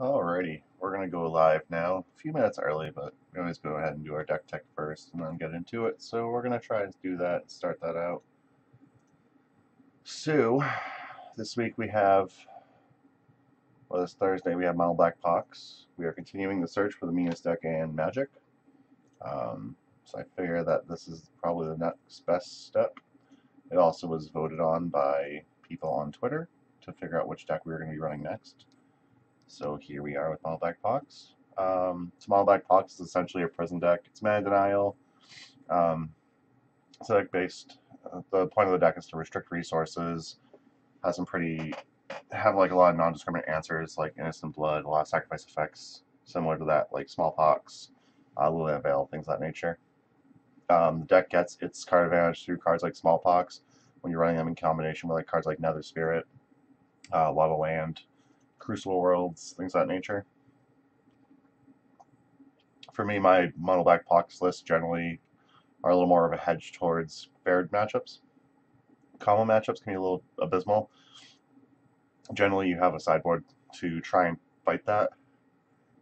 Alrighty, we're gonna go live now. A few minutes early, but we always go ahead and do our deck tech first and then get into it. So we're gonna try and do that and start that out. So this week we have, well, this Thursday we have Mono Black Pox. We are continuing the search for the meanest deck in Magic. So I figure that this is probably the next best step. It also was voted on by people on Twitter to figure out which deck we were going to be running next. So here we are with Mono Black Pox. Mono Black Pox is essentially a prison deck. It's mana denial. Um, it's deck based. The point of the deck is to restrict resources. Has some pretty have like a lot of non-discriminate answers like Innocent Blood, a lot of sacrifice effects similar to that, like Smallpox, Liliana Veil, things of that nature. The deck gets its card advantage through cards like Smallpox when you're running them in combination with like cards like Nether Spirit, Lava Land, Crucible Worlds, things of that nature. For me, my mono black Pox lists generally are a little more of a hedge towards paired matchups. Combo matchups can be a little abysmal. Generally, you have a sideboard to try and fight that.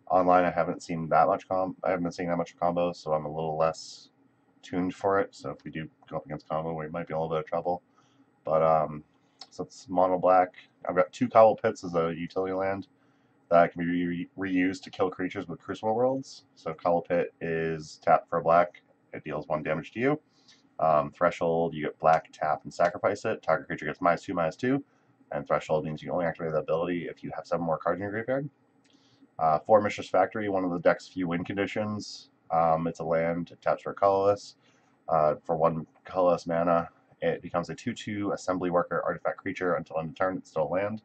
Online, I haven't seen that much I haven't been seeing that much combos, so I'm a little less tuned for it. So if we do go up against combo, we might be in a little bit of trouble. But so it's mono black. I've got 2 Cobble Pits as a utility land that can be reused to kill creatures with Crucible Worlds. So Cobble Pit is tapped for a black. It deals 1 damage to you. Threshold, you get black, tap, and sacrifice it. Target creature gets -2/-2. And Threshold means you can only activate the ability if you have 7 more cards in your graveyard. 4 Mistress Factory, one of the deck's few win conditions. It's a land, it taps for a colorless. For 1 colorless mana, it becomes a 2/2 Assembly Worker artifact creature until end of turn. It's still a land.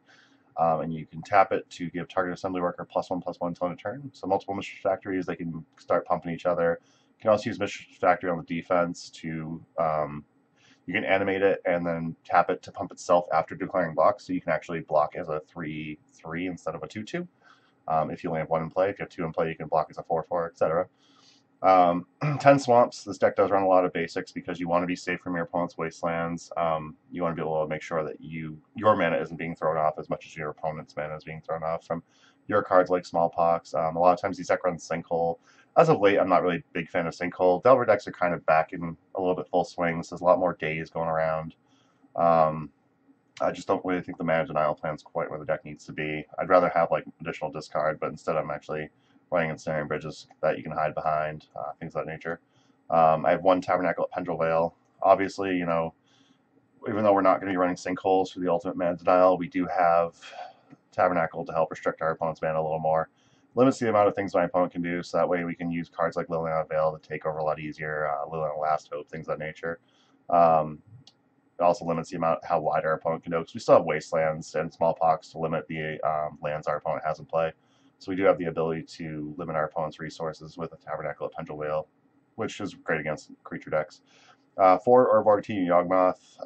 And you can tap it to give target Assembly Worker +1/+1 until end of turn. So multiple Mistress Factories, they can start pumping each other. You can also use Mistress Factory on the defense to you can animate it and then tap it to pump itself after declaring block, so you can actually block as a 3/3 instead of a 2/2. If you only have 1 in play, if you have 2 in play, you can block as a 4/4, etc. 10 Swamps. This deck does run a lot of basics because you want to be safe from your opponent's wastelands. You want to be able to make sure that your mana isn't being thrown off as much as your opponent's mana is being thrown off from your cards like Smallpox. A lot of times these deck runs Sinkhole. As of late, I'm not really a big fan of Sinkhole. Delver decks are kind of back in a little bit full swing, so there's a lot more days going around. Um, I just don't really think the mana denial plan is quite where the deck needs to be. I'd rather have like additional discard, but instead I'm actually running ensnaring bridges that you can hide behind, things of that nature. I have 1 Tabernacle at Pendrell Vale. Obviously, even though we're not going to be running sinkholes for the ultimate mana denial, we do have Tabernacle to help restrict our opponent's mana a little more. Limits the amount of things my opponent can do, so that way we can use cards like Liliana Veil to take over a lot easier, Liliana Last Hope, things of that nature. It also limits the amount how wide our opponent can go, because we still have Wastelands and Smallpox to limit the lands our opponent has in play. So we do have the ability to limit our opponent's resources with a Tabernacle at Pendrell Vale, which is great against creature decks. 4 Urborg Team Yawgmoth.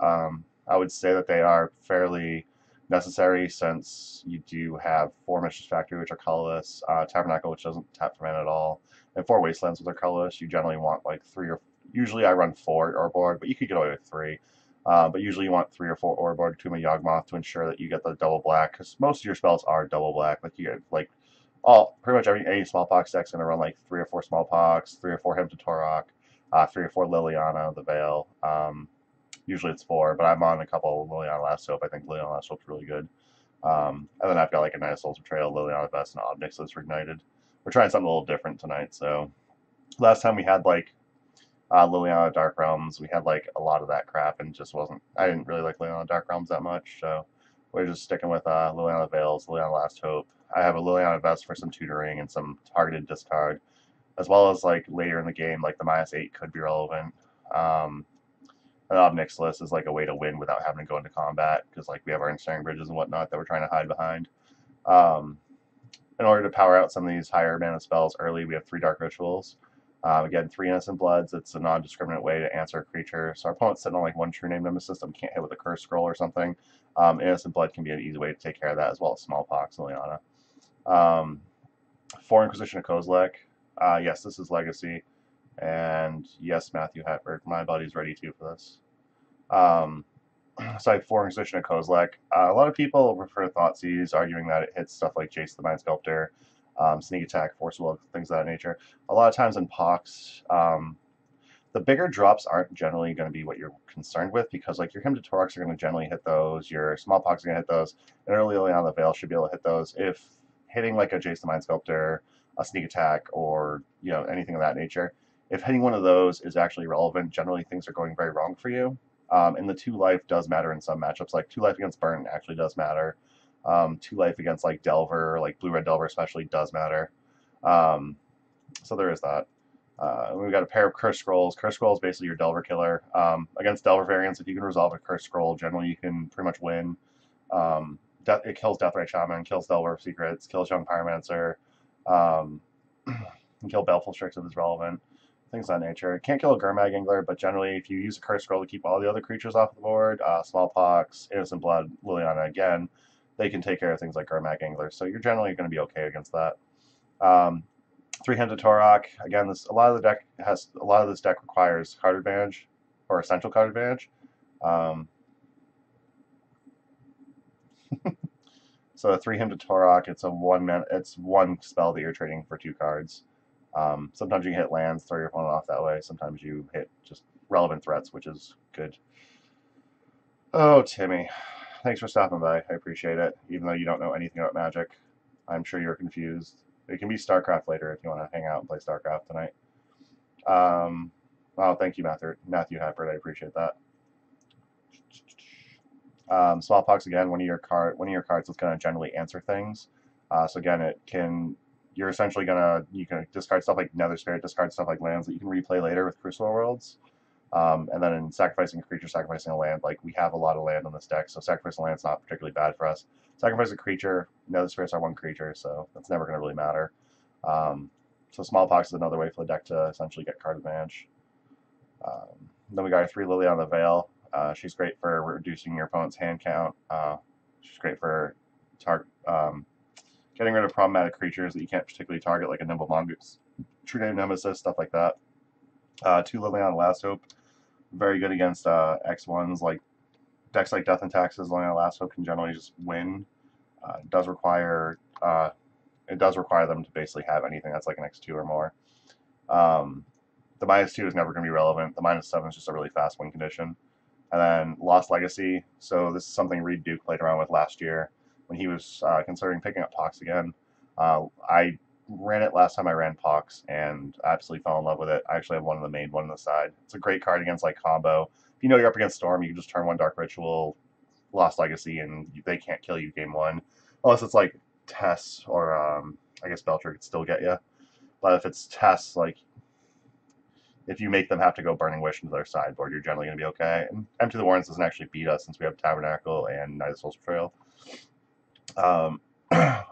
I would say that they are fairly necessary since you do have 4 Mistress Factory, which are colorless, Tabernacle, which doesn't tap for mana at all, and 4 Wastelands, which are colorless. You generally want like 3 or usually I run 4 Urborg, but you could get away with 3. But usually you want 3 or 4 Urborg to a Yawgmoth to ensure that you get the double black, because most of your spells are double black. Like you get like pretty much any Smallpox deck's gonna run like 3 or 4 Smallpox, 3 or 4 Hymn to Torok, 3 or 4 Liliana, the Veil. Usually it's 4, but I'm on a couple Liliana Last Hope. I think Liliana Last Hope's really good. And then I've got like a Night of Soul's Betrayal, Liliana Vest, and Obnix that's Ignited. We're trying something a little different tonight. So last time we had like Liliana Dark Realms, we had like a lot of that crap, and just wasn't. I didn't really like Liliana Dark Realms that much, so we're just sticking with Liliana Veils, Liliana Last Hope. I have a Liliana Vest for some tutoring and some targeted discard, as well as like later in the game, like the -8 could be relevant. An Obnix list is like a way to win without having to go into combat, because like we have our ensnaring bridges and whatnot that we're trying to hide behind. Um, in order to power out some of these higher mana spells early, we have 3 Dark Rituals. Again, 3 Innocent Bloods. It's a non-discriminate way to answer a creature. So our opponent's sitting on like 1 True Name Nemesis that we can't hit with a Curse Scroll or something. Innocent Blood can be an easy way to take care of that, as well as Smallpox, Liliana. 4 Inquisition of Kozilek. Yes, this is Legacy. And yes, Matthew Hatberg, my buddy's ready too for this. Um, Side 4 Musician of Kozilek. A lot of people refer to Thoughtseize, arguing that it hits stuff like Jace the Mind Sculptor, Sneak Attack, Force Will, things of that nature. A lot of times in Pox, the bigger drops aren't generally going to be what you're concerned with, because like your Hymn to Torx are going to generally hit those, your Smallpox are going to hit those, and early on the Veil should be able to hit those. If hitting like a Jace the Mind Sculptor, a Sneak Attack, or anything of that nature, if hitting one of those is actually relevant, generally things are going very wrong for you. And the 2 life does matter in some matchups. Like 2 life against Burn actually does matter. 2 life against like Delver, like Blue-Red Delver especially, does matter. So there is that. We've got a pair of Curse Scrolls. Curse Scroll is basically your Delver killer. Against Delver variants, if you can resolve a Curse Scroll, generally you can pretty much win. It kills Deathrite Shaman, kills Delver Secrets, kills Young Pyromancer, can kill Baleful Strix if it's relevant, things of that nature. It can't kill a Gurmag Angler, but generally if you use a Curse Scroll to keep all the other creatures off the board, Smallpox, Innocent Blood, Liliana again, they can take care of things like Gurmag Anglers, so you're generally going to be okay against that. 3-handed Torok. Again, a lot of this deck requires card advantage or essential card advantage. So a 3-handed Torok, it's one spell that you're trading for 2 cards. Sometimes you can hit lands, throw your opponent off that way. Sometimes you hit just relevant threats, which is good. Oh, Timmy, thanks for stopping by. I appreciate it. Even though you don't know anything about Magic, I'm sure you're confused. It can be StarCraft later if you want to hang out and play StarCraft tonight. Oh, thank you, Matthew Hafford. I appreciate that. Smallpox again. One of your cards that's going to generally answer things. So again, you're essentially you can discard stuff like Nether Spirit, discard stuff like lands that you can replay later with Crucible Worlds. And then in sacrificing a creature, sacrificing a land, like we have a lot of land on this deck, so sacrificing a land's not particularly bad for us. Sacrifice a creature, Nether Spirits are 1 creature, so that's never going to really matter. So Smallpox is another way for the deck to essentially get card advantage. Then we got our 3 Liliana the Veil. She's great for reducing your opponent's hand count. She's great for getting rid of problematic creatures that you can't particularly target, like a Nimble Mongoose, True Name Nemesis, stuff like that. 2 Liliana Last Hope. Very good against X1s, like decks like Death and Taxes. Liliana Last Hope can generally just win. It does require them to basically have anything that's like an X2 or more. The -2 is never going to be relevant. The -7 is just a really fast win condition. And then Lost Legacy. So this is something Reed Duke played around with last year when he was considering picking up Pox again. I ran it last time I ran Pox and I absolutely fell in love with it. I actually have one on the main, one on the side. It's a great card against like combo. If you know you're up against Storm, you can just turn 1 Dark Ritual, Lost Legacy, and they can't kill you game 1. Unless it's like Tess or I guess Belcher could still get you. But if it's Tess, like if you make them have to go Burning Wish into their sideboard, you're generally going to be okay. And Empty the Warrens doesn't actually beat us since we have Tabernacle and Night of the Soul's Betrayal.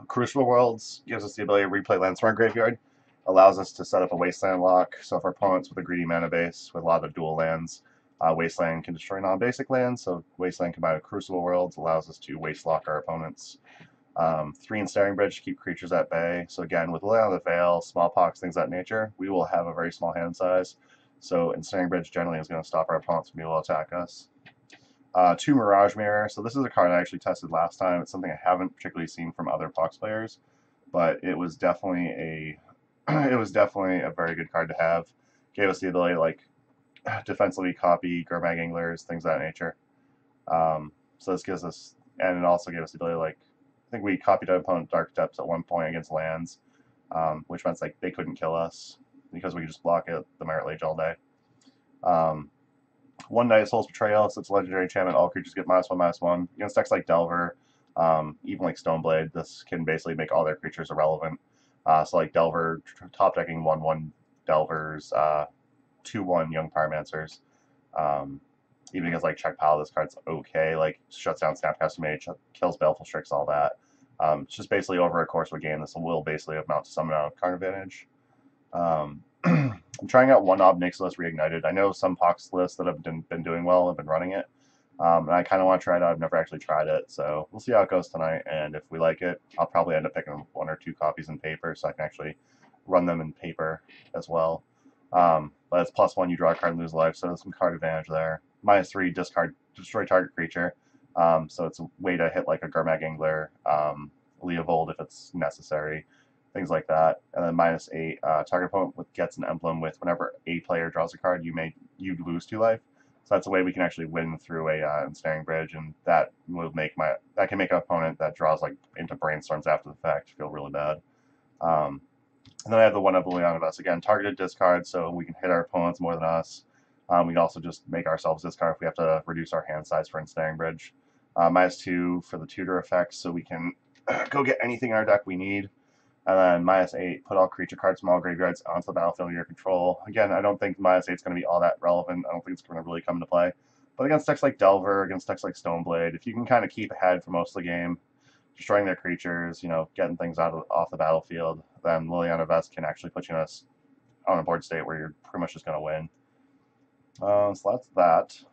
Crucible Worlds gives us the ability to replay lands from our graveyard. Allows us to set up a Wasteland lock. So if our opponent's with a greedy mana base with a lot of dual lands, Wasteland can destroy non-basic lands. So Wasteland combined with Crucible Worlds allows us to waste lock our opponents. 3 Ensnaring Bridge to keep creatures at bay. So again, with Liliana the Veil, Smallpox, things of that nature, we will have a very small hand size. So Ensnaring Bridge generally is going to stop our opponents from being able to attack us. 2 Mirage Mirror. So this is a card I actually tested last time. It's something I haven't particularly seen from other Pox players, but it was definitely a very good card to have. Gave us the ability to like defensively copy Gurmag Anglers, things of that nature. So this gives us, and it also gave us the ability to like, I think we copied an opponent Dark Depths at one point against lands, which meant like they couldn't kill us because we could just block it the Merit Lage all day. 1 Night of Soul's Betrayal, so it's a legendary enchantment. All creatures get -1/-1. Against decks like Delver, even like Stoneblade, this can basically make all their creatures irrelevant. So like Delver, top decking 1/1 Delvers, 2/1 Young Pyromancers. Even against like Check Pile, this card's okay. Like shuts down Snapcaster Mage, kills Baleful Strix, all that. It's just basically over a course of a game, this will basically amount to some amount of card advantage. I'm trying out 1 Ob Nixilis Reignited. I know some Pox lists that have been doing well have been running it. And I kind of want to try it out. I've never actually tried it, so we'll see how it goes tonight. And if we like it, I'll probably end up picking 1 or 2 copies in paper so I can actually run them in paper as well. But it's +1, you draw a card and lose life, so there's some card advantage there. -3, discard destroy target creature. So it's a way to hit like a Gurmag Angler, Leovold if it's necessary, things like that. And then -8, target opponent gets an emblem with whenever a player draws a card, you lose 2 life. So that's a way we can actually win through a ensnaring bridge, and that can make an opponent that draws like into brainstorms after the fact feel really bad. Um, and then I have the one of Liliana of Us again, targeted discard, so we can hit our opponents more than us. We can also just make ourselves discard if we have to reduce our hand size for ensnaring bridge. -2 for the tutor effects, so we can go get anything in our deck we need. And then -8, put all creature cards from all graveyards onto the battlefield under your control. Again, I don't think -8 is going to be all that relevant. I don't think it's going to really come into play. But against decks like Delver, against decks like Stoneblade, if you can kind of keep ahead for most of the game, destroying their creatures, getting things off the battlefield, then Liliana Vest can actually put you on a board state where you're pretty much just going to win. So that's that.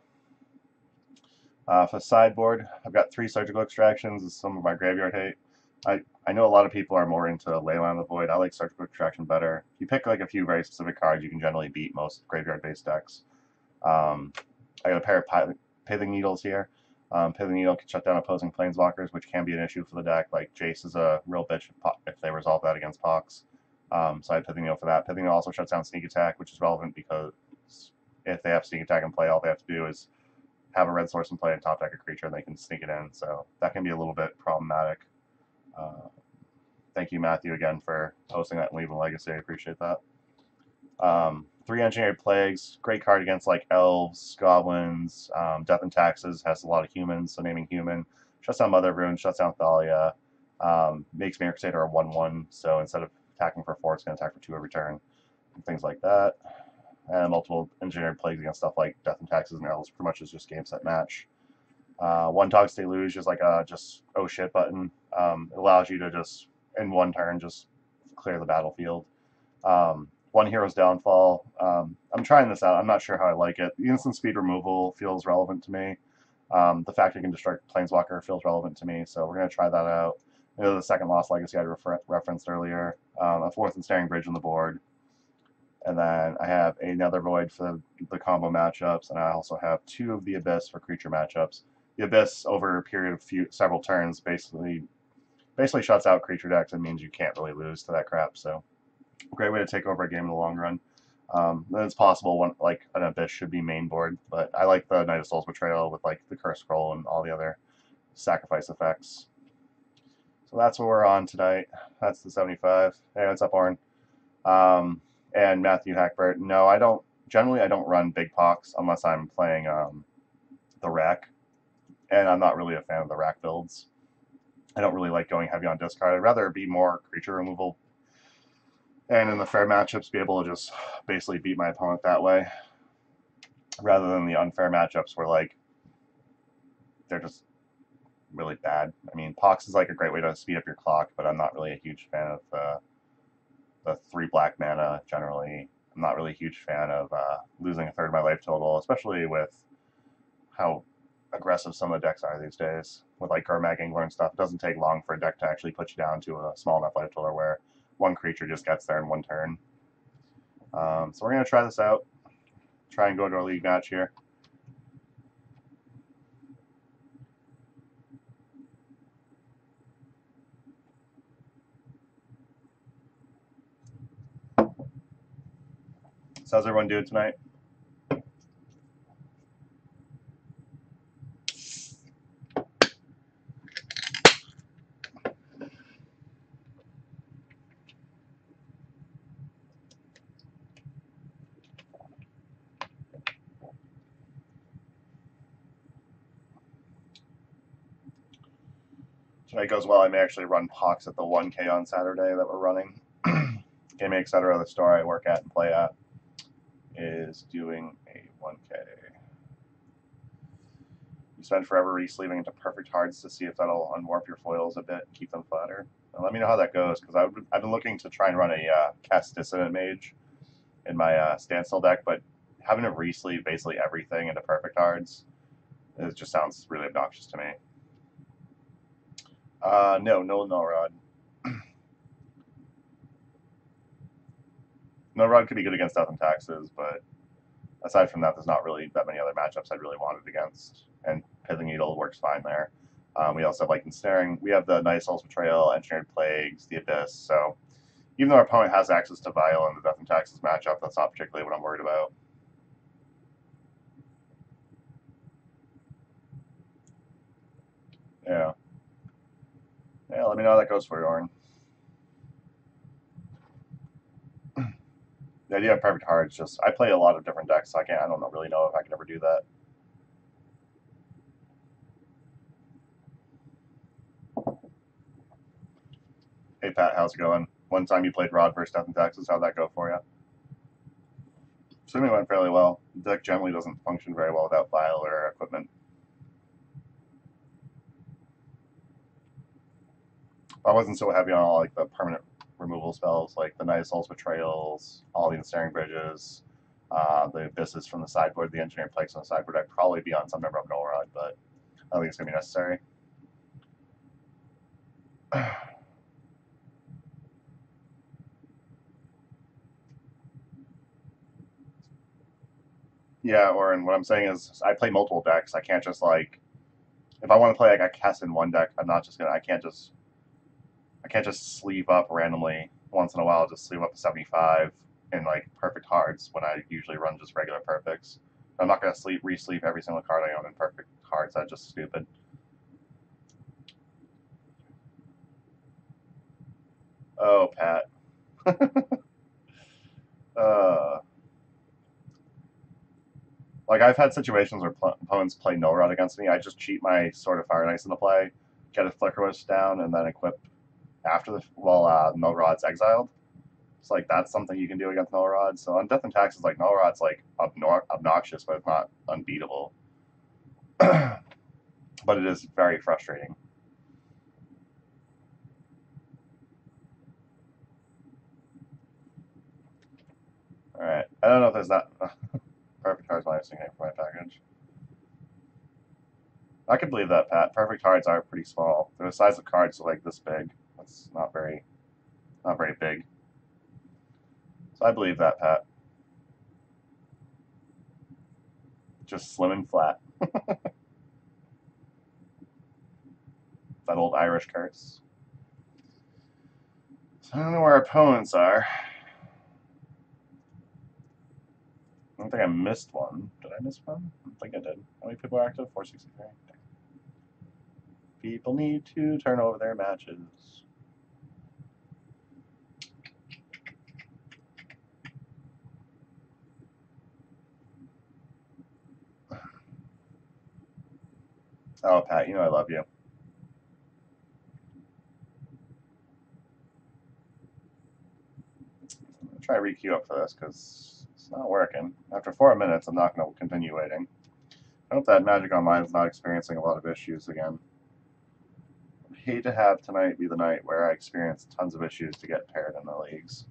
For the sideboard, I've got 3 Surgical Extractions as some of my graveyard hate. I know a lot of people are more into Leyline of the Void. I like Surgical Extraction better. If you pick like a few very specific cards, you can generally beat most graveyard-based decks. I got a pair of Pithing Needles here. Pithing Needle can shut down opposing Planeswalkers, which can be an issue for the deck. Like Jace is a real bitch if they resolve that against Pox. So I had Pithing Needle for that. Pithing Needle also shuts down Sneak Attack, which is relevant because if they have Sneak Attack in play, all they have to do is have a red source in play and top deck a creature, and they can sneak it in. So that can be a little bit problematic. Thank you, Matthew, again for posting that and leaving a legacy. I appreciate that. 3 Engineered Plagues, great card against like elves, goblins, Death and Taxes, has a lot of humans, so naming human. Shuts down Mother of Runes, shuts down Thalia, makes Mirror Crusader a 1/1, so instead of attacking for 4, it's going to attack for 2 every turn, things like that. And multiple Engineered Plagues against stuff like Death and Taxes and elves, pretty much is just game set match. 1 Togs Deluge is like a just oh shit button. It allows you to just in 1 turn just clear the battlefield. 1 Hero's Downfall. I'm trying this out. I'm not sure how I like it. The instant speed removal feels relevant to me. The fact you can destroy Planeswalker feels relevant to me, so we're going to try that out. The second Lost Legacy I referenced earlier. A 4th Ensnaring Bridge on the board. And then I have another Void for the combo matchups, and I also have 2 of the Abyss for creature matchups. The Abyss, over a period of several turns, basically shuts out creature decks and means you can't really lose to that crap. So, great way to take over a game in the long run. Then it's possible like an Abyss should be main board, but I like the Knight of Souls Betrayal with like the Curse Scroll and all the other sacrifice effects. So that's what we're on tonight. That's the 75. Hey, what's up, Oren? And Matthew Hackbert. No, I don't. Generally, I don't run big pox unless I'm playing the rack, and I'm not really a fan of the rack builds. I don't really like going heavy on discard. I'd rather be more creature removal, and in the fair matchups, be able to just basically beat my opponent that way, rather than the unfair matchups where like they're just really bad. I mean, pox is like a great way to speed up your clock, but I'm not really a huge fan of the 3 black mana generally. I'm not really a huge fan of losing a third of my life total, especially with how aggressive some of the decks are these days. With like Gurmag Angler and stuff, it doesn't take long for a deck to actually put you down to a small enough life total where 1 creature just gets there in 1 turn. So we're going to try this out. Try and go to our league match here. So how's everyone doing tonight? Tonight goes well. I may actually run Pox at the 1K on Saturday that we're running. Gaming Etc., the store I work at and play at, is doing a 1K. You spend forever re-sleeving into perfect hearts to see if that'll unwarp your foils a bit and keep them flatter. Now, let me know how that goes, because I've been looking to try and run a Cast Dissonant Mage in my Standstill deck, but having to re-sleeve basically everything into perfect hearts, it just sounds really obnoxious to me. No, Rod. No Rod could be good against Death and Taxes, but aside from that, there's not really that many other matchups I'd really wanted against, and Pithing Needle works fine there. We also have like Ensnaring. We have the Night Soul's Betrayal, Engineered Plagues, the Abyss. So even though our opponent has access to Vial in the Death and Taxes matchup, that's not particularly what I'm worried about. Yeah. Yeah, let me know how that goes for you, Orin. The idea of Perfect Heart is just, I play a lot of different decks, so I don't really know if I can ever do that. Hey Pat, how's it going? One time you played Rod versus Death and Taxes, how'd that go for you? Assuming it went fairly well. The deck generally doesn't function very well without Vial or equipment. I wasn't so heavy on all like the permanent removal spells, like the Night Soul's Betrayals, all the Ensnaring Bridges, the Abysses from the sideboard, the Engineering Plagues on the sideboard. I'd probably be on some number of Null Rod, but I don't think it's going to be necessary. Yeah, Orin, what I'm saying is I play multiple decks. I can't just like, if I want to play like a Kess in one deck, I'm not just gonna. I can't just sleeve up randomly once in a while. Just sleeve up a 75 in like perfect cards when I usually run just regular perfects. I'm not gonna re-sleeve every single card I own in perfect cards. That's just stupid. Oh, Pat. uh, like I've had situations where opponents play no rod against me. I just cheat my Sword of Fire and Ice into play, get a Flicker Wisp down, and then equip after the Null Rod's exiled. It's like that's something you can do against Null Rod. So on Death and Taxes, like Null Rod's like obnoxious, but it's not unbeatable. But it is very frustrating. All right, I don't know if there's that perfect cards minus for my package. I could believe that, Pat. Perfect cards are pretty small. They're the size of cards like this big. That's not very big. So I believe that, Pat. Just slim and flat. That old Irish curse. So I don't know where our opponents are. I don't think I missed one. Did I miss one? I don't think I did. How many people are active? 463. People need to turn over their matches. Oh, Pat, you know I love you. I'm going to try to re-queue up for this because it's not working. After 4 minutes, I'm not going to continue waiting. I hope that Magic Online is not experiencing a lot of issues again. I'd hate to have tonight be the night where I experience tons of issues to get paired in the leagues.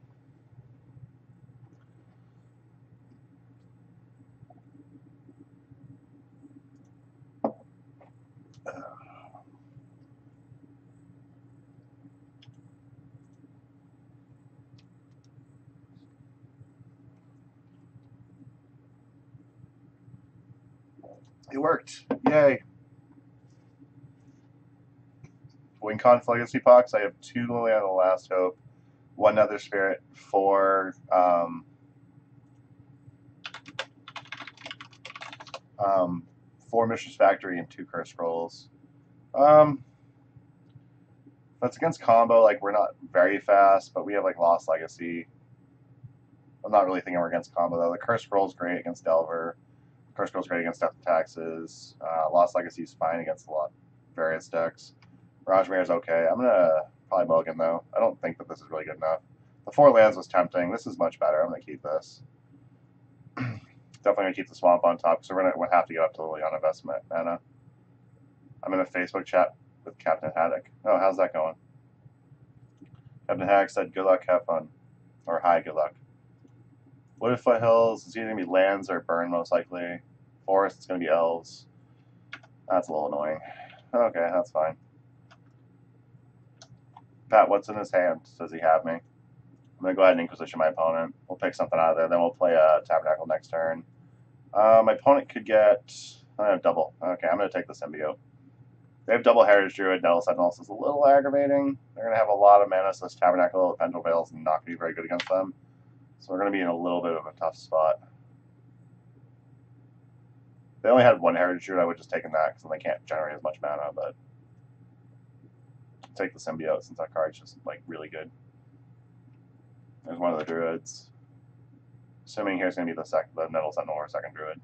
It worked. Yay. WinConf Legacy Pox, I have 2 Liliana the Last Hope, 1 Nether Spirit, 4 4 Mistress Factory, and 2 Curse Scrolls. That's against combo. Like, we're not very fast, but we have like Lost Legacy. I'm not really thinking we're against combo though. The Curse Scroll's great against Delver. Curse Scroll's great against Death and Taxes. Lost Legacy's fine against a lot various decks. Rajmir's okay. I'm gonna probably mulligan though. I don't think that this is really good enough. The 4 lands was tempting. This is much better. I'm gonna keep this. Definitely gonna keep the Swamp on top because we're gonna have to get up to Liliana Investment mana. I'm in a Facebook chat with Captain Haddock. Oh, how's that going? Captain Haddock said, "Good luck, have fun," or "Hi, good luck." Wooded Foothills is either gonna be lands or burn most likely. Forest is gonna be elves. That's a little annoying. Okay, that's fine. Pat, what's in his hand? Does he have me? I'm gonna go ahead and Inquisition my opponent. We'll pick something out of there. Then we'll play a Tabernacle next turn. My opponent could get I have double. Okay, I'm going to take the symbiote. They have double Heritage Druid, Nettle Sentinel, so it's a little aggravating. They're going to have a lot of mana, so this Tabernacle of Pendle Veil is not going to be very good against them. So we're going to be in a little bit of a tough spot. If they only had one Heritage Druid, I would have just taken that, because then they can't generate as much mana, but I'll take the Symbiote since that card's just like really good. There's one of the Druids. Assuming here's going to be the Nettle Sentinel or second Druid.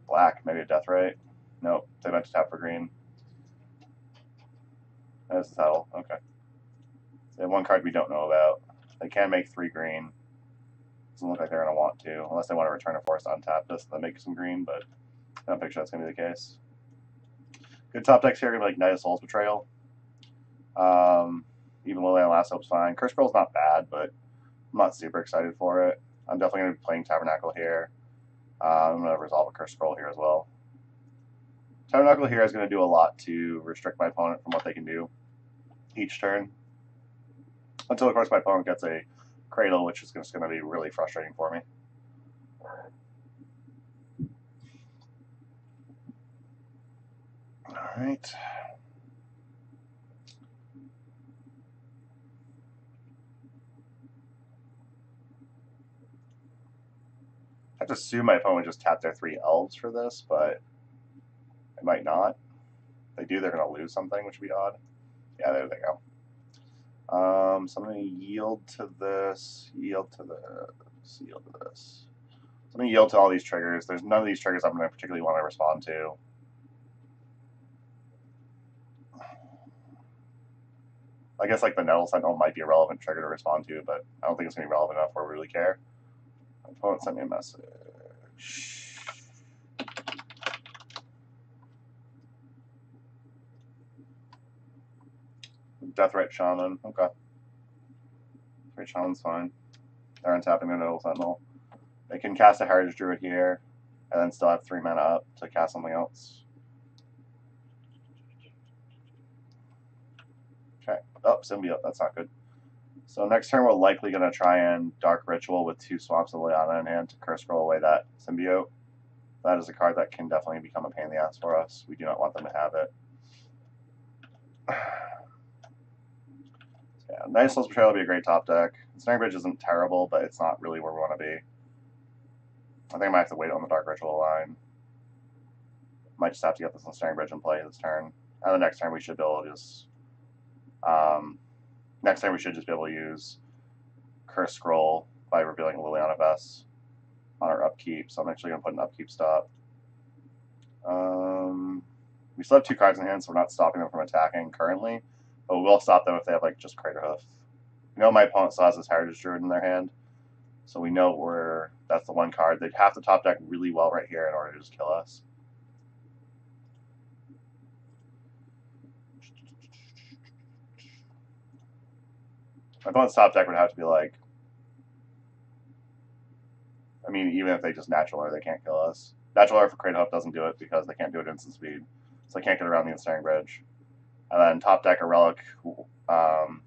Black, maybe a Death Ray. Nope, they meant to tap for green. There's the Settle, okay. They have one card we don't know about. They can make 3 green. Doesn't look like they're going to want to, unless they want to return a force to untap this and then make some green, but I don't picture that's going to be the case. Good top decks here are going to be like Knight of Soul's Betrayal. Even Liliana Last Hope's fine. Curse Scroll's not bad, but I'm not super excited for it. I'm definitely going to be playing Tabernacle here. I'm going to resolve a Curse Scroll here as well. Tabernacle here is going to do a lot to restrict my opponent from what they can do each turn. Until, of course, my opponent gets a Cradle, which is just going to be really frustrating for me. All right. I have to assume my opponent would just tap their 3 elves for this, but it might not. If they do, they're going to lose something, which would be odd. Yeah, there they go. So I'm going to yield to this, yield to this, yield to this. So I'm going to yield to all these triggers. There's none of these triggers I'm going to particularly want to respond to. I guess like the Nettle Sentinel might be a relevant trigger to respond to, but I don't think it's going to be relevant enough where we really care. My opponent sent me a message. Deathrite Shaman. Okay. Deathrite Shaman's fine. They're untapping their Nettle Sentinel. They can cast a Heritage Druid here, and then still have 3 mana up to cast something else. Okay. Oh, Symbiote. That's not good. So next turn, we're likely going to try and Dark Ritual with 2 Swamps of Liliana in hand to Curse Scroll away that Symbiote. That is a card that can definitely become a pain in the ass for us. We do not want them to have it. Yeah, Knight of Soul's Betrayal would be a great top deck. Snaring Bridge isn't terrible, but it's not really where we want to be. I think I might have to wait on the Dark Ritual line. Might just have to get this on Snaring Bridge and play this turn. And the next turn we should be able to just... next turn we should just be able to use Curse Scroll by revealing Liliana Vess on our upkeep. So I'm actually going to put an upkeep stop. We still have 2 cards in hand, so we're not stopping them from attacking currently. But we will stop them if they have like just Craterhoof. You know my opponent still has this Heritage Druid in their hand. So we know that's the one card. They'd have to top deck really well right here in order to just kill us. My opponent's top deck would have to be like... I mean, even if they just Natural Lure, they can't kill us. Natural Lure for Craterhoof doesn't do it because they can't do it instant speed. So they can't get around the Ensnaring Bridge. And then top deck a Relic. Top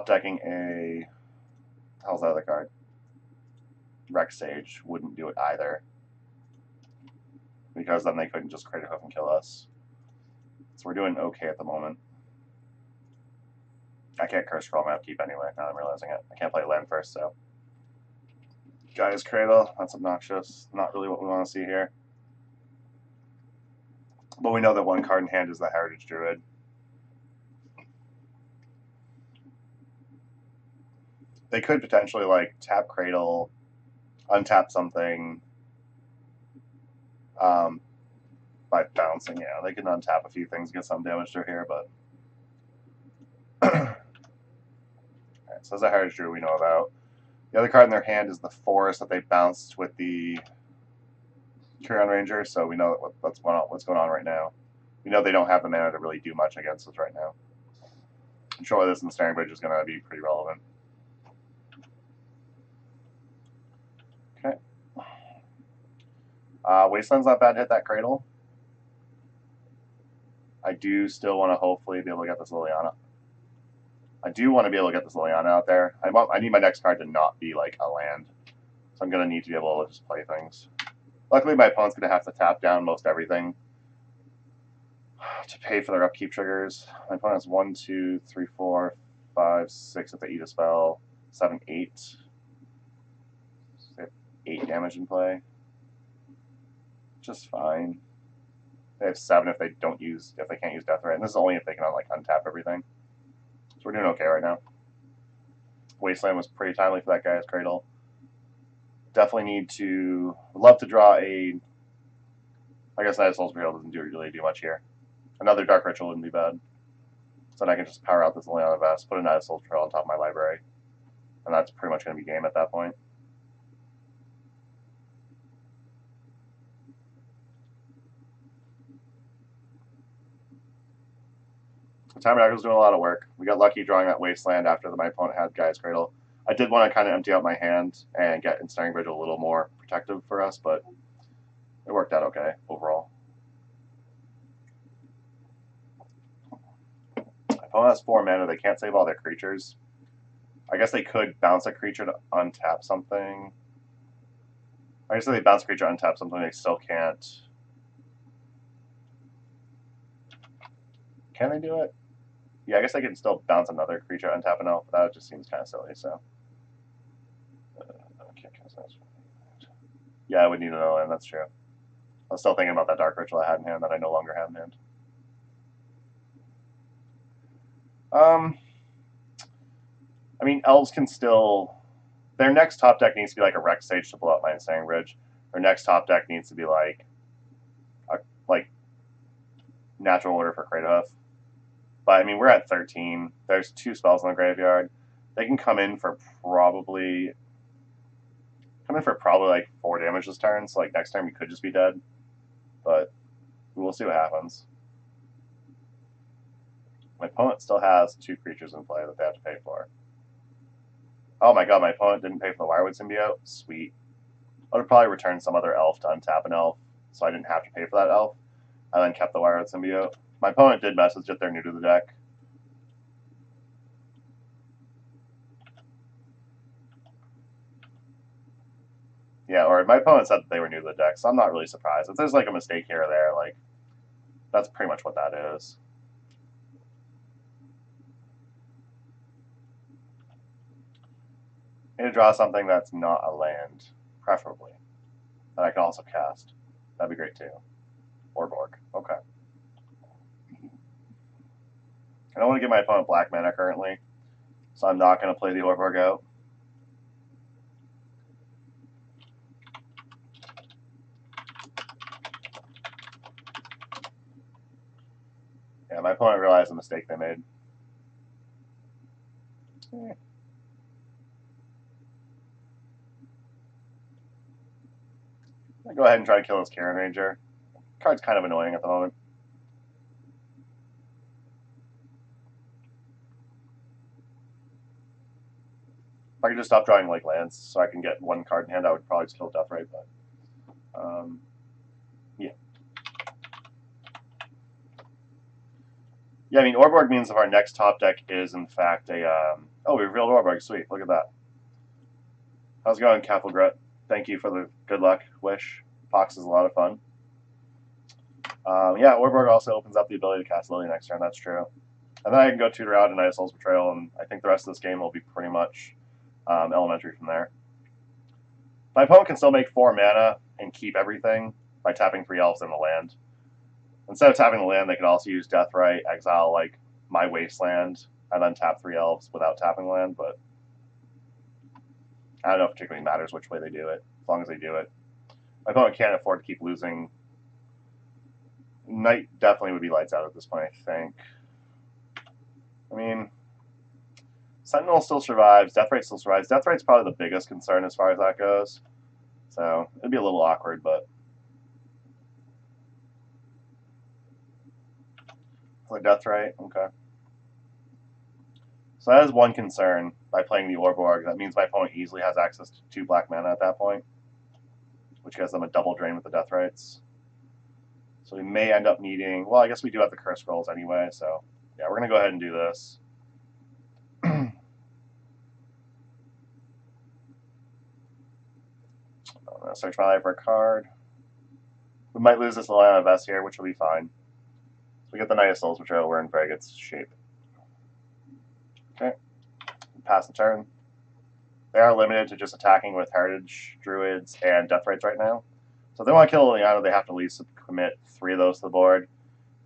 decking a... How's that other card? Rex Sage wouldn't do it either. Because then they couldn't just Craterhoof and kill us. So we're doing okay at the moment. I can't Curse Scroll my upkeep anyway, now I'm realizing it. I can't play land first, so... Gaia's Cradle, that's obnoxious. Not really what we want to see here. But we know that one card in hand is the Heritage Druid. They could potentially, like, tap Cradle, untap something by bouncing. Yeah, they can untap a few things, get some damage through here, but... Alright, so there's a Heritage Druid we know about. The other card in their hand is the Forest that they bounced with the Curion Ranger, so we know what's going on right now. We know they don't have the mana to really do much against us right now. Surely this Ensnaring Bridge is going to be pretty relevant. Okay. Wasteland's not bad to hit that Cradle. I do still want to hopefully be able to get this Liliana. I do want to be able to get this Liliana out there. I need my next card to not be like a land. So I'm going to need to be able to just play things. Luckily, my opponent's going to have to tap down most everything to pay for their upkeep triggers. My opponent has 1, 2, 3, 4, 5, 6 if they eat a spell, 7, 8. So they have 8 damage in play. Just fine. They have 7 if they can't use Deathrite, and this is only if they can like untap everything. So we're doing okay right now. Wasteland was pretty timely for that guy's Cradle. Definitely need to. Would love to draw a. I guess Night of Soul's Betrayal doesn't really do much here. Another Dark Ritual wouldn't be bad. So then I can just power out this Leona Vest, put a Night of Soul's Betrayal on top of my library, and that's pretty much going to be game at that point. Tabernacle's doing a lot of work. We got lucky drawing that Wasteland after my opponent had Gaia's Cradle. I did want to kind of empty out my hand and get Ensnaring Bridge a little more protective for us, but it worked out okay overall. My opponent has 4 mana. They can't save all their creatures. I guess they could bounce a creature to untap something. I guess if they bounce a creature, untap something, they still can't. Can they do it? Yeah, I guess they can still bounce another creature, untap an elf, but that just seems kind of silly, so. Yeah, I would need another land, that's true. I was still thinking about that Dark Ritual I had in hand that I no longer have in hand. I mean, elves can still. Their next top deck needs to be like a Rex Sage to blow up my Ensnaring Bridge. Their next top deck needs to be like Natural Order for Kratos. But I mean, we're at 13. There's 2 spells in the graveyard. They can come in for probably like 4 damage this turn. So like next turn we could just be dead, but we'll see what happens. My opponent still has 2 creatures in play that they have to pay for. Oh my god, my opponent didn't pay for the Wirewood Symbiote? Sweet. I would probably return some other elf to untap an elf, so I didn't have to pay for that elf. I then kept the Wirewood Symbiote. My opponent did message if they're new to the deck. Yeah, or my opponent said that they were new to the deck, so I'm not really surprised. If there's like a mistake here or there, like, that's pretty much what that is. I need to draw something that's not a land, preferably, that I can also cast. That'd be great too. Orborg. Okay. I don't want to give my opponent black mana currently, so I'm not going to play the Orborg out. Yeah, my opponent realized the mistake they made. I'll go ahead and try to kill this Karen Ranger. Card's kind of annoying at the moment. If I could just stop drawing like lands so I can get 1 card in hand, I would probably just kill Deathrite, but yeah. Yeah, I mean, Orborg means if our next top deck is, in fact, a... oh, we revealed Orborg. Sweet. Look at that. How's it going, Kaffelgret? Thank you for the good luck wish. Pox is a lot of fun. Yeah, Orborg also opens up the ability to cast Lily next turn. That's true. And then I can go tutor out a Night of Soul's Betrayal, and I think the rest of this game will be pretty much elementary from there. My opponent can still make 4 mana and keep everything by tapping 3 elves in the land. Instead of tapping the land, they could also use Deathrite, exile like my Wasteland, and then tap 3 elves without tapping land, but I don't know if it particularly matters which way they do it, as long as they do it. My opponent can't afford to keep losing. Knight definitely would be lights out at this point, I think. I mean, Sentinel still survives, Deathrite still survives. Deathrite's probably the biggest concern as far as that goes. So, it'd be a little awkward, but... Like Deathrite, okay. So that is one concern by playing the Orborg. That means my opponent easily has access to 2 black mana at that point, which gives them a double drain with the Deathrites. So we may end up needing... Well, I guess we do have the Curse Scrolls anyway, so... Yeah, we're going to go ahead and do this. I'm going to search my library for a card. We might lose this Liliana Vest here, which will be fine. So we get the Knight of Souls, which we're in very good shape. Okay, pass the turn. They are limited to just attacking with Heritage, Druids, and Death Rates right now. So if they want to kill Liliana, they have to at least commit 3 of those to the board.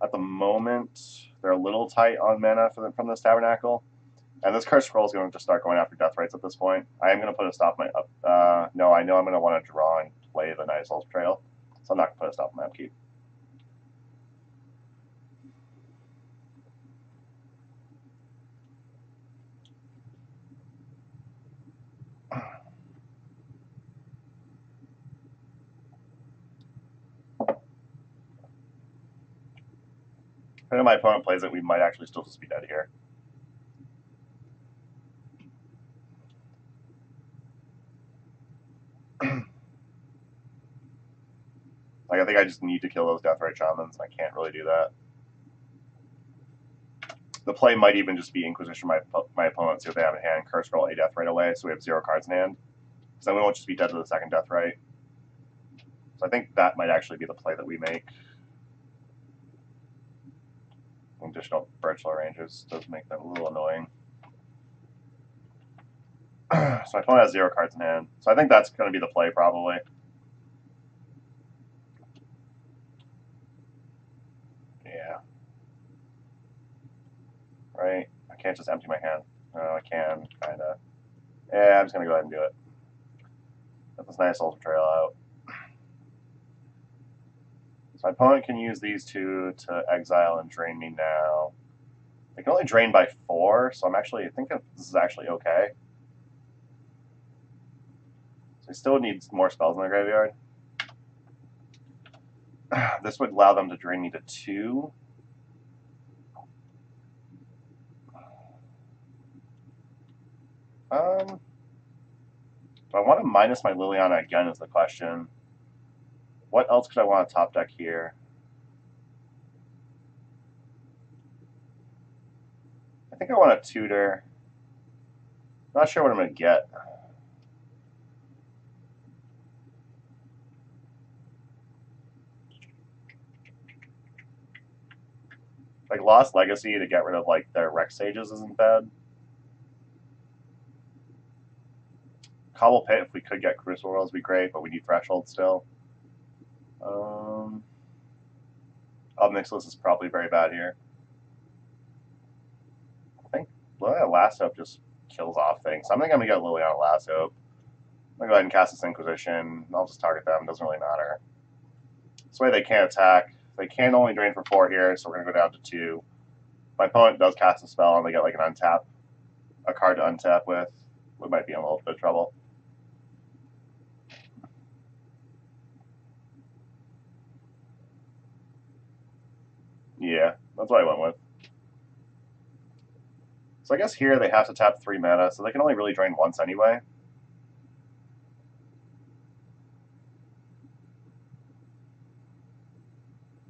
At the moment, they're a little tight on mana from this Tabernacle. And this Curse Scroll is going to just start going after Death Rates at this point. I am going to put a stop on my no, I know I'm going to want to draw and play the Knight of Souls Betrayal. So I'm not going to put a stop on my upkeep. If my opponent plays it, we might actually still just be dead here. Like, I think I just need to kill those Deathrite Shamans, and I can't really do that. The play might even just be Inquisition my opponent, see what they have in hand, Curse Roll a Deathrite away, so we have 0 cards in hand. So then we won't just be dead to the second Deathrite. So I think that might actually be the play that we make. Additional Birchlar ranges does make them a little annoying. So my opponent has 0 cards in hand. So I think that's going to be the play, probably. Yeah. Right? I can't just empty my hand. No, I can, kind of. Yeah, I'm just going to go ahead and do it. Get this Knight of Souls Betrayal out. So my opponent can use these 2 to exile and drain me now. They can only drain by 4, so I'm actually thinking this is actually okay. So he still needs more spells in the graveyard. This would allow them to drain me to 2. Do I want to minus my Liliana again is the question. What else could I want to top deck here? I think I want a Tutor. Not sure what I'm going to get. Like, Lost Legacy to get rid of, like, their Rex Sages isn't bad. Cobble Pit, if we could get Crucible Worlds, would be great, but we need Threshold still. Obnixilus is probably very bad here. I think Last Hope just kills off things. I think I'm going to get Liliana Last Hope. I'm going to go ahead and cast this Inquisition. I'll just target them. Doesn't really matter. This way they can't attack. They can only drain for 4 here, so we're going to go down to 2. My opponent does cast a spell, and they get like an untap, a card to untap with. We might be in a little bit of trouble. Yeah, that's what I went with. So I guess here they have to tap 3 mana, so they can only really drain once anyway.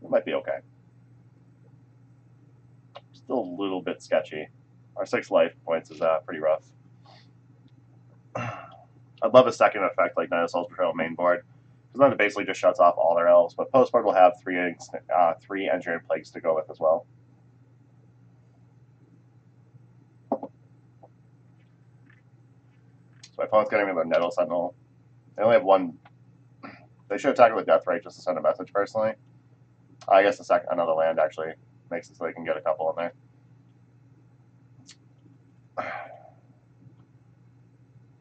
It might be okay. Still a little bit sketchy. Our 6 life points is pretty rough. I'd love a second effect like Knight of Souls Betrayal main board, because then it basically just shuts off all their elves, but postboard will have 3 Engineered Plagues to go with as well. So my opponent's getting rid of their Nettle Sentinel. They only have 1. They should attack it with Death Rate just to send a message, personally. I guess another land actually makes it so they can get a couple in there.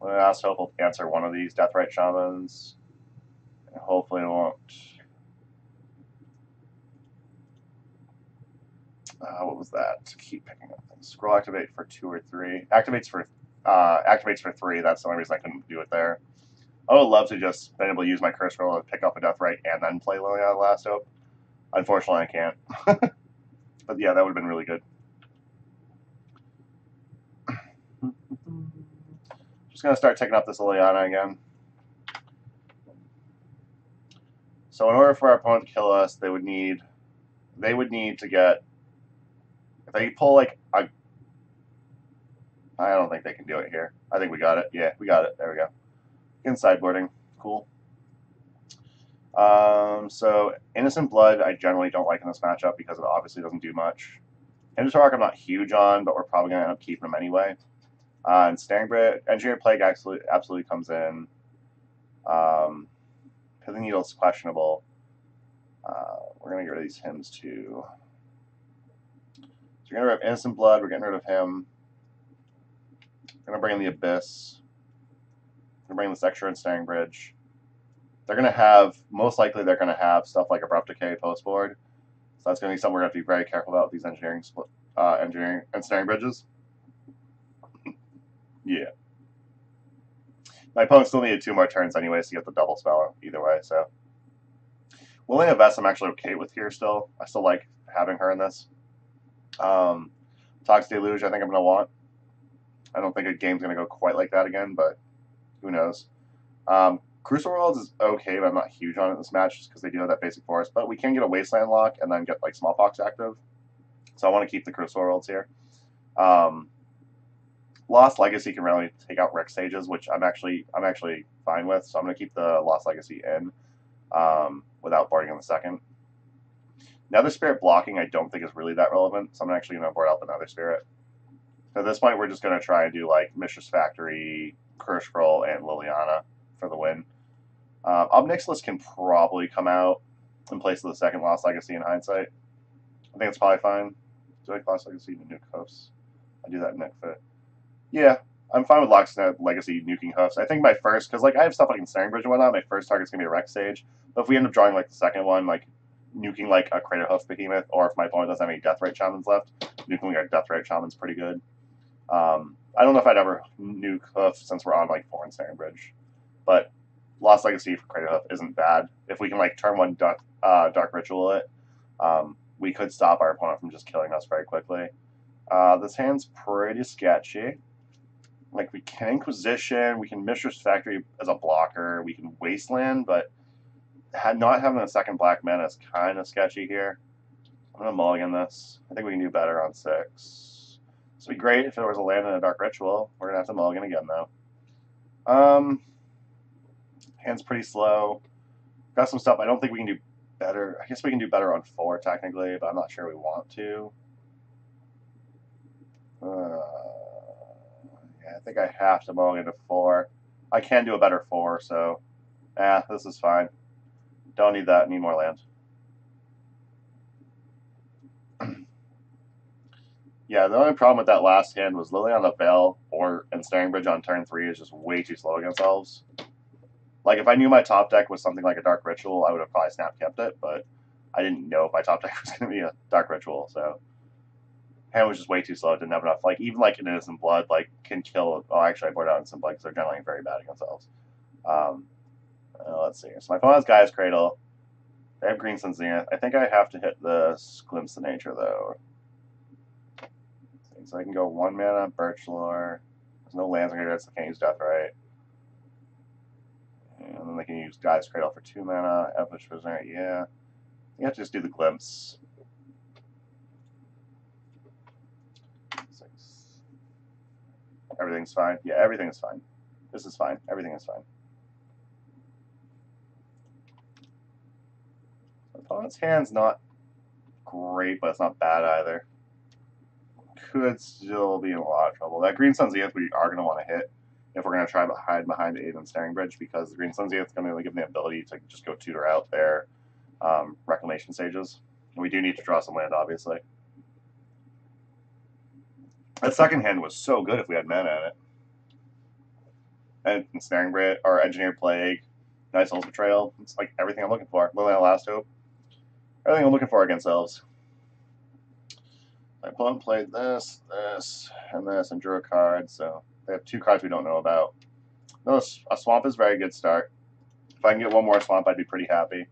Last Hope will answer one of these Deathrite Shamans. And hopefully it won't. What was that? Keep picking up things. Scroll activate for 2 or 3. Activates for 3. That's the only reason I couldn't do it there. I would love to just be able to use my Curse Scroll to pick up a Deathrite and then play Liliana Last Hope. Unfortunately, I can't. But yeah, that would have been really good. Just going to start taking up this Liliana again. So in order for our opponent to kill us, they would need to get, if they pull like a, I don't think they can do it here. I think we got it. Yeah, we got it. There we go. In sideboarding. Cool. So Innocent Blood, I generally don't like in this matchup because it obviously doesn't do much. Hinderstark, I'm not huge on, but we're probably going to end up keeping him anyway. And Stangbrit, Engineered Plague absolutely comes in. Pithing Needle's questionable. We're going to get rid of these hymns too. So we're getting rid of Innocent Blood, we're getting rid of him. We're going to bring in the Abyss. We're going to bring this extra in Stangbridge. They're going to have, most likely they're going to have stuff like Abrupt Decay post board. So that's going to be something we're going to have to be very careful about with these engineering and snaring bridges. Yeah. My opponent still needed 2 more turns anyways to get the double spell either way, so. Liliana Vess I'm actually okay with here still. I still like having her in this. Toxic Deluge I think I'm going to want. I don't think a game's going to go quite like that again, but who knows. Crucial Worlds is okay, but I'm not huge on it in this match just because they do have that basic force. But we can get a Wasteland lock and then get like Smallpox active. So I want to keep the Crucial Worlds here. Lost Legacy can really take out Rick Sages, which I'm actually fine with. So I'm going to keep the Lost Legacy in without boarding in the second. Nether Spirit blocking I don't think is really that relevant, so I'm actually going to board out the Nether Spirit. At this point, we're just going to try and do like Mistress Factory, Curse Scroll, and Liliana for the win. Obnixilus can probably come out in place of the second Lost Legacy in hindsight. I think it's probably fine. Do I like Lost Legacy to nuke hoofs? I do that in Nick Fit. Yeah, I'm fine with Lost Legacy nuking hoofs. I think my first, because like I have stuff like in Snaring Bridge and whatnot, my first target's going to be a Rex Sage. But if we end up drawing like the second one, like nuking like a Crater Hoof Behemoth, or if my opponent doesn't have any Deathrite Shamans left, nuking our Deathrite Shaman's pretty good. I don't know if I'd ever nuke Hoof since we're on like 4 in Snaring Bridge. But Lost Legacy for Crater Hoof isn't bad. If we can like turn 1 Dark Ritual it, we could stop our opponent from just killing us very quickly. This hand's pretty sketchy. Like we can Inquisition, we can Mistress Factory as a blocker, we can Wasteland, but not having a second black mana is kind of sketchy here. I'm gonna mulligan this. I think we can do better on 6. This would be great if there was a land and a Dark Ritual. We're gonna have to mulligan again though. Hand's pretty slow. Got some stuff I don't think we can do better. I guess we can do better on 4 technically, but I'm not sure we want to. Yeah, I think I have to mulligan to 4. I can do a better 4, so this is fine. Don't need that. Need more land. Yeah, the only problem with that last hand was Liliana Veil and Staring Bridge on turn 3 is just way too slow against elves. Like, if I knew my top deck was something like a Dark Ritual, I would have probably snap kept it, but I didn't know if my top deck was going to be a Dark Ritual, so hand was just way too slow. It didn't have enough. Like, even like an Innocent Blood, like, can kill. Oh, actually, I boarded out Innocent Blood because they're generally very bad against elves. Let's see. So my opponent has Gaia's Cradle. They have Green Sun Zenith. I think I have to hit the Glimpse of Nature, though. So I can go 1 mana, Birch Lore. There's no lands in here, so I can't use Deathrite. And then they can use Gaia's Cradle for 2 mana. Epic Prisoner, yeah. You have to just do the Glimpse. 6. Everything's fine. Yeah, everything is fine. This is fine. Everything is fine. My opponent's hand's not great, but it's not bad either. Could still be in a lot of trouble. That Green Sun Zenith we are going to want to hit if we're going to try to hide behind Aiden Staring Bridge, because the Green Sun Zenith is going to give them the ability to just go tutor out their Reclamation Sages. And we do need to draw some land, obviously. That second hand was so good if we had mana in it. And Snaring Bridge, or Engineered Plague, Nice Soul's Betrayal. It's like everything I'm looking for. Liliana Last Hope. Everything I'm looking for against elves. My opponent played this, and drew a card, so they have 2 cards we don't know about. No, a Swamp is a very good start. If I can get 1 more Swamp, I'd be pretty happy.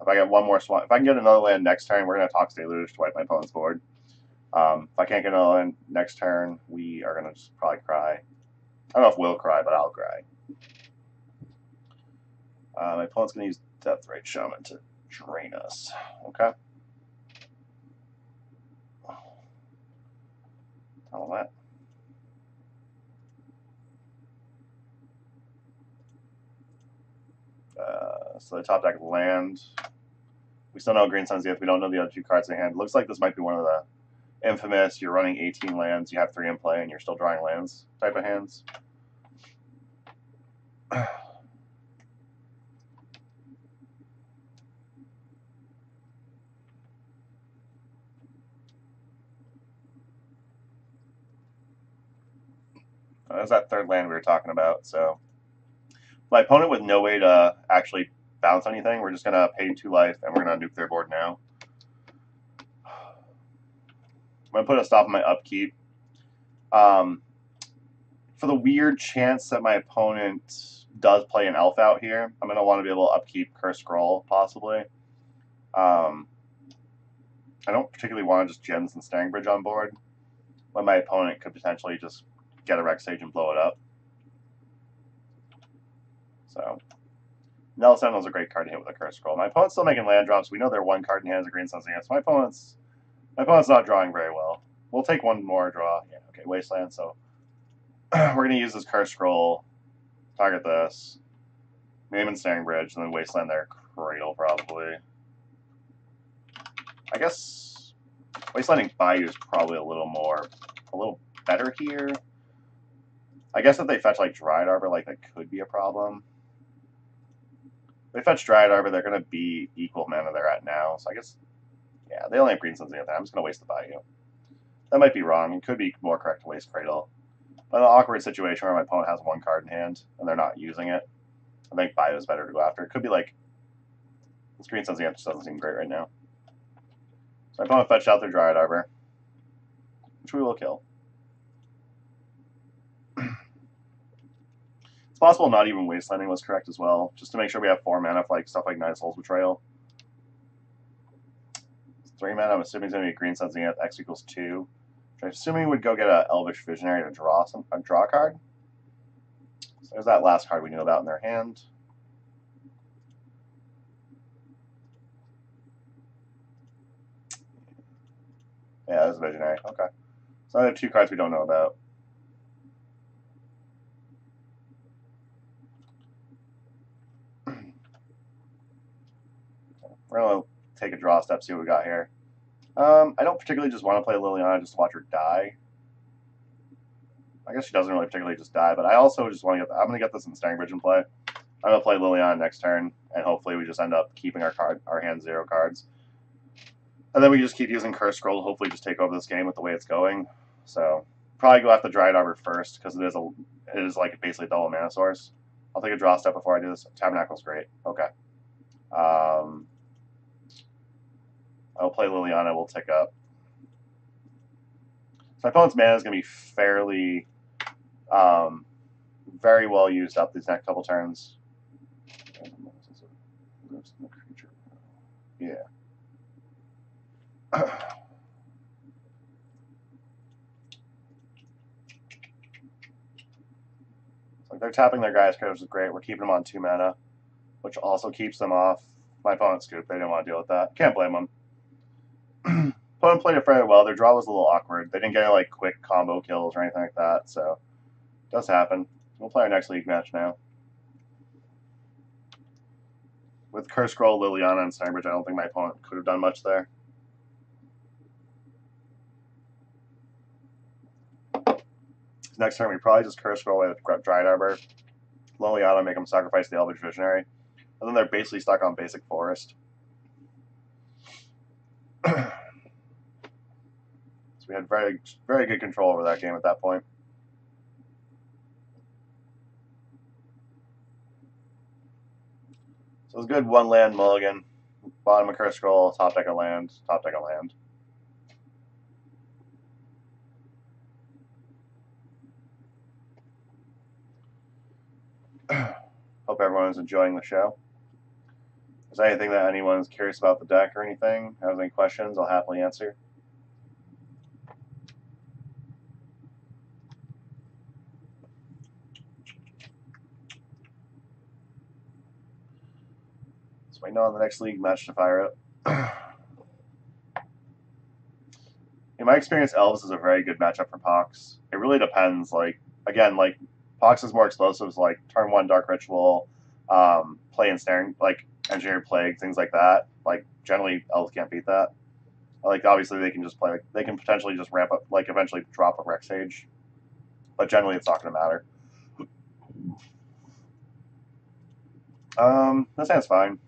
If I get 1 more Swamp, if I can get another land next turn, we're going to Toxic Deluge to wipe my opponent's board. If I can't get another land next turn, we are going to just probably cry. I don't know if we'll cry, but I'll cry. My opponent's going to use Deathrite Shaman to drain us. Okay. All that. So the top deck of land. We still know Green Sun's Zenith. We don't know the other two cards in hand. Looks like this might be one of the infamous, you're running 18 lands, you have 3 in play, and you're still drawing lands type of hands. That's that third land we were talking about. So my opponent with no way to actually bounce anything, we're just going to pay 2 life, and we're going to nuke their board now. I'm going to put a stop on my upkeep. For the weird chance that my opponent does play an elf out here, I'm going to want to be able to upkeep Curse Scroll, possibly. I don't particularly want to just Gems and Staring Bridge on board, but my opponent could potentially just get a Rex Sage and blow it up. So, Nell Sentinel is a great card to hit with a Curse Scroll. My opponent's still making land drops. We know they're 1 card in hand as a Green Sun's Zenith. My opponent's not drawing very well. We'll take 1 more draw. Yeah, okay, Wasteland. So we're going to use this Curse Scroll, target this, name and Staring Bridge, and then Wasteland their Cradle probably. I guess Wastelanding Bayou is probably a little better here. I guess if they fetch like Dryad Arbor, like that could be a problem. If they fetch Dryad Arbor, they're going to be equal mana they're at now. So I guess, yeah, they only have Green Sun's Zenith. I'm just going to waste the Bayou. That might be wrong. It could be more correct to waste Cradle. But in an awkward situation where my opponent has 1 card in hand and they're not using it, I think Bayou is better to go after. It could be like, this Green Sun's Zenith just doesn't seem great right now. So my opponent fetched out their Dryad Arbor, which we will kill. It's possible not even Wastelanding was correct as well, just to make sure we have 4 mana for like stuff like Nine Souls Betrayal. 3 mana, I'm assuming it's going to be Green Sun's Zenith, X equals 2. I'm assuming we would go get an Elvish Visionary to draw a draw card. So there's that last card we knew about in their hand. Yeah, there's a Visionary. Okay. So I have 2 cards we don't know about. We're going to take a draw step, see what we got here. I don't particularly just want to play Liliana just to watch her die. I guess she doesn't really particularly just die, but I also just want to get... I'm going to get this in Staring Bridge in play. I'm going to play Liliana next turn, and hopefully we just end up keeping our hand 0 cards. And then we just keep using Curse Scroll to hopefully just take over this game with the way it's going. So, probably go after Dryad Arbor first, because it is like basically a double mana source. I'll take a draw step before I do this. Tabernacle's great. Okay. I'll play Liliana, we'll tick up. So my opponent's mana is going to be fairly, very well used up these next couple turns. Yeah. So they're tapping their guys, which is great. We're keeping them on 2 mana, which also keeps them off. My opponent's scoop. They didn't want to deal with that. Can't blame them. Opponent played it fairly well. Their draw was a little awkward. They didn't get like quick combo kills or anything like that, so it does happen. We'll play our next league match now. With Curse Scroll, Liliana, and Staring Bridge, I don't think my opponent could have done much there. Next turn, we probably just Curse Scroll with Dryad Arbor. Liliana, make them sacrifice the Elvish Visionary. And then they're basically stuck on basic Forest. So we had very, very good control over that game at that point. So it was good 1 land mulligan. Bottom of Curse Scroll, top deck of land, top deck of land. Hope everyone's enjoying the show. If there's anything that anyone's curious about the deck or anything, has any questions, I'll happily answer. So waiting on the next league match to fire up. In my experience, Elves is a very good matchup for Pox. It really depends. Like, again, like, Pox is more explosive, like turn 1 Dark Ritual, play and snaring, like engineered plague, things like that. Like generally, elves can't beat that. Like obviously they can just play. Like, they can potentially just ramp up, like eventually drop a Rex Sage, but generally it's not going to matter. This hand's fine.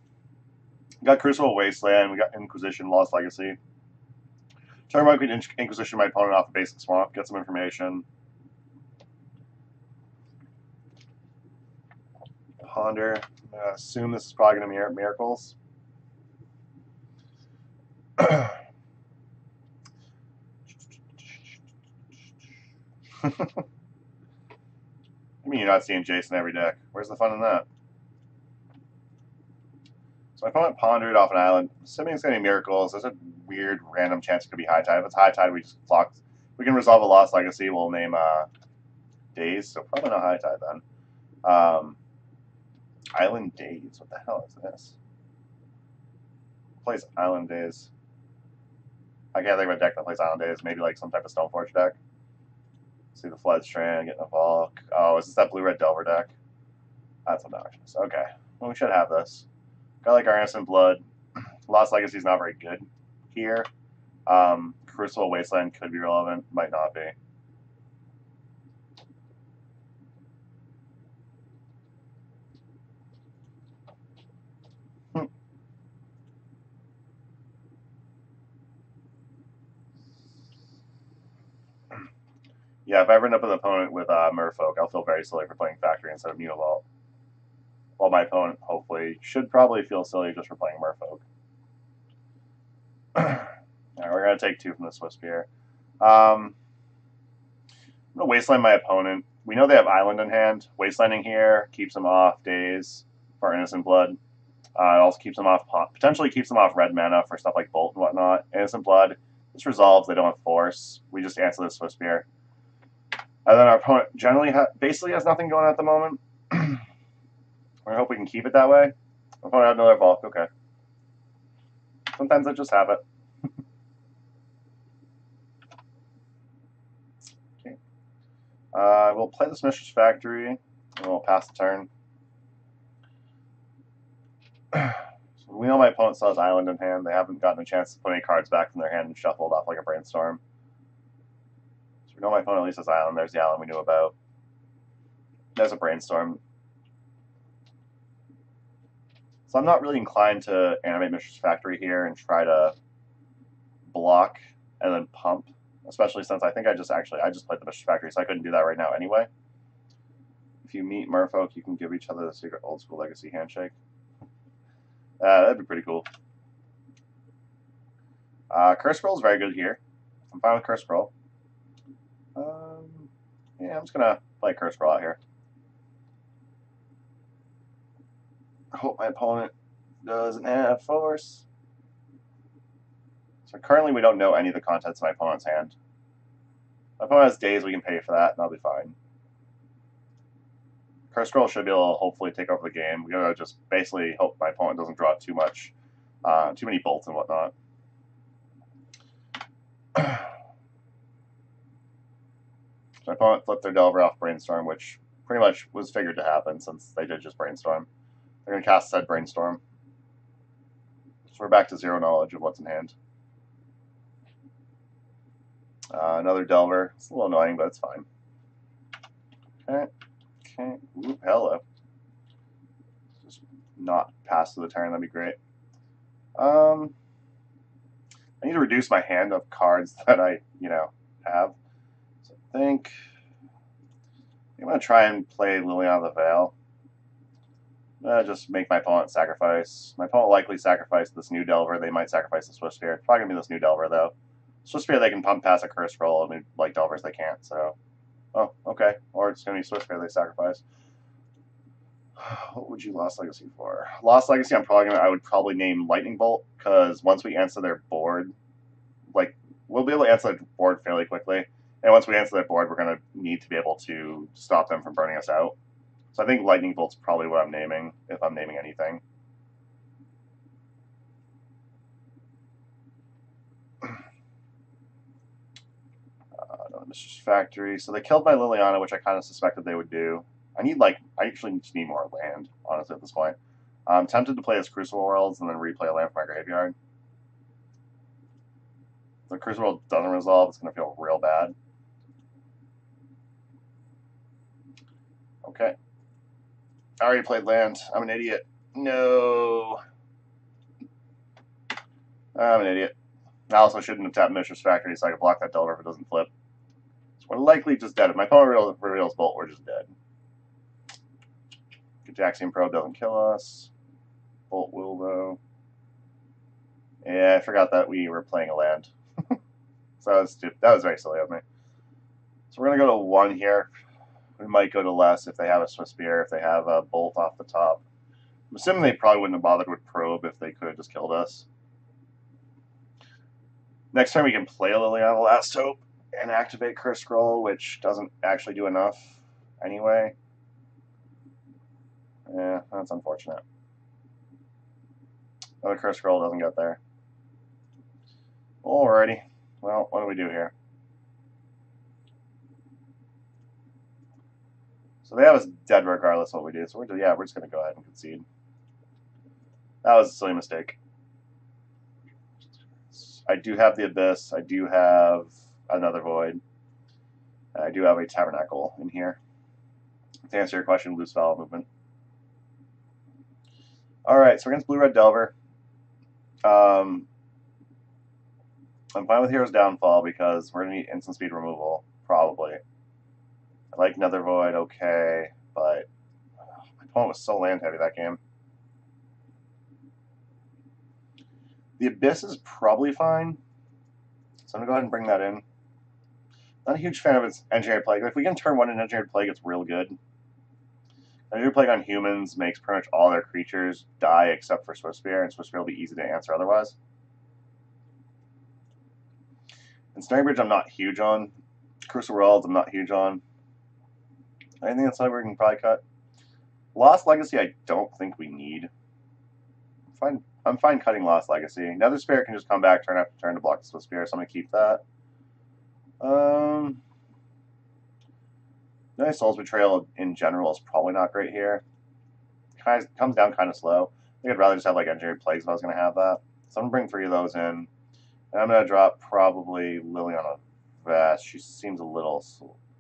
We got Crucible Wasteland. We got Inquisition, Lost Legacy. Turn one, we can Inquisition my opponent off a basic swamp, get some information. Ponder. I assume this is probably going to be Miracles. I mean, you're not seeing Jason every deck. Where's the fun in that? So my opponent pondered off an island. Assuming it's going to be Miracles, there's a weird random chance it could be High Tide. If it's High Tide, we just flock. We can resolve a Lost Legacy. We'll name Days, so probably not High Tide then. Island Days. What the hell is this? Plays Island Days. I can't think of a deck that plays Island Days. Maybe like some type of Stoneforge deck. See the Flood Strand, getting a Volk. Oh, is this that blue-red Delver deck? That's obnoxious. Okay. Well, we should have this. Got like our Innocent Blood. Lost Legacy is not very good here. Crucible Wasteland could be relevant. Might not be. Yeah, if I ever end up with an opponent with Merfolk, I'll feel very silly for playing Factory instead of Mutavault. While my opponent, hopefully, should probably feel silly just for playing Merfolk. Alright, we're going to take 2 from the Swiss Spear. I'm going to Wasteland my opponent. We know they have Island in hand. Wastelanding here keeps them off Days for Innocent Blood. It also keeps them off, potentially keeps them off red mana for stuff like Bolt and whatnot. Innocent Blood, this resolves, they don't have Force. We just answer the Swiss Spear. And then our opponent generally basically has nothing going on at the moment. I hope we can keep it that way. Our opponent had another Volk, okay. Sometimes I just have it. Okay. We'll play this Mistress Factory, and we'll pass the turn. So we know my opponent still has Island in hand. They haven't gotten a chance to put any cards back from their hand and shuffled off like a Brainstorm. So we know my opponent at least has Island. There's the Island we knew about. There's a Brainstorm. So I'm not really inclined to animate Mistress Factory here and try to block and then pump, especially since I think I just played the Mistress Factory, so I couldn't do that right now anyway. If you meet Merfolk, you can give each other the secret old school legacy handshake. That'd be pretty cool. Curse Scroll is very good here. I'm fine with Curse Scroll. Yeah, I'm just gonna play Curse Scroll out here. I hope my opponent doesn't have Force. So currently we don't know any of the contents of my opponent's hand. My opponent has Days, we can pay for that, and I'll be fine. Curse Scroll should be able to hopefully take over the game. We gotta just basically hope my opponent doesn't draw too many bolts and whatnot. My opponent flipped their Delver off Brainstorm, which pretty much was figured to happen since they did just Brainstorm. They're going to cast said Brainstorm. So we're back to 0 knowledge of what's in hand. Another Delver. It's a little annoying, but it's fine. Okay. Okay. Ooh, hello. Just not pass to the turn. That'd be great. I need to reduce my hand of cards that I, have. So I think I'm going to try and play Liliana the Veil. Just make my opponent sacrifice. My opponent likely sacrifice this new Delver. They might sacrifice the Swift Spear. It's probably going to be this new Delver, though. Swift Spear, they can pump past a Curse Scroll. I mean, like Delvers, they can't, so... Oh, okay. Or it's going to be Swift Spear they sacrifice. What would you Lost Legacy for? Lost Legacy, I would probably name Lightning Bolt, because once we answer their board, we'll be able to answer their board fairly quickly. And once we answer their board, we're going to need to be able to stop them from burning us out. So I think Lightning Bolt's probably what I'm naming, if I'm naming anything. No, Mistress Factory. So they killed my Liliana, which I kind of suspected they would do. I actually just need more land, honestly, at this point. I'm tempted to play as Crucible Worlds and then replay a land from my graveyard. If the Crucible World doesn't resolve, it's going to feel real bad. Okay. I already played land. I'm an idiot. No. I'm an idiot. I also shouldn't have tapped Mishra's Factory so I could block that Delver if it doesn't flip. So we're likely just dead. If my opponent reveals Bolt, we're just dead. Jaxian Probe doesn't kill us. Bolt will, though. Yeah, I forgot that we were playing a land. So that was stupid. That was very silly of me. So we're going to go to 1 here. We might go to less if they have a Swiss Spear, if they have a Bolt off the top. I'm assuming they probably wouldn't have bothered with Probe if they could have just killed us. Next time we can play a Liliana Last Hope and activate Curse Scroll, which doesn't actually do enough anyway. Yeah, that's unfortunate. Another Curse Scroll doesn't get there. Alrighty. Well, what do we do here? So they have us dead regardless of what we do. So we're just going to go ahead and concede. That was a silly mistake. I do have the Abyss. I do have another Void. I do have a Tabernacle in here. To answer your question, blue spell movement. Alright, so against blue-red Delver. I'm fine with Hero's Downfall because we're going to need instant speed removal, probably. I like Nether Void, okay, but my opponent was so land heavy that game. The Abyss is probably fine, so I'm going to go ahead and bring that in. Not a huge fan of its Engineered Plague. If we can turn 1 into Engineered Plague, it's real good. Engineered Plague on humans makes pretty much all their creatures die except for Swift Spear, and Swift Spear will be easy to answer otherwise. And Snaring Bridge I'm not huge on. Crucible Worlds I'm not huge on. Anything outside we can probably cut. Lost Legacy I don't think we need. I'm fine cutting Lost Legacy. Nether Spirit can just come back turn after turn to block the Swift Spear, so I'm going to keep that. Nice Soul's Betrayal in general is probably not great here. Comes down kind of slow. I think I'd rather just have like Engineered Plagues if I was going to have that. So I'm going to bring 3 of those in. And I'm going to drop probably Liliana Vest. She seems a little...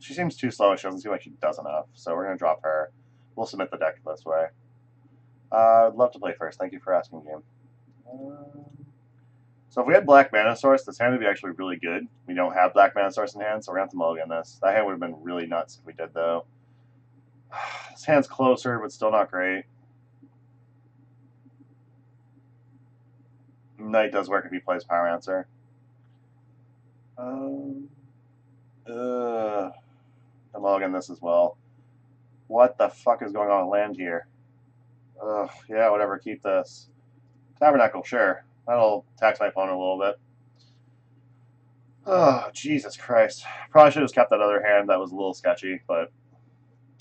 She seems too slow and she doesn't seem like she does enough. So we're going to drop her. We'll submit the deck this way. I'd love to play first. Thank you for asking, game. So if we had Black Mana Source, this hand would be actually really good. We don't have Black Mana Source in hand, so we're going to have to mulligan this. That hand would have been really nuts if we did, though. This hand's closer, but still not great. Knight does work if he plays Pyromancer. I'm mulligan this as well. What the fuck is going on with land here? Ugh, yeah, whatever, keep this. Tabernacle, sure. That'll tax my opponent a little bit. Oh, Jesus Christ. Probably should have just kept that other hand. That was a little sketchy, but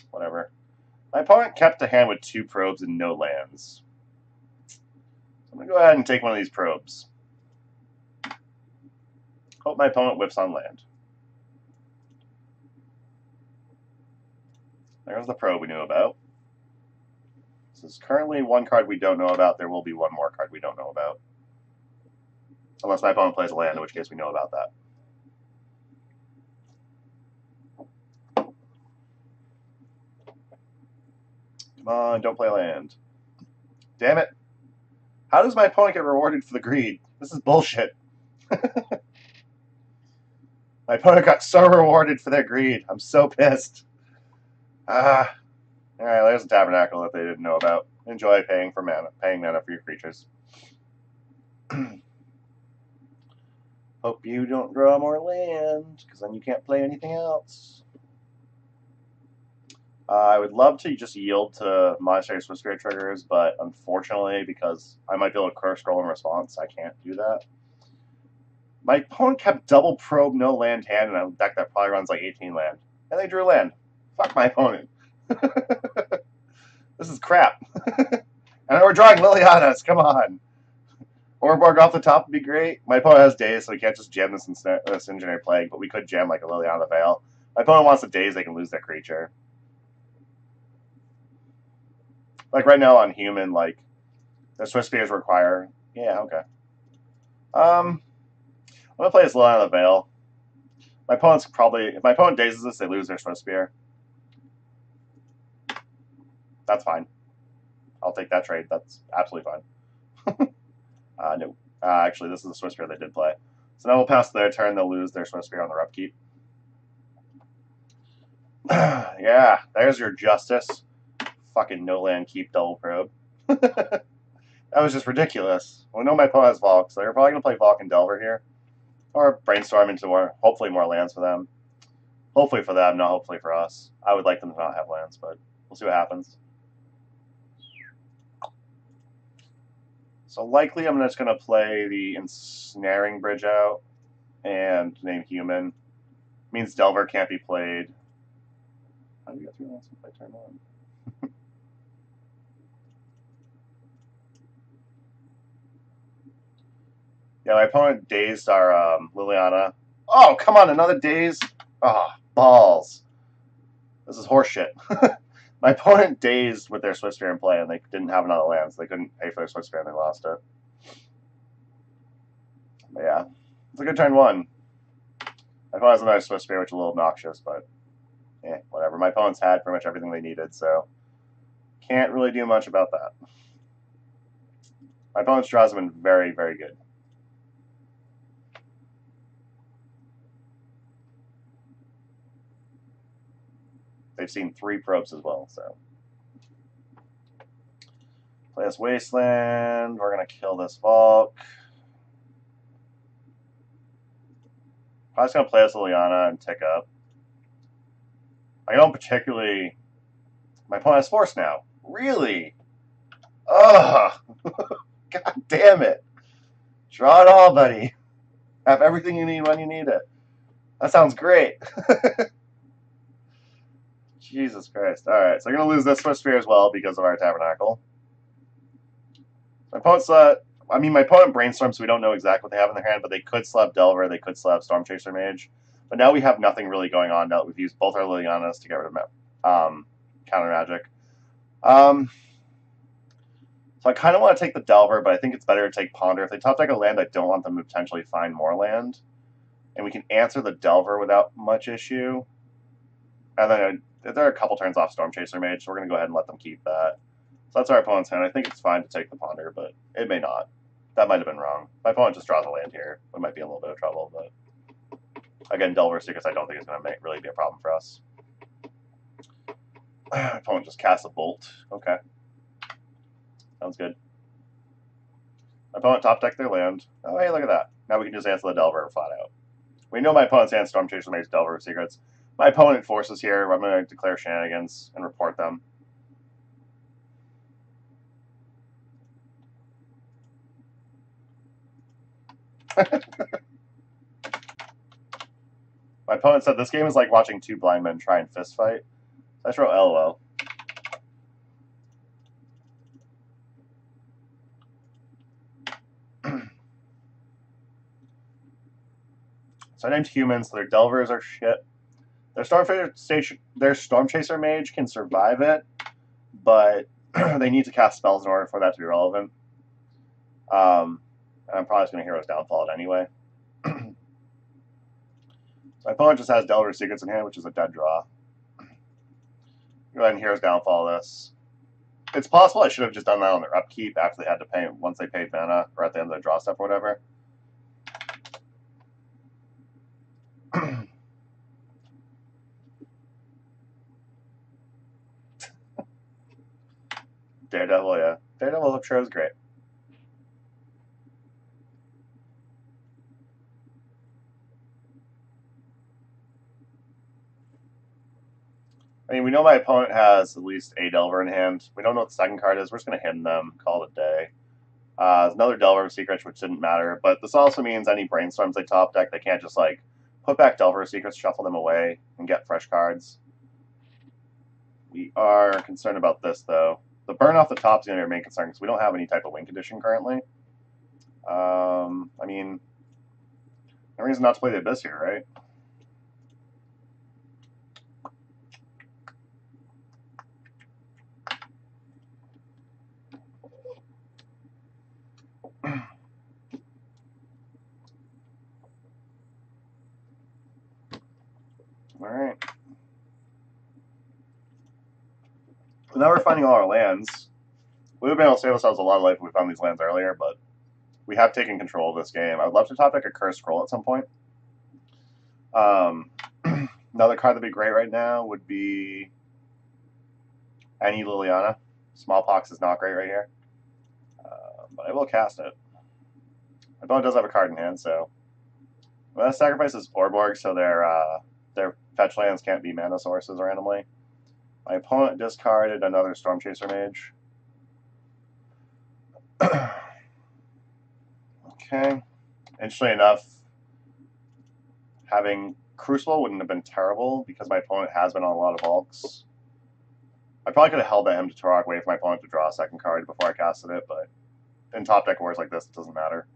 whatever. My opponent kept a hand with 2 probes and no lands. So I'm going to go ahead and take one of these probes. Hope my opponent whiffs on land. There's the probe we knew about. This is currently 1 card we don't know about. There will be 1 more card we don't know about. Unless my opponent plays a land, in which case we know about that. Come on, don't play land. Damn it. How does my opponent get rewarded for the greed? This is bullshit. My opponent got so rewarded for their greed. I'm so pissed. Alright, there's a Tabernacle that they didn't know about. Enjoy paying mana for your creatures. Hope you don't draw more land, because then you can't play anything else. I would love to just yield to Monastery Swift Spirit triggers, but unfortunately, because I might be able to Curse Scroll in response, I can't do that. My opponent kept double probe, no land hand, in a deck that probably runs like 18 land. And they drew land. Fuck my opponent. This is crap. And we're drawing Lilianas, come on. Orborg off the top would be great. My opponent has Daze, so we can't just jam this Engineered Plague, but we could jam like a Liliana Veil. My opponent wants a Daze, they can lose their creature. Like right now on human, like the Swiss spears require. Yeah, okay. I'm gonna play this Liliana of the Veil. My opponent's probably if my opponent dazes this, they lose their Swiss spear. That's fine. I'll take that trade. That's absolutely fine. No. Actually, this is the Swiss spear they did play. So now we'll pass their turn. They'll lose their Swiss spear on their upkeep. Yeah, there's your justice. Fucking no land keep double probe. That was just ridiculous. We know my opponent has Volk, so they're probably going to play Volk and Delver here. Or brainstorm into more, hopefully more lands for them. Hopefully for them, not hopefully for us. I would like them to not have lands, but we'll see what happens. So likely I'm just going to play the Ensnaring Bridge out and name Human. Means Delver can't be played. How do you get 3 lands if I turn on? Yeah, my opponent dazed our Liliana. Oh, come on, another daze? Oh, balls. This is horseshit. My opponent dazed with their Swiss spear in play, and they didn't have another land, so they couldn't pay for their Swiss spear, and they lost it. But yeah, it's a good turn one. My opponent has another Swiss spear, which is a little obnoxious, but whatever. My opponent's had pretty much everything they needed, so can't really do much about that. My opponent's draws have been very, very good. They've seen 3 probes as well, so. Play this Wasteland. We're going to kill this Volk. I'm just going to play this Liliana and tick up. I don't particularly... My opponent has Force now. Really? Ugh! God damn it. Draw it all, buddy. Have everything you need when you need it. That sounds great. Jesus Christ. Alright, so I'm going to lose this Swift Spear as well because of our Tabernacle. My opponent's, my opponent brainstorms, so we don't know exactly what they have in their hand, but they could slap Delver, they could slap Stormchaser Mage. But now we have nothing really going on now that we've used both our Lilianas to get rid of counter magic. So I kind of want to take the Delver, but I think it's better to take Ponder. If they top deck a land, I don't want them to potentially find more land. And we can answer the Delver without much issue. And then they're a couple turns off Stormchaser Mage, so we're going to go ahead and let them keep that. So that's our opponent's hand. I think it's fine to take the Ponder, but it may not. That might have been wrong. My opponent just draws a land here. We might be in a little bit of trouble, but again, Delver Secrets I don't think is going to really be a problem for us. My opponent just casts a Bolt. Okay. Sounds good. My opponent top deck their land. Oh, hey, look at that. Now we can just answer the Delver flat out. We know my opponent's hand Stormchaser makes Delver Secrets. My opponent forces here. I'm going to declare shenanigans and report them. My opponent said this game is like watching 2 blind men try and fist fight. So I just wrote LOL. So I named humans, so their Delvers are shit. Their Stormchaser Mage can survive it, but they need to cast spells in order for that to be relevant. And I'm probably just going to Hero's Downfall it anyway. So my opponent just has Delver Secrets in hand, which is a dead draw. Go ahead and Hero's Downfall this. It's possible I should have just done that on their upkeep after they had to pay, once they paid mana, or at the end of their draw step or whatever. Daredevil, yeah. Daredevil, I'm sure, is great. I mean, we know my opponent has at least a Delver in hand. We don't know what the second card is. We're just going to hidden them, call it a day. Another Delver Secrets, which didn't matter. But this also means any Brainstorms they top deck, they can't just, like, put back Delver Secrets, shuffle them away, and get fresh cards. We are concerned about this, though. The burn off the top is going to be our main concern, because we don't have any type of win condition currently. I mean, no reason not to play the Abyss here, right? Now we're finding all our lands. We would have been able to save ourselves a lot of life if we found these lands earlier, but we have taken control of this game. I would love to top deck a Cursed Scroll at some point. Another card that'd be great right now would be any Liliana. Smallpox is not great right here, but I will cast it. My opponent does have a card in hand, so I'm gonna sacrifice this Orborg so their fetch lands can't be mana sources randomly. My opponent discarded another Storm Chaser Mage. Okay. Interestingly enough, having Crucible wouldn't have been terrible because my opponent has been on a lot of Hulks. I probably could have held at him to Turok, wait for my opponent to draw a second card before I casted it, but in top deck wars like this, it doesn't matter.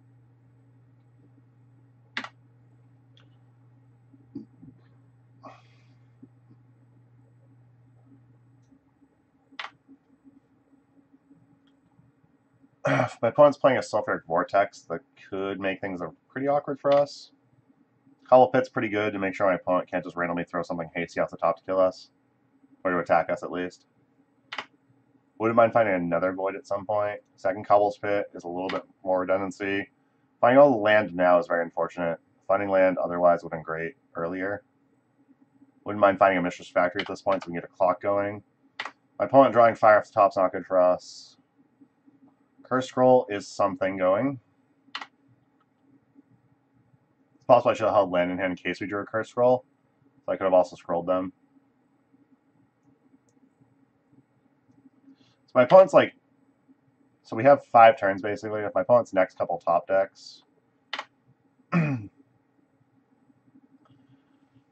If my opponent's playing a Sulfuric Vortex, that could make things pretty awkward for us. Hollow Pit's pretty good to make sure my opponent can't just randomly throw something hasty off the top to kill us, or to attack us at least. Wouldn't mind finding another Void at some point. Second Cobble's Pit is a little bit more redundancy. Finding all the land now is very unfortunate. Finding land otherwise would have been great earlier. Wouldn't mind finding a Mistress Factory at this point so we can get a clock going. My opponent drawing fire off the top's not good for us. Curse Scroll is something going. It's possible I should have held land in hand in case we drew a Curse Scroll. So I could have also scrolled them. So my opponent's like... So we have 5 turns basically. If my opponent's next couple top decks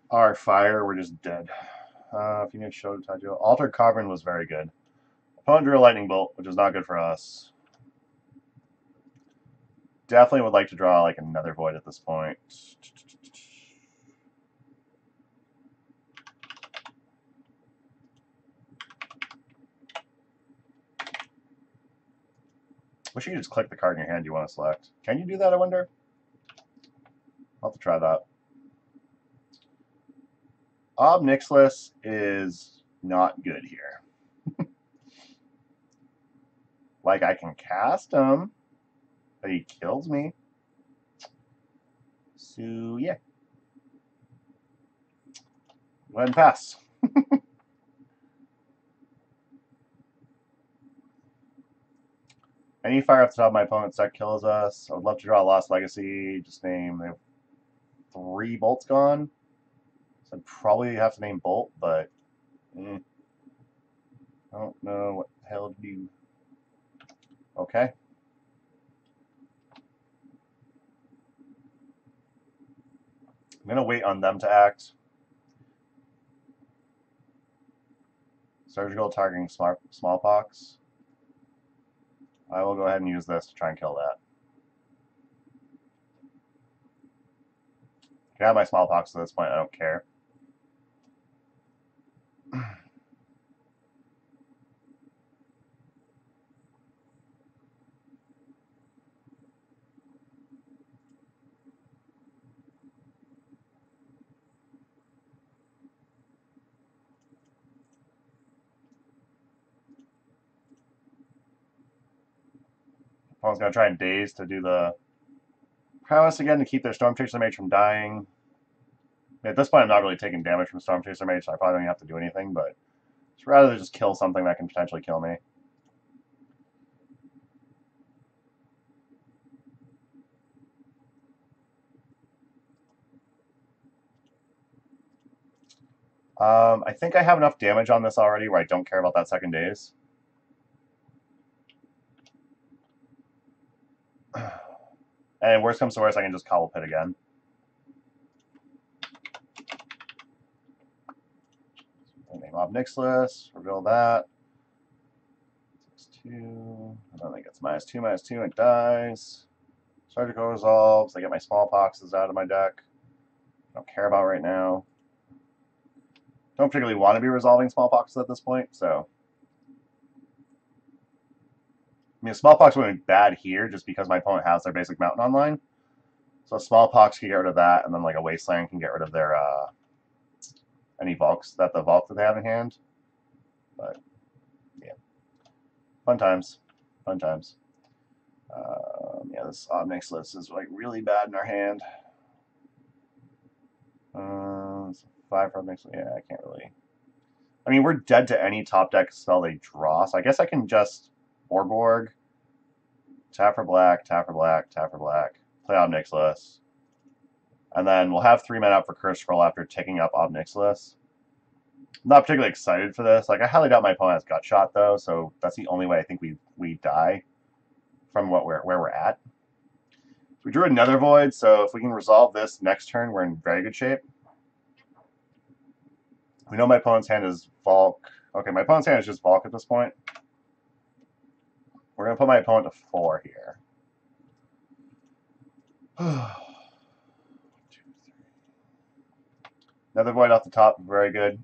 are fire, we're just dead. If you need to show Tajo. Altered Cavern was very good. Opponent drew a Lightning Bolt, which is not good for us. Definitely would like to draw like another Void at this point. Wish you could just click the card in your hand you want to select. Can you do that, I wonder? I'll have to try that. Ob Nixilis is not good here. Like, I can cast him, but he kills me. So, yeah. Go ahead and pass. Any fire off the top of my opponent's deck kills us. I would love to draw a Lost Legacy. Just name... They have 3 bolts gone. So I'd probably have to name Bolt, but... I don't know what the hell to do. Okay. I'm going to wait on them to act. Surgical targeting smallpox. I will go ahead and use this to try and kill that. I can have my smallpox at this point, I don't care. Opponent's going to try and daze to do the prowess again to keep their Storm Chaser Mage from dying. At this point, I'm not really taking damage from Storm Chaser Mage, so I probably don't even have to do anything, but it's rather than just kill something that can potentially kill me. I think I have enough damage on this already where I don't care about that second daze. And worst comes to worst, I can just Cobble Pit again. Name Ob Nixilis, reveal that. 6-2. And then it gets -2/-2, and it dies. Surgical resolves. I get my smallpoxes out of my deck. I don't care about right now. Don't particularly want to be resolving smallpoxes at this point, so. I mean, smallpox would be bad here just because my opponent has their basic mountain online. So smallpox can get rid of that, and then like a wasteland can get rid of their any Valks that they have in hand. But Fun times. Fun times. Yeah, this Omnix list is like really bad in our hand. 5 for Omnix. Yeah, I can't really. I mean, we're dead to any top deck spell they draw, so I guess I can just Borborg, tap for black, tap for black, tap for black, play Obnixilis, and then we'll have 3 men out for Curse Scroll after taking up Obnixilis. I'm not particularly excited for this. Like, I highly doubt my opponent has Gut Shot, though, so that's the only way I think we die from where we're at. We drew another Void, so if we can resolve this next turn, we're in very good shape. We know my opponent's hand is Volk. Okay, my opponent's hand is just Volk at this point. We're going to put my opponent to 4 here. 1, 2, 3. Another Void off the top, very good.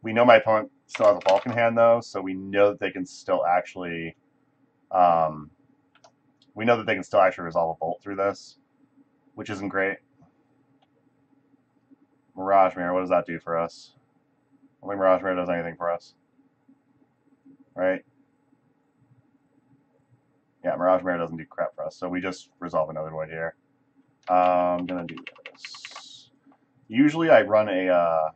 We know my opponent still has a Vulcan hand, though, so we know that they can still actually... we know that they can still actually resolve a Bolt through this, which isn't great. Mirage Mirror, what does that do for us? I don't think Mirage Mirror does anything for us. Right? Yeah, Mirage Mirror doesn't do crap for us, so we just resolve another Void here. I'm going to do this. Usually I run a...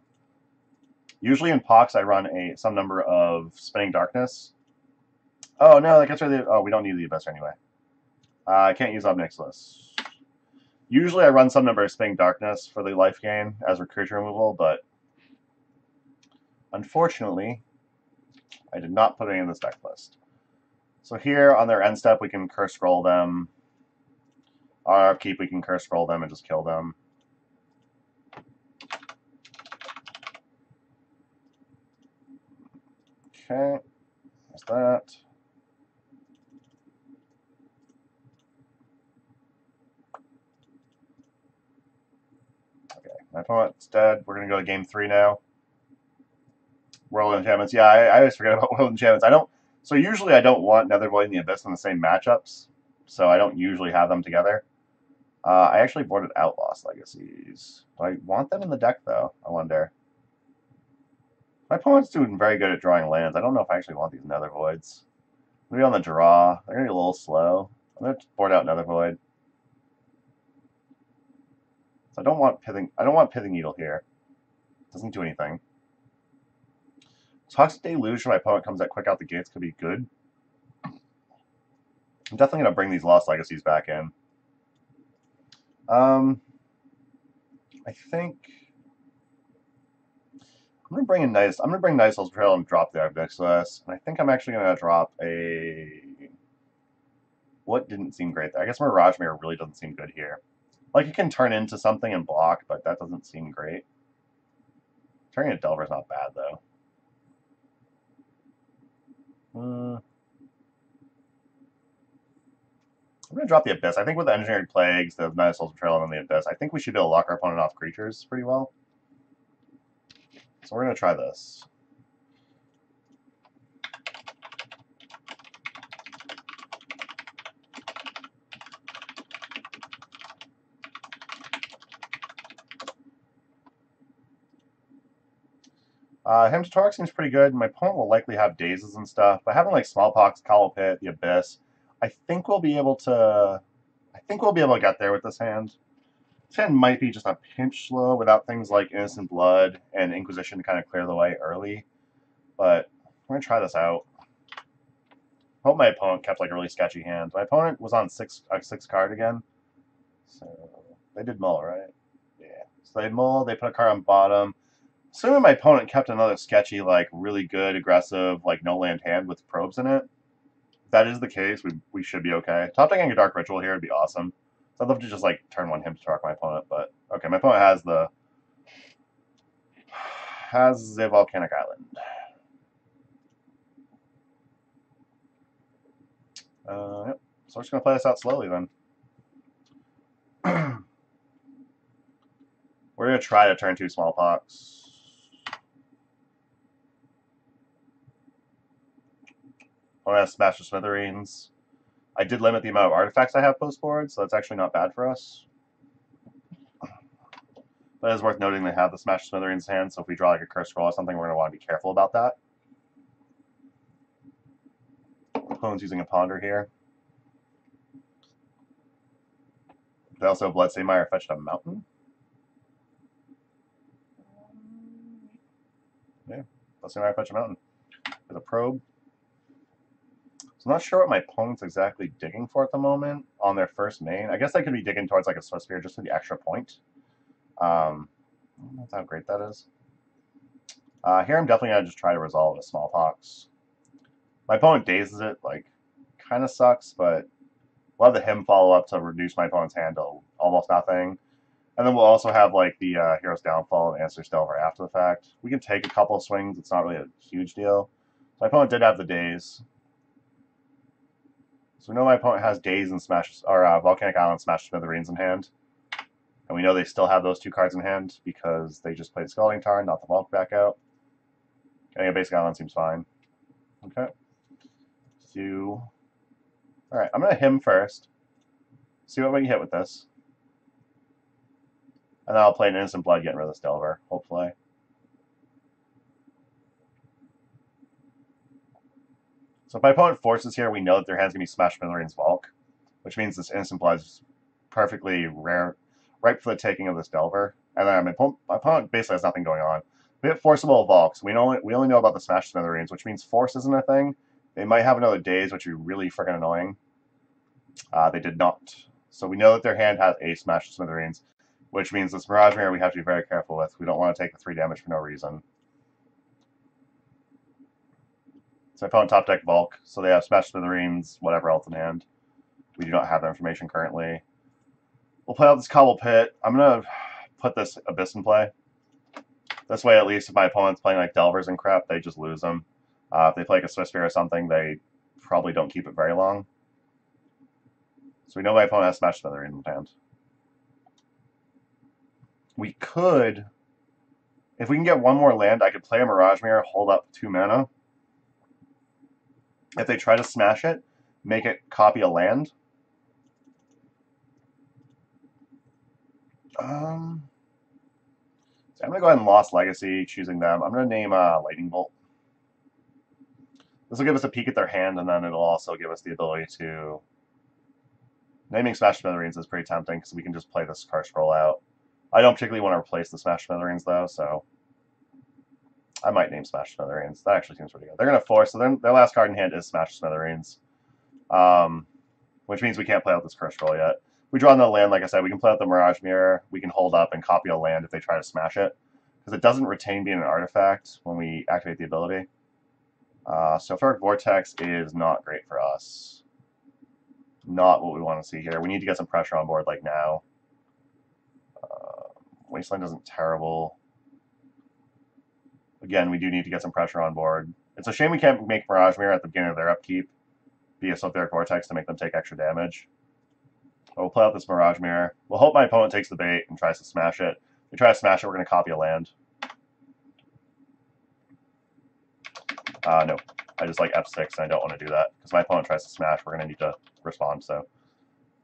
usually in Pox I run some number of Spinning Darkness. Oh, no, that gets rid of the... Oh, we don't need the Abyss anyway. I can't use Obnixilis. Usually I run some number of Spinning Darkness for the life gain as recruiter removal, but unfortunately, I did not put any in this deck list. So here on their end step, we can Curse Scroll them. On our upkeep, we can Curse Scroll them and just kill them. Okay, there's that. Okay, my opponent's dead. We're going to go to game 3 now. World Enchantments. Yeah, I always forget about World Enchantments. So usually I don't want Nether Void and the Abyss in the same matchups, so I don't usually have them together. I actually boarded Outlaws Legacies. Do I want them in the deck, though? I wonder. My opponent's doing very good at drawing lands. I don't know if I actually want these Nether Voids. Maybe on the draw. They're going to be a little slow. I'm going to board out Nether Void. So I don't want Pithing Needle here. Doesn't do anything. Toxic Deluge when my opponent comes that quick out the gates could be good. I'm definitely going to bring these Lost Legacies back in. I think I'm going to bring in Nice. I'm going to bring Nice Trail and drop the Obnixilis. And I think I'm actually going to drop a... What didn't seem great there? I guess Mirage Mirror really doesn't seem good here. Like, it can turn into something and block, but that doesn't seem great. Turning into Delver's not bad, though. I'm going to drop the Abyss. I think with the Engineered Plagues, the Nice Trail, and the Abyss, I think we should be able to lock our opponent off creatures pretty well. So we're going to try this. Hemstork seems pretty good. My opponent will likely have dazes and stuff, but having like Smallpox, Cowal Pit, the Abyss, I think we'll be able to get there with this hand. This hand might be just a pinch slow without things like Innocent Blood and Inquisition to kind of clear the way early, but we're gonna try this out. I hope my opponent kept like a really sketchy hand. My opponent was on 6 card again, so they did mull, right? Yeah. So they mull. They put a card on bottom. Assuming my opponent kept another sketchy, like, really good, aggressive, like, no-land hand with probes in it. If that is the case, we should be okay. Top decking a Dark Ritual here would be awesome. So I'd love to just, like, turn 1 Hemstork my opponent, but... Okay, my opponent has the Volcanic Island. Yep. So we're just going to play this out slowly, then. We're going to try to turn 2 Smallpox. I'm going to smash the Smithereens. I did limit the amount of artifacts I have post-board, so that's actually not bad for us. But it is worth noting they have the Smash Smithereens hand, so if we draw like a Curse Scroll or something, we're going to want to be careful about that. opponent's using a Ponder here. They also have Bloodstained Mire fetched a Mountain. Yeah, Bloodstained Mire fetched a Mountain. With a Probe. So I'm not sure what my opponent's exactly digging for at the moment on their first main. I guess they could be digging towards like a Swift Spear just for the extra point. I don't know how great that is. Here I'm definitely going to just try to resolve a Smallpox. My opponent dazes it, like, kind of sucks, but we'll have the Hymn follow up to reduce my opponent's hand to almost nothing. And then we'll also have like the Hero's Downfall and Answer Delver after the fact. We can take a couple of swings, it's not really a huge deal. My opponent did have the Daze. So we know my opponent has Daze and Smash, or Volcanic Island Smash Smithereens in hand. And we know they still have those two cards in hand because they just played Scalding Tarn, not the Volk back out. Getting a Basic Island seems fine. Okay. Alright, I'm going to Hymn first. See what we can hit with this. And then I'll play an Instant Blood getting rid of this Delver, hopefully. So if my opponent forces here, we know that their hand's going to be Smash Smithereens Volk, which means this Instant Blood is perfectly rare, ripe for the taking of this Delver. And then my opponent basically has nothing going on. We have Forcible Volks. We only know about the Smash Smithereens, which means Force isn't a thing. They might have another Daze, which would be really freaking annoying. They did not. So we know that their hand has a Smash Smithereens, which means this Mirage Mirror we have to be very careful with. We don't want to take the 3 damage for no reason. So I found top deck Volk, so they have Smash Smithereens, whatever else in hand. We do not have that information currently. We'll play out this Cobble Pit. I'm going to put this Abyss in play. This way, at least, if my opponent's playing like Delvers and crap, they just lose them. If they play like a Swift Spear or something, they probably don't keep it very long. So we know my opponent has Smash Smithereens in hand. We could, if we can get one more land, I could play a Mirage Mirror, hold up 2 mana. If they try to smash it, make it copy a land. So I'm going to go ahead and Lost Legacy, choosing them. I'm going to name Lightning Bolt. This will give us a peek at their hand, and then it'll also give us the ability to... Naming Smash Smithereens is pretty tempting, because we can just play this card scroll out. I don't particularly want to replace the Smash Smithereens, though, so... I might name Smash Smithereens. That actually seems pretty good. They're going to force, so their last card in hand is Smash Smithereens. Which means we can't play out this curse scroll yet. We draw another land, like I said, we can play out the Mirage Mirror. We can hold up and copy a land if they try to smash it. Because it doesn't retain being an artifact when we activate the ability. So Ferric Vortex is not great for us. Not what we want to see here. We need to get some pressure on board, like now. Wasteland isn't terrible. Again, we do need to get some pressure on board. It's a shame we can't make Mirage Mirror at the beginning of their upkeep via Sulfuric Vortex to make them take extra damage. But we'll play out this Mirage Mirror. We'll hope my opponent takes the bait and tries to smash it. If we try to smash it, we're going to copy a land. No. I just like F6, and I don't want to do that. Because my opponent tries to smash, we're going to need to respond, so...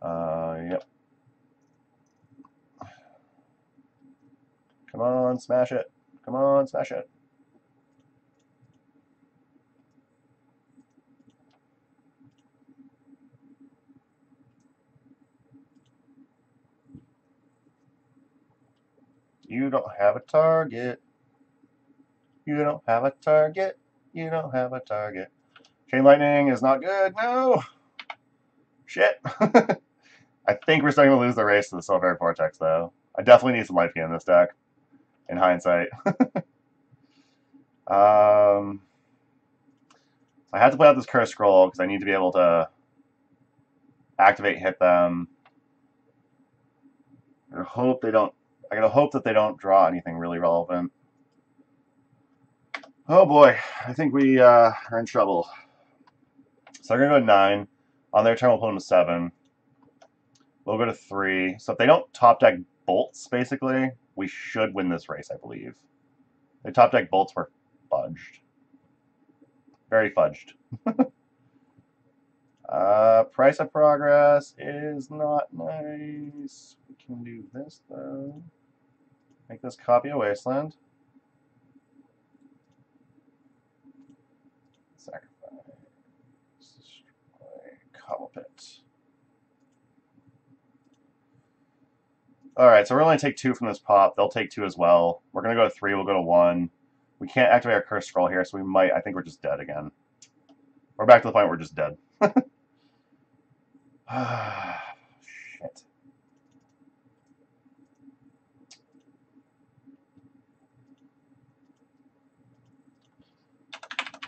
yep. Come on, smash it. Come on, smash it. You don't have a target. You don't have a target. You don't have a target. Chain Lightning is not good. No! Shit. I think we're starting to lose the race to the Sulfuric Vortex, though. I definitely need some life gain in this deck, in hindsight. I have to play out this Curse Scroll, because I need to be able to activate, hit them. I hope they don't... I gotta hope that they don't draw anything really relevant. Oh boy, I think we are in trouble. So they're gonna go to 9. On their turn, we'll put them to 7. We'll go to 3. So if they don't top deck bolts, basically, we should win this race, I believe. If they top deck bolts, we're fudged. Very fudged. Price of Progress is not nice. We can do this, though. Make this copy a Wasteland. Sacrifice. it. Alright, so we're going to take 2 from this pop. They'll take 2 as well. We're going to go to 3. We'll go to 1. We can't activate our curse scroll here, so we might... I think we're just dead again. We're back to the point where we're just dead. Shit.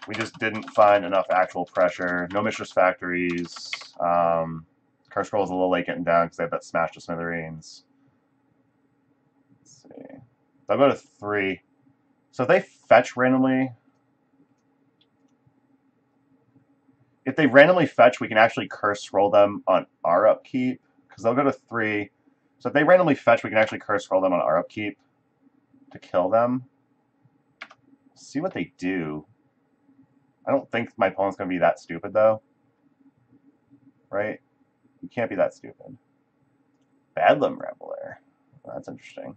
We just didn't find enough actual pressure. No Mistress Factories. Curse scroll is a little late getting down because they have that smash to smithereens. Let's see. They'll go to 3. So if they fetch randomly... If they randomly fetch, we can actually curse scroll them on our upkeep, because they'll go to 3. So if they randomly fetch, we can actually curse scroll them on our upkeep to kill them. See what they do. I don't think my opponent's going to be that stupid, though. Right? You can't be that stupid. Bedlam Reveler. That's interesting.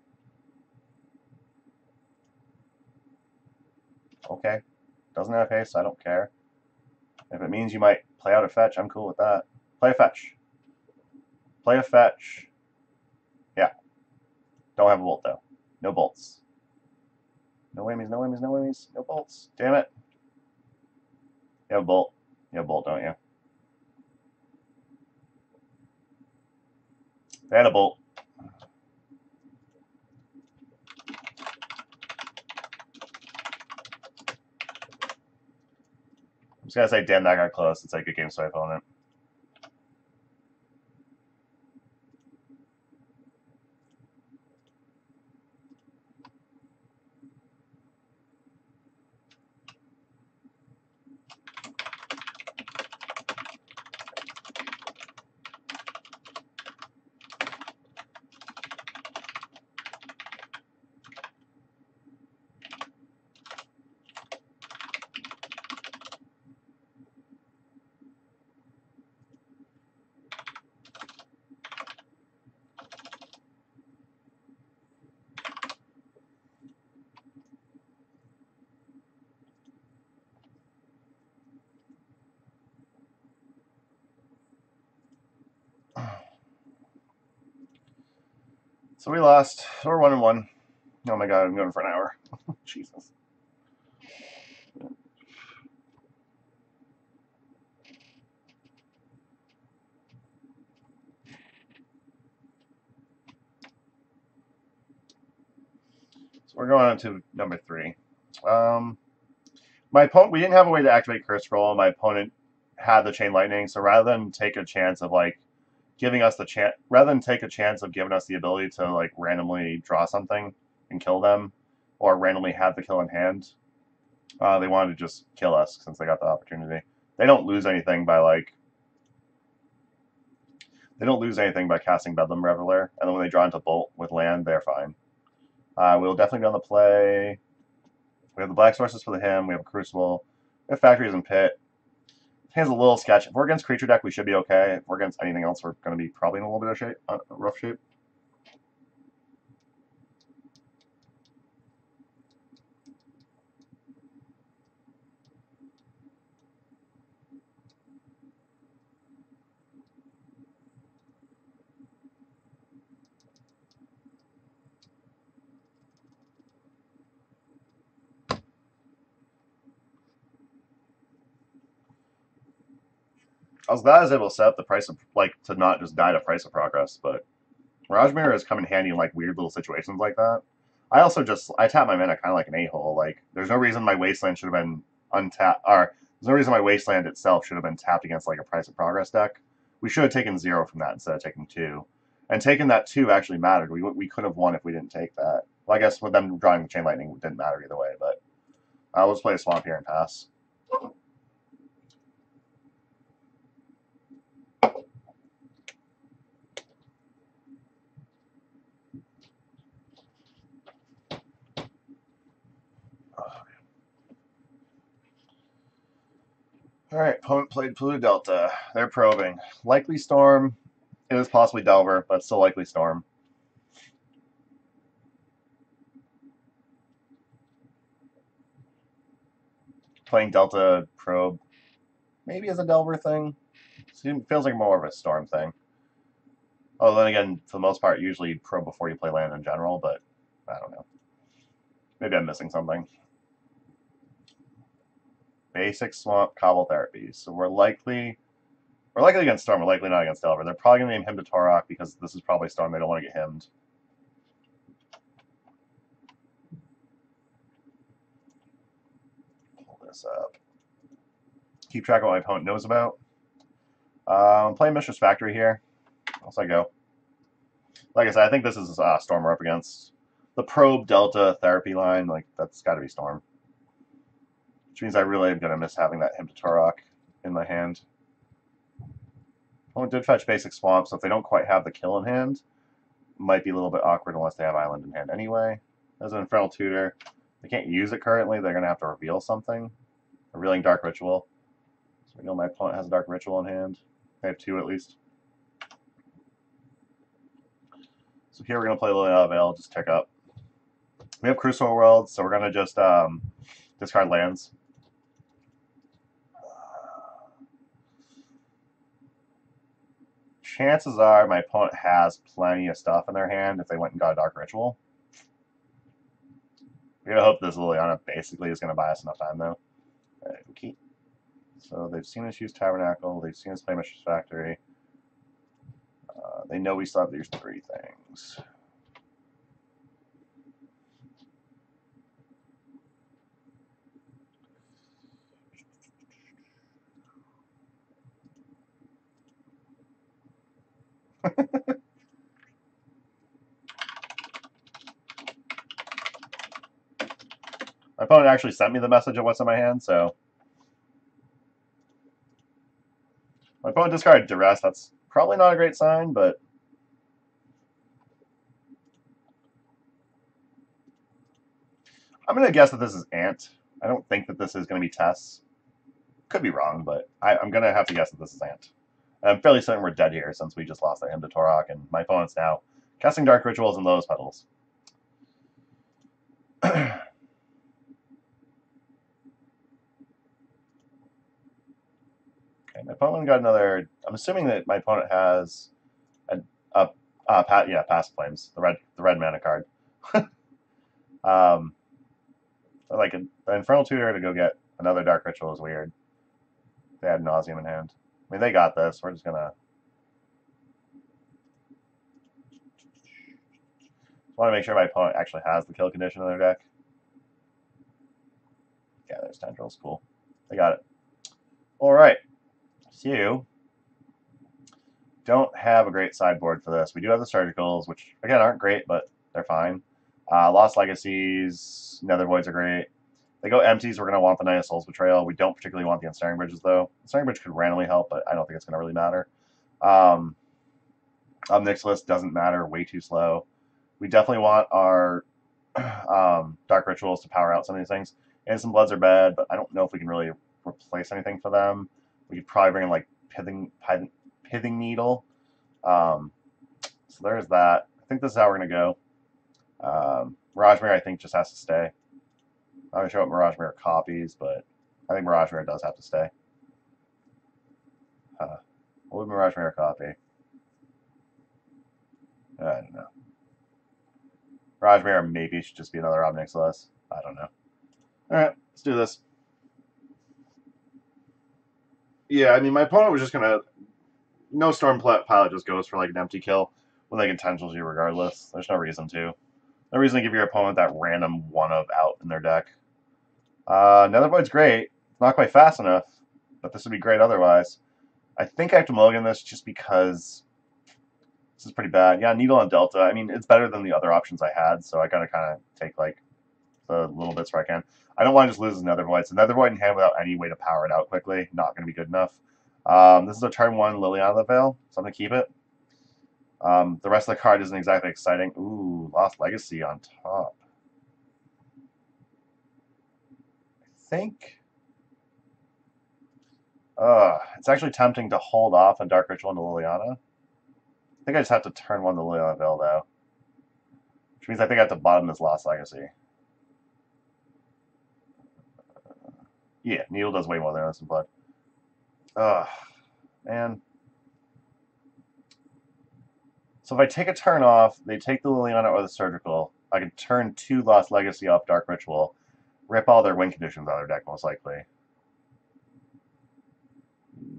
Okay. Doesn't have haste, so I don't care. If it means you might play out a fetch, I'm cool with that. Play a fetch. Play a fetch. Yeah. Don't have a bolt, though. No bolts. No whammies, no whammies, no whammies. No bolts. Damn it. You have a bolt. You have a bolt, don't you? They had a bolt. I'm just going to say, damn, that got close. It's like a game to my opponent. So we lost. So we're 1-1. Oh my god, I'm going for an hour. Jesus. So we're going on to number 3. My opponent, we didn't have a way to activate Curse Scroll. My opponent had the Chain Lightning, so rather than take a chance of like giving us the chance, rather than take a chance of giving us the ability to like randomly draw something and kill them, or randomly have the kill in hand, they wanted to just kill us since they got the opportunity. They don't lose anything by like. They don't lose anything by casting Bedlam Reveler, and then when they draw into Bolt with land, they're fine. We'll definitely be on the play. We have the Black Sources for the Hymn. We have a Crucible. We have Factories and Pit. Hand's a little sketch. If we're against creature deck, we should be okay. If we're against anything else, we're going to be probably in a little bit of shape, rough shape. I was glad I was able to set up the price of, like, to not just die to Price of Progress, but Mirage Mirror has come in handy in, like, weird little situations like that. I tap my mana kind of like an a-hole. Like, there's no reason my Wasteland should have been untapped, or there's no reason my Wasteland itself should have been tapped against, like, a Price of Progress deck. We should have taken 0 from that instead of taking 2. And taking that 2 actually mattered. We could have won if we didn't take that. Well, I guess with them drawing the Chain Lightning, it didn't matter either way, but we'll just play a Swamp here and pass. Alright, opponent played Polluted Delta. They're probing. Likely Storm. It is possibly Delver, but still likely Storm. Playing Delta Probe. Maybe as a Delver thing. It feels like more of a storm thing. Oh, then again, for the most part, usually you'd pro before you play land in general, but I don't know. Maybe I'm missing something. Basic swamp cobble therapies. So we're likely against Storm. We're likely not against Delver. They're probably gonna name him to Torok because this is probably Storm. They don't want to get himmed. Pull this up. Keep track of what my opponent knows about. I'm playing Mistress Factory here. Once I go. Like I said, I think this is Storm we're up against. The Probe Delta therapy line, like that's got to be Storm. Which means I really am gonna miss having that him to Torok in my hand. Oh, it did fetch basic swamp, so if they don't quite have the kill in hand, it might be a little bit awkward unless they have island in hand anyway. There's an Infernal Tutor. They can't use it currently. They're gonna have to reveal something. Revealing Dark Ritual. So we know my opponent has a Dark Ritual in hand. They have 2 at least. So here we're gonna play Liliana Veil, just tick up. We have Crucible World, so we're gonna just discard lands. Chances are my opponent has plenty of stuff in their hand if they went and got a Dark Ritual. We're gonna hope this Liliana basically is gonna buy us enough time though. Okay. So they've seen us use Tabernacle, they've seen us play Mistress Factory. They know we still have these 3 things. My opponent actually sent me the message of what's in my hand, so my opponent discarded Duress. That's probably not a great sign, but I'm going to guess that this is Ant. I don't think that this is going to be Tess. Could be wrong, but I'm going to have to guess that this is Ant. I'm fairly certain we're dead here since we just lost that him to Torok, and my opponent's now casting Dark Rituals and Lotus Petals. Okay, my opponent got another. I'm assuming that my opponent has Past Flames, the red mana card. Like an Infernal Tutor to go get another Dark Ritual is weird. They had Nauseam in hand. I mean, they got this. We're just gonna. Want to make sure my opponent actually has the kill condition in their deck. Yeah, there's Tendrils. Cool. They got it. All right. So, don't have a great sideboard for this. We do have the Surgicals, which, again, aren't great, but they're fine. Lost Legacies, Nether Voids are great. They go empties, we're going to want the Knight of Souls Betrayal. We don't particularly want the Ensnaring Bridges, though. Ensnaring Bridge could randomly help, but I don't think it's going to really matter. Omnixilus doesn't matter, way too slow. We definitely want our Dark Rituals to power out some of these things. Innocent Bloods are bad, but I don't know if we can really replace anything for them. We could probably bring in, like, Pithing Needle. So there's that. I think this is how we're going to go. Mirage Mirror, I think, just has to stay. I'm not sure what Mirage Mirror copies, but I think Mirage Mirror does have to stay. What would Mirage Mirror copy? I don't know. Mirage Mirror maybe should just be another Omnixilus. I don't know. Alright, let's do this. Yeah, I mean, my opponent was just going to... No Storm Pilot just goes for like an empty kill when they can tendrils you regardless. There's no reason to. No reason to give your opponent that random one of out in their deck. Nether Void's great. It's not quite fast enough, but this would be great otherwise. I think I have to mulligan this just because this is pretty bad. Yeah, Needle and Delta. I mean, it's better than the other options I had, so I gotta kind of take like the little bits where I can. I don't want to just lose Nether Void. So Nether Void in hand without any way to power it out quickly, not going to be good enough. This is a turn 1 Liliana Veil, so I'm going to keep it. The rest of the card isn't exactly exciting. Ooh, Lost Legacy on top. I think... it's actually tempting to hold off on Dark Ritual into Liliana. I think I just have to turn 1 the Liliana Veil, though. Which means I think I have to bottom this Lost Legacy. Yeah, Needle does way more than Innocent Blood. And so if I take a turn off, they take the Liliana or the Surgical. I can turn 2 Lost Legacy off Dark Ritual, rip all their win conditions out of their deck, most likely.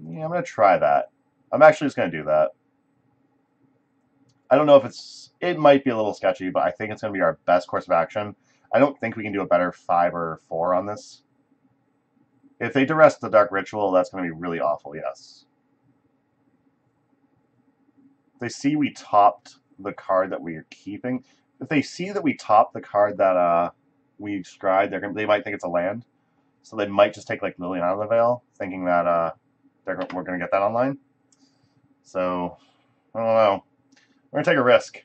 Yeah, I'm going to try that. I'm actually just going to do that. I don't know if it might be a little sketchy, but I think it's going to be our best course of action. I don't think we can do a better 5 or 4 on this. If they duress the Dark Ritual, that's going to be really awful, yes. If they see we topped the card that we are keeping, if they see that we topped the card that we scried, they might think it's a land. So they might just take like Liliana of the Veil, thinking that we're going to get that online. So, I don't know. We're going to take a risk.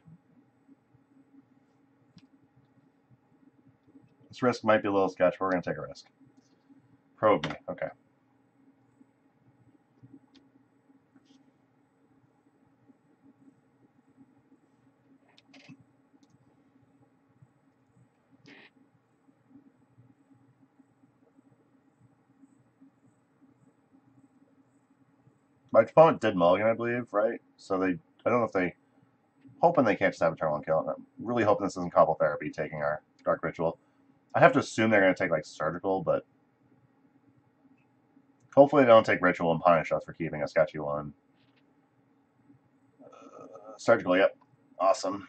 This risk might be a little sketch, but we're going to take a risk. Probe me. Okay. My opponent did mulligan, I believe, right? So I don't know if they, hoping they can't just have a turn 1 kill. I'm really hoping this isn't Cobble Therapy taking our Dark Ritual. I have to assume they're going to take like Surgical, but hopefully they don't take Ritual and punish us for keeping a sketchy one. Surgical, yep. Awesome.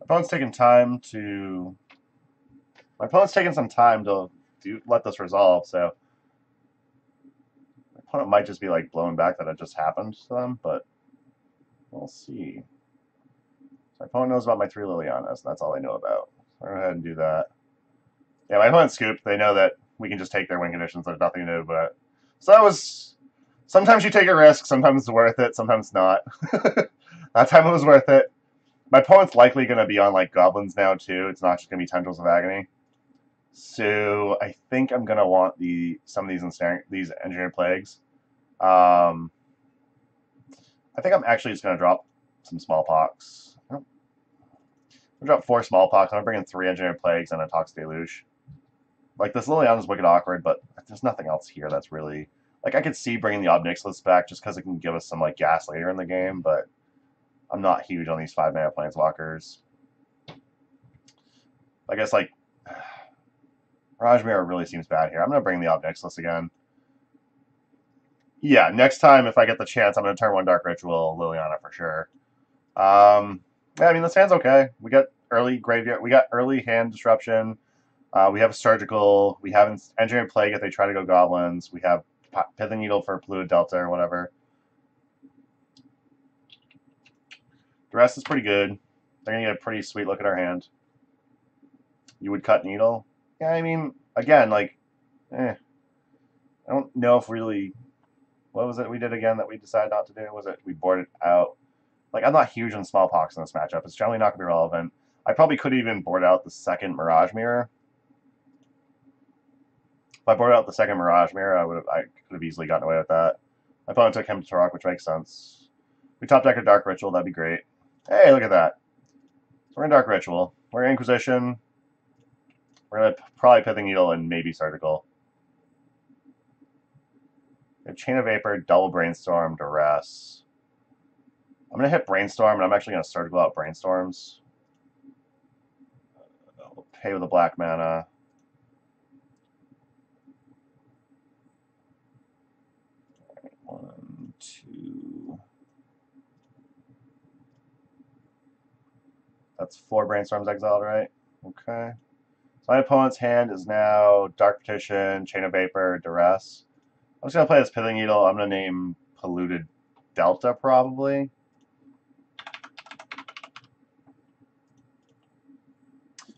My opponent's taking some time to let this resolve, so my opponent might just be like blown back that it just happened to them, but we'll see. So my opponent knows about my 3 Lilianas, and that's all they know about. So I'll go ahead and do that. Yeah, my opponent scooped. They know that we can just take their win conditions. There's nothing to do about it. So that was... Sometimes you take a risk, sometimes it's worth it, sometimes not. That time it was worth it. My opponent's likely going to be on like goblins now too. It's not just going to be Tendrils of Agony. So I think I'm going to want some of these Engineered Plagues. I think I'm actually just going to drop some Smallpox. I'm going to drop 4 Smallpox. I'm going to bring in 3 Engineered Plagues and a Tox Deluge. Like, this Liliana's wicked awkward, but there's nothing else here that's really... Like, I could see bringing the Ob Nixilis back just because it can give us some, like, gas later in the game, but I'm not huge on these 5-mana Planeswalkers. I guess, like, Mirage Mirror really seems bad here. I'm going to bring the Ob Nixilis again. Yeah, next time, if I get the chance, I'm going to turn 1 Dark Ritual Liliana for sure. Yeah, I mean, this hand's okay. We got early graveyard. We got early hand disruption. We have Surgical. We have Engineered Plague if they try to go Goblins. We have Pithing Needle for Polluted Delta or whatever. The rest is pretty good. They're going to get a pretty sweet look at our hand. You would cut Needle? Yeah, I mean, again, like, I don't know if really... What was it we did again that we decided not to do? Was it we boarded out? Like, I'm not huge on Smallpox in this matchup. It's generally not going to be relevant. I probably could even board out the second Mirage Mirror. If I boarded out the second Mirage Mirror, I could have easily gotten away with that. My opponent took him to Turok, which makes sense. We top deck a Dark Ritual, that'd be great. Hey, look at that. So we're in Dark Ritual. We're in Inquisition. We're going to probably Pithing Needle and maybe Surgical. Chain of Vapor, double Brainstorm, Duress. I'm going to hit Brainstorm, and I'm actually going to Surgical out Brainstorms. I'll pay with a black mana. All right, 1, 2. That's 4 Brainstorms exiled, right? Okay. So my opponent's hand is now Dark Petition, Chain of Vapor, Duress. I'm just going to play this Pithing Needle. I'm going to name Polluted Delta, probably.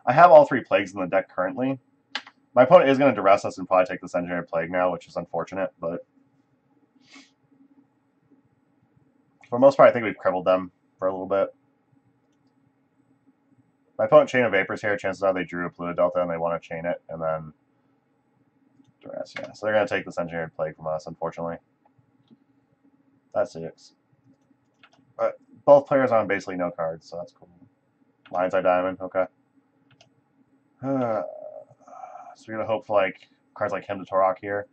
I have all 3 Plagues in the deck currently. My opponent is going to Duress us and probably take this Engineered Plague now, which is unfortunate, but... For the most part, I think we've crippled them for a little bit. My opponent Chain of Vapors here. Chances are they drew a Polluted Delta and they want to chain it, and then Duress, yeah. So they're going to take this Engineered Plague from us, unfortunately. That's 6. But both players on basically no cards, so that's cool. Lion's Eye Diamond, okay. So we're going to hope for like cards like Hymn to Torok here.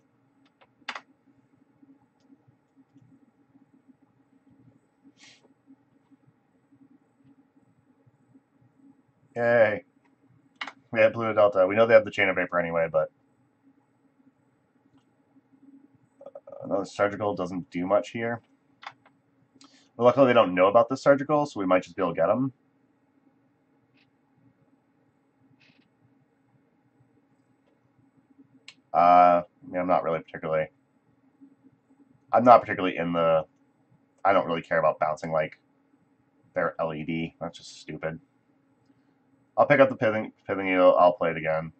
Yay. We have Blue Delta. We know they have the Chain of Vapor anyway, but another Surgical doesn't do much here. But luckily they don't know about this Surgical, so we might just be able to get them. Yeah, I'm not particularly in the... I don't really care about bouncing like their LED. That's just stupid. I'll pick up the Pithing Needle. I'll play it again.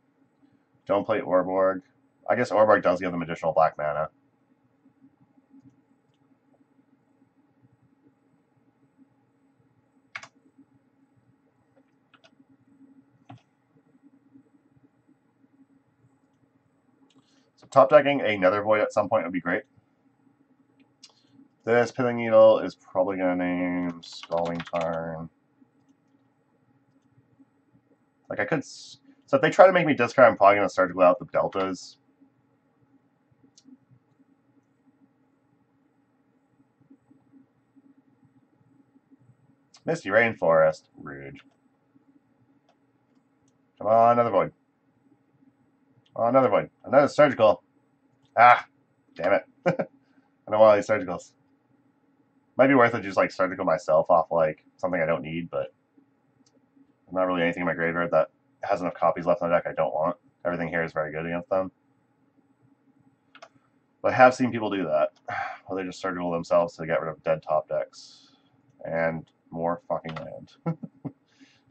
Don't play Orborg. I guess Orborg does give them additional black mana. So top decking a Nether Void at some point would be great. This Pithing Needle is probably going to name Scalding Tarn. Like I could... So if they try to make me discard, I'm probably going to Surgical out the Deltas. Misty Rainforest. Rude. Come on, another Void. Oh, another Void. Another Surgical. Ah! Damn it. I don't want all these Surgicals. Might be worth it to just like Surgical myself off like something I don't need, but not really anything in my graveyard that has enough copies left on the deck I don't want. Everything here is very good against them. But I have seen people do that. Well, they just Surgical themselves to get rid of dead top decks. And more fucking land.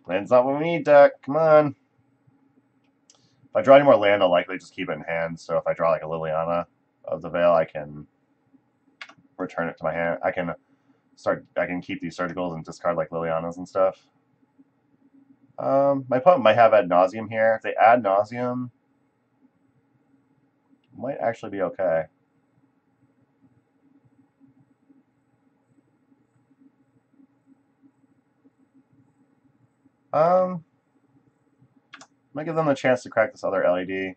Land's not what we need, deck. Come on. If I draw any more land, I'll likely just keep it in hand. So if I draw like a Liliana of the Veil, I can return it to my hand. I can keep these Surgicals and discard like Lilianas and stuff. My opponent might have Ad Nauseam here. If they Ad Nauseam, might actually be okay. Might give them a chance to crack this other LED.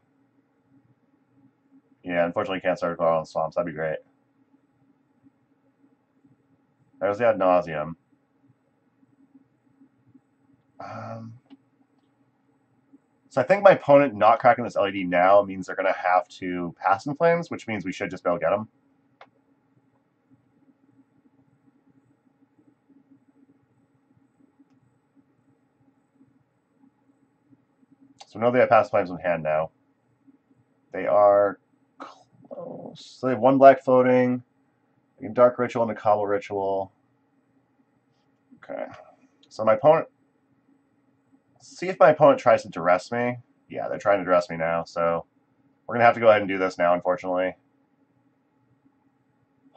Yeah, unfortunately can't Surgical on Swamps. That'd be great. There's the Ad Nauseam. So I think my opponent not cracking this LED now means they're going to have to pass in Flames, which means we should just be able to get them. So we know they have Pass Flames in hand now. They are close. So they have one black floating, a Dark Ritual and a Cobble Ritual. Okay. So my opponent... See if my opponent tries to duress me. Yeah, they're trying to duress me now, so we're going to have to go ahead and do this now, unfortunately.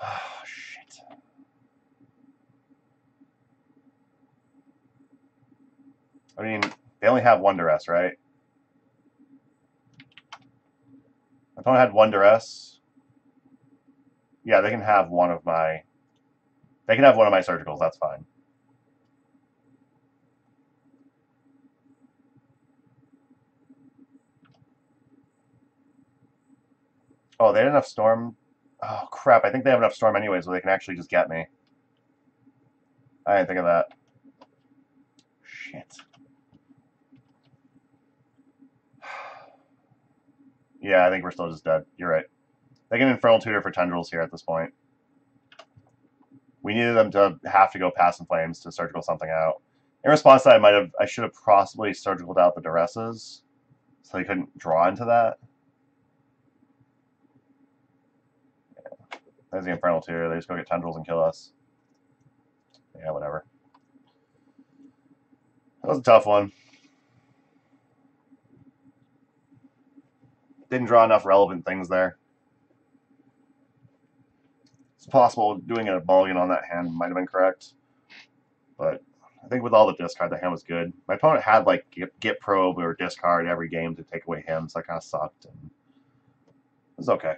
Oh, shit. I mean, they only have one duress, right? My opponent had one duress. Yeah, they can have one of my... They can have one of my Surgicals, that's fine. Oh, they had enough Storm? Oh, crap. I think they have enough Storm anyways, so they can actually just get me. I didn't think of that. Shit. Yeah, I think we're still just dead. You're right. They can Infernal Tutor for Tendrils here at this point. We needed them to have to go Pass in Flames to Surgical something out. In response to that, I should have possibly Surgicaled out the Duresses, so they couldn't draw into that. Yeah. There's the Infernal Tutor. They just go get Tendrils and kill us. Yeah, whatever. That was a tough one. Didn't draw enough relevant things there. It's possible doing a mulligan on that hand might have been correct, but I think with all the discard, the hand was good. My opponent had like get probe or discard every game to take away him, so that kind of sucked. And It's okay.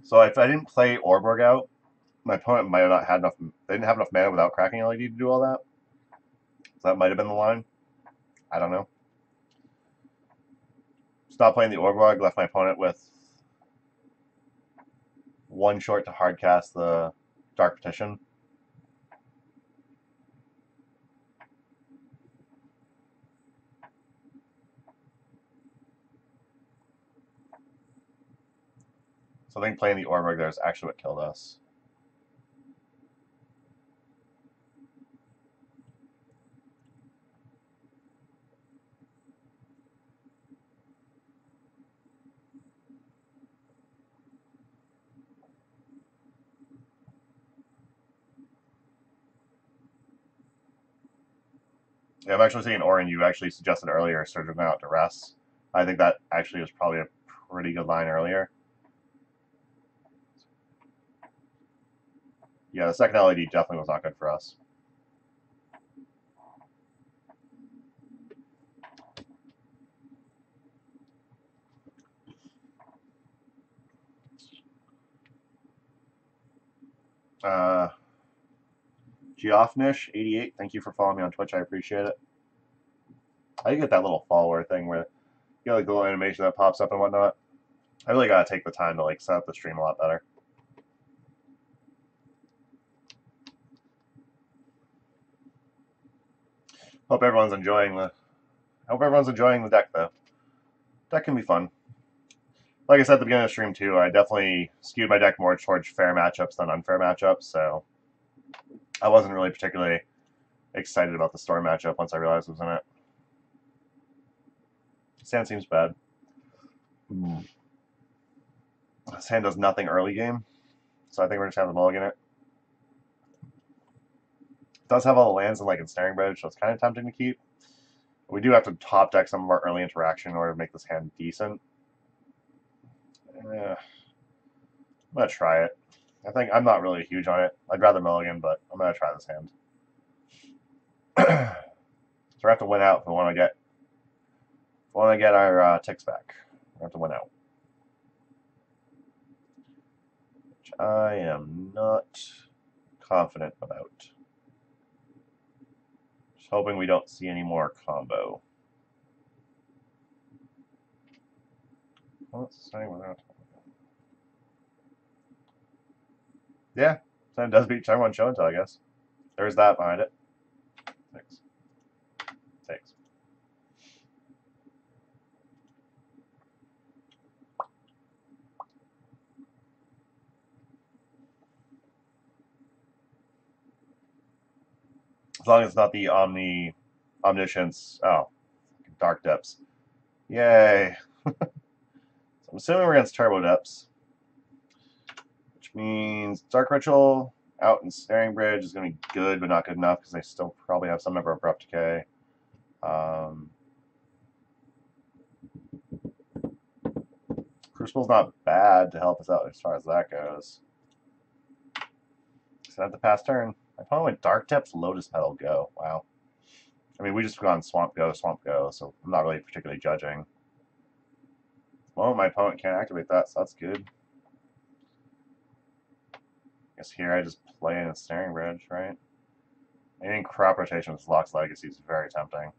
So if I didn't play Orborg out, my opponent might have not had enough. They didn't have enough mana without cracking LED to do all that. So that might have been the line. I don't know. Stopped playing the Orborg, left my opponent with one short to hardcast the Dark Petition. So I think playing the Orborg there is actually what killed us. Yeah, I'm actually seeing Orin. You actually suggested earlier, surging out to rest. I think that actually was probably a pretty good line earlier. Yeah, the second LED definitely was not good for us. Geoffnish88, thank you for following me on Twitch. I appreciate it. I get that little follower thing where you know, like the little animation that pops up and whatnot. I really gotta take the time to like set up the stream a lot better. Hope everyone's enjoying the deck though. Deck can be fun. Like I said at the beginning of the stream too, I definitely skewed my deck more towards fair matchups than unfair matchups, so I wasn't really particularly excited about the Storm matchup once I realized it was in it. Sand seems bad. This hand does nothing early game, so I think we're just having to mulligan it. It does have all the lands and like Ensnaring Bridge, so it's kind of tempting to keep. We do have to top deck some of our early interaction in order to make this hand decent. I'm gonna try it. I think I'm not really huge on it. I'd rather mulligan, but I'm gonna try this hand. So we have to win out if we want to get our ticks back. We have to win out, which I am not confident about. Just hoping we don't see any more combo. Well, yeah, Sen does beat Charm 1 Show and Tell, I guess. There's that behind it. Thanks. Thanks. As long as it's not the Omniscience. Oh, Dark Depths. Yay. So I'm assuming we're against Turbo Depths, which means Dark Ritual out in Snaring Bridge is going to be good, but not good enough because they still probably have some number of Abrupt Decay. Crucible's not bad to help us out as far as that goes. So I have to pass turn. My opponent went Dark Depths, Lotus Petal, go. Wow. I mean, we just gone Swamp go, so I'm not really particularly judging. Well, my opponent can't activate that, so that's good. I guess here I just play in a Snaring Bridge, right? Anything Crop Rotation with Lock's Legacy is very tempting.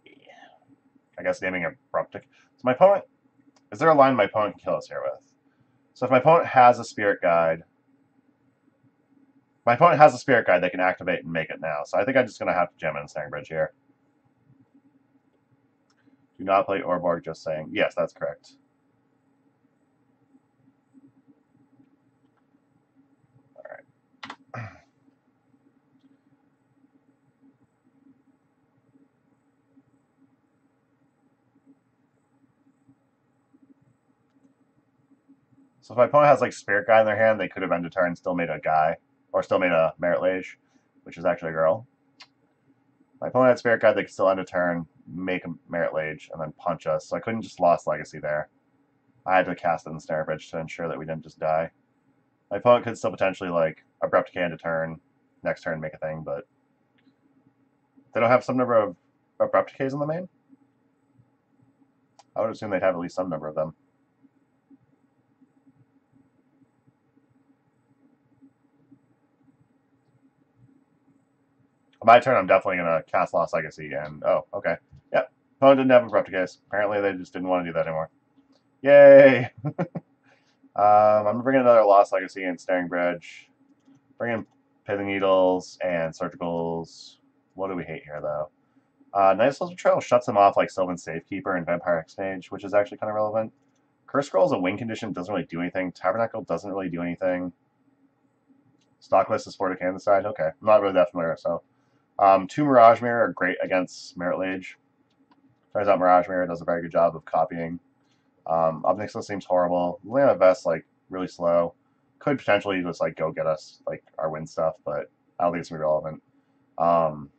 Yeah. I guess naming Abrupt Decay. So my opponent... Is there a line my opponent can kill us here with? So if my opponent has a Spirit Guide... My opponent has a Spirit Guide they can activate and make it now. So I think I'm just going to have to jam in Snaring Bridge here. Do not play Orborg, just saying. Yes, that's correct. Alright. So if my opponent has like Spirit Guide in their hand, they could have ended turn and still made a guy or still made a Merit Lage, which is actually a girl. My opponent had Spirit Guide, they could still end a turn, make a Merit Lage, and then punch us, so I couldn't just Lost Legacy there. I had to cast it in the Snare Bridge to ensure that we didn't just die. My opponent could still potentially, like, Abrupt Decay into turn, next turn make a thing, but they don't have some number of Abrupt Decays in the main? I would assume they'd have at least some number of them. On my turn, I'm definitely going to cast Lost Legacy, and, oh, okay. Yep, opponent didn't have Abrupt Decays. Apparently they just didn't want to do that anymore. Yay! I'm bringing another Lost Legacy and Snaring Bridge. Bringing Pithing Needles and Surgicals. What do we hate here, though? Nice Little Betrayal shuts him off like Sylvan Safekeeper and Vampire Hexmage, which is actually kind of relevant. Curse Scroll is a win condition, doesn't really do anything. Tabernacle doesn't really do anything. Stocklist is 4 decay on the side. Okay, I'm not really that familiar, so. 2 Mirage Mirror are great against Merit Lage. Turns out Mirage Mirror does a very good job of copying. Obnixilus seems horrible. Lana Vest, like, really slow. Could potentially just, like, go get us, like, our win stuff, but I don't think it's going to be relevant.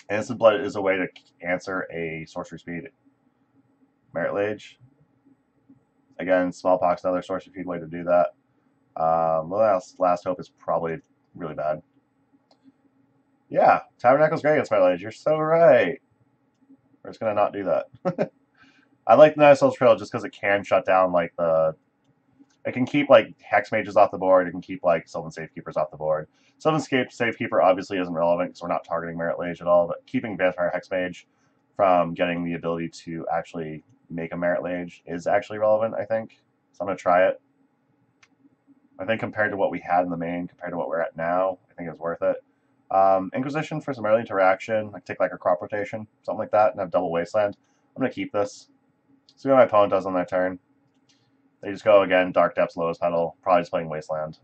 Instant Blood is a way to answer a Sorcery Speed Merit Lage. Again, Smallpox, another Sorcery Speed way to do that. Last Hope is probably really bad. Yeah, Tabernacle's great against Merit Lage. You're so right. We're just going to not do that. I like the Night Soul's Trail just because it can shut down, like, it can keep, like, Hex Mages off the board. It can keep, like, Sylvan Safekeepers off the board. Sylvan Safekeeper obviously isn't relevant because we're not targeting Merit Lage at all, but keeping Vampire Hexmage from getting the ability to actually make a Merit Lage is actually relevant, I think. So I'm going to try it. I think compared to what we had in the main, compared to what we're at now, I think it's worth it. Inquisition for some early interaction, like take like a crop rotation, something like that, and have double Wasteland. I'm going to keep this. See what my opponent does on their turn. They just go again, Dark Depths, Lowest Pedal, probably just playing Wasteland.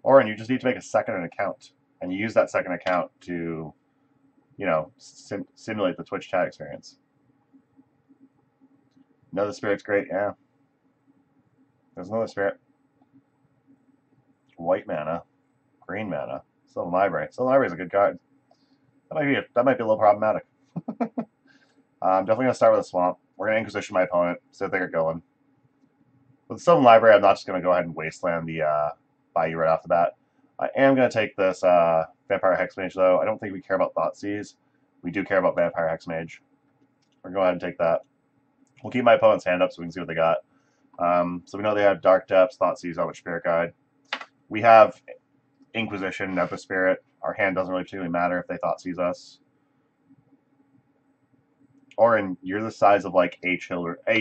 Or and you just need to make a second account, and you use that second account to, you know, simulate the Twitch chat experience. Another Spirit's great, yeah. There's another Spirit. White mana, green mana, Sylvan Library. Sylvan Library is a good card. That might be a little problematic. I'm definitely gonna start with a Swamp. We're gonna Inquisition my opponent, see if they get going. With the Sylvan Library, I'm not just gonna go ahead and Wasteland the Bayou right off the bat. I am gonna take this Vampire Hexmage though. I don't think we care about Thoughtseize. We do care about Vampire Hexmage. We're gonna go ahead and take that. We'll keep my opponent's hand up so we can see what they got. So we know they have Dark Depths, Thoughtseize, Elvish Spirit Guide. We have Inquisition, Never Spirit. Our hand doesn't really particularly matter if they Thoughtseize us. Orin, you're the size of like a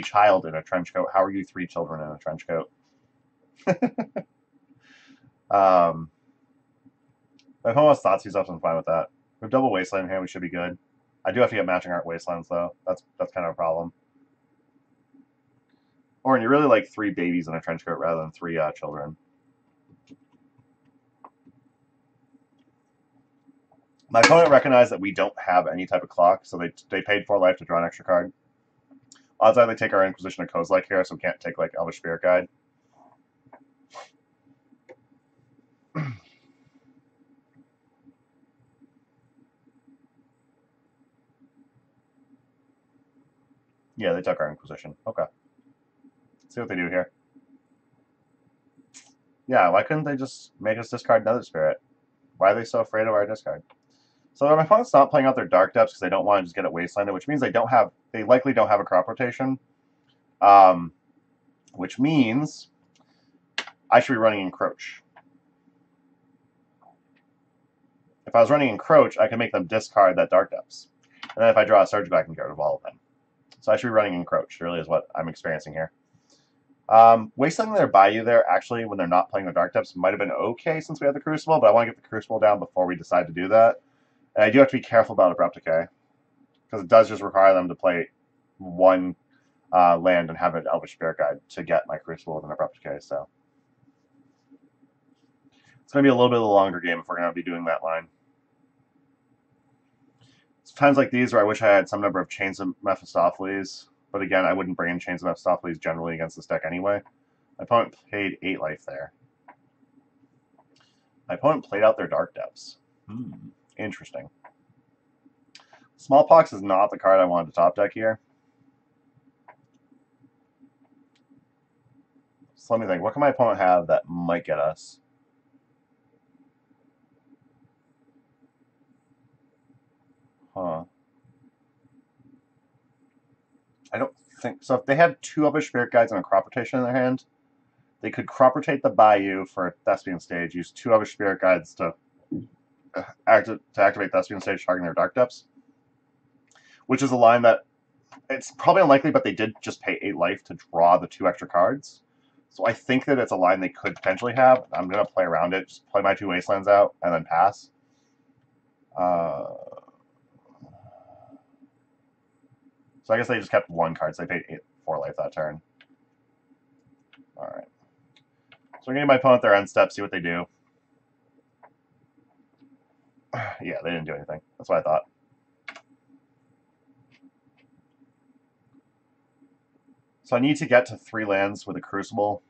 child in a trench coat. How are you 3 children in a trench coat? My opponent has Thoughtseize up, so I'm fine with that. We have double Wasteland in hand, we should be good. I do have to get matching art Wastelands though. That's kind of a problem. Orin, you're really like 3 babies in a trench coat rather than 3 children. My opponent recognized that we don't have any type of clock, so they paid 4 life to draw an extra card. Odds are they take our Inquisition of Kozilek here, so we can't take like Elvish Spirit Guide. Yeah, they took our Inquisition. Okay. Let's see what they do here. Yeah, why couldn't they just make us discard another Spirit? Why are they so afraid of our discard? So my opponent's not playing out their Dark Depths because they don't want to just get it Wastelanded, which means they likely don't have a crop rotation. Which means I should be running Encroach. If I was running Encroach, I could make them discard that Dark Depths. And then if I draw a Surgical, I can get rid of all of them. So I should be running Encroach, really is what I'm experiencing here. Wastelanding their Bayou there, actually, when they're not playing the Dark Depths, might have been okay since we had the Crucible, but I want to get the Crucible down before we decide to do that. And I do have to be careful about Abrupt Decay, because it does just require them to play 1 land and have an Elvish Spirit Guide to get my Crucible with an Abrupt Decay, so. It's going to be a little bit of a longer game if we're going to be doing that line. It's times like these where I wish I had some number of Chains of Mephistopheles. but again, I wouldn't bring in Chains of Mephistopheles generally against this deck anyway. My opponent paid 8 life there. My opponent played out their Dark Depths. Interesting. Smallpox is not the card I wanted to top deck here. So let me think. What can my opponent have that might get us? Huh. I don't think so. If they had 2 other Spirit Guides and a Crop Rotation in their hand, they could Crop Rotate the Bayou for a Thespian Stage, use 2 other Spirit Guides to activate Thespian Stage, targeting their Dark Depths, which is a line that it's probably unlikely, but they did just pay 8 life to draw the 2 extra cards. So I think that it's a line they could potentially have. I'm going to play around it, just play my 2 Wastelands out, and then pass. So I guess they just kept 1 card, so they paid 4 life that turn. Alright. So I'm going to give my opponent their end step, see what they do. Yeah, they didn't do anything. That's what I thought. So I need to get to 3 lands with a Crucible.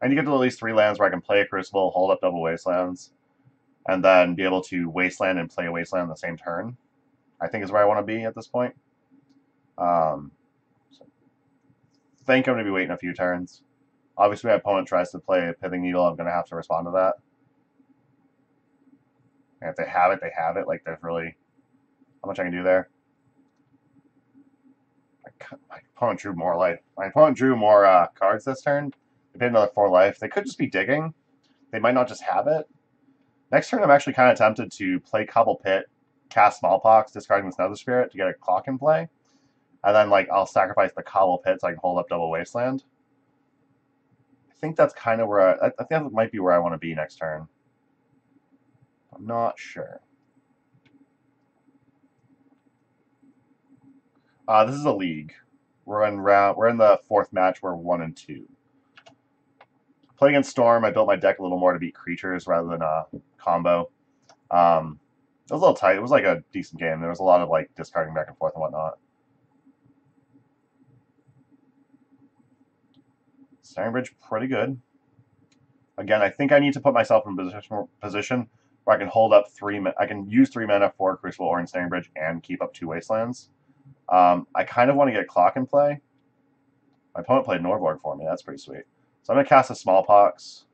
I need to get to at least 3 lands where I can play a Crucible, hold up double Wastelands, and then be able to Wasteland and play a Wasteland on the same turn. I think is where I want to be at this point. So I think I'm going to be waiting a few turns. Obviously, my opponent tries to play a Pithing Needle. I'm going to have to respond to that. And if they have it, they have it. Like, there's really how much I can do there. My opponent drew more life. My opponent drew more cards this turn. They paid another 4 life. They could just be digging. They might not just have it. Next turn, I'm actually kind of tempted to play Cobble Pit, cast Smallpox, discarding this Nether Spirit to get a clock in play. And then, like, I'll sacrifice the Cobble Pit so I can hold up double Wasteland. I think that's kind of where I think that might be where I want to be next turn. I'm not sure. This is a league. We're in the 4th match. We're 1 and 2. Playing against Storm, I built my deck a little more to beat creatures rather than a combo. It was a little tight. It was like a decent game. There was a lot of like discarding back and forth and whatnot. Staring Bridge, pretty good. Again, I think I need to put myself in a position where I can hold up 3. I can use 3 mana for Crucible or Ensnaring Bridge and keep up 2 Wastelands. I kind of want to get Clock in play. My opponent played Norborg for me. That's pretty sweet. So I'm going to cast a Smallpox.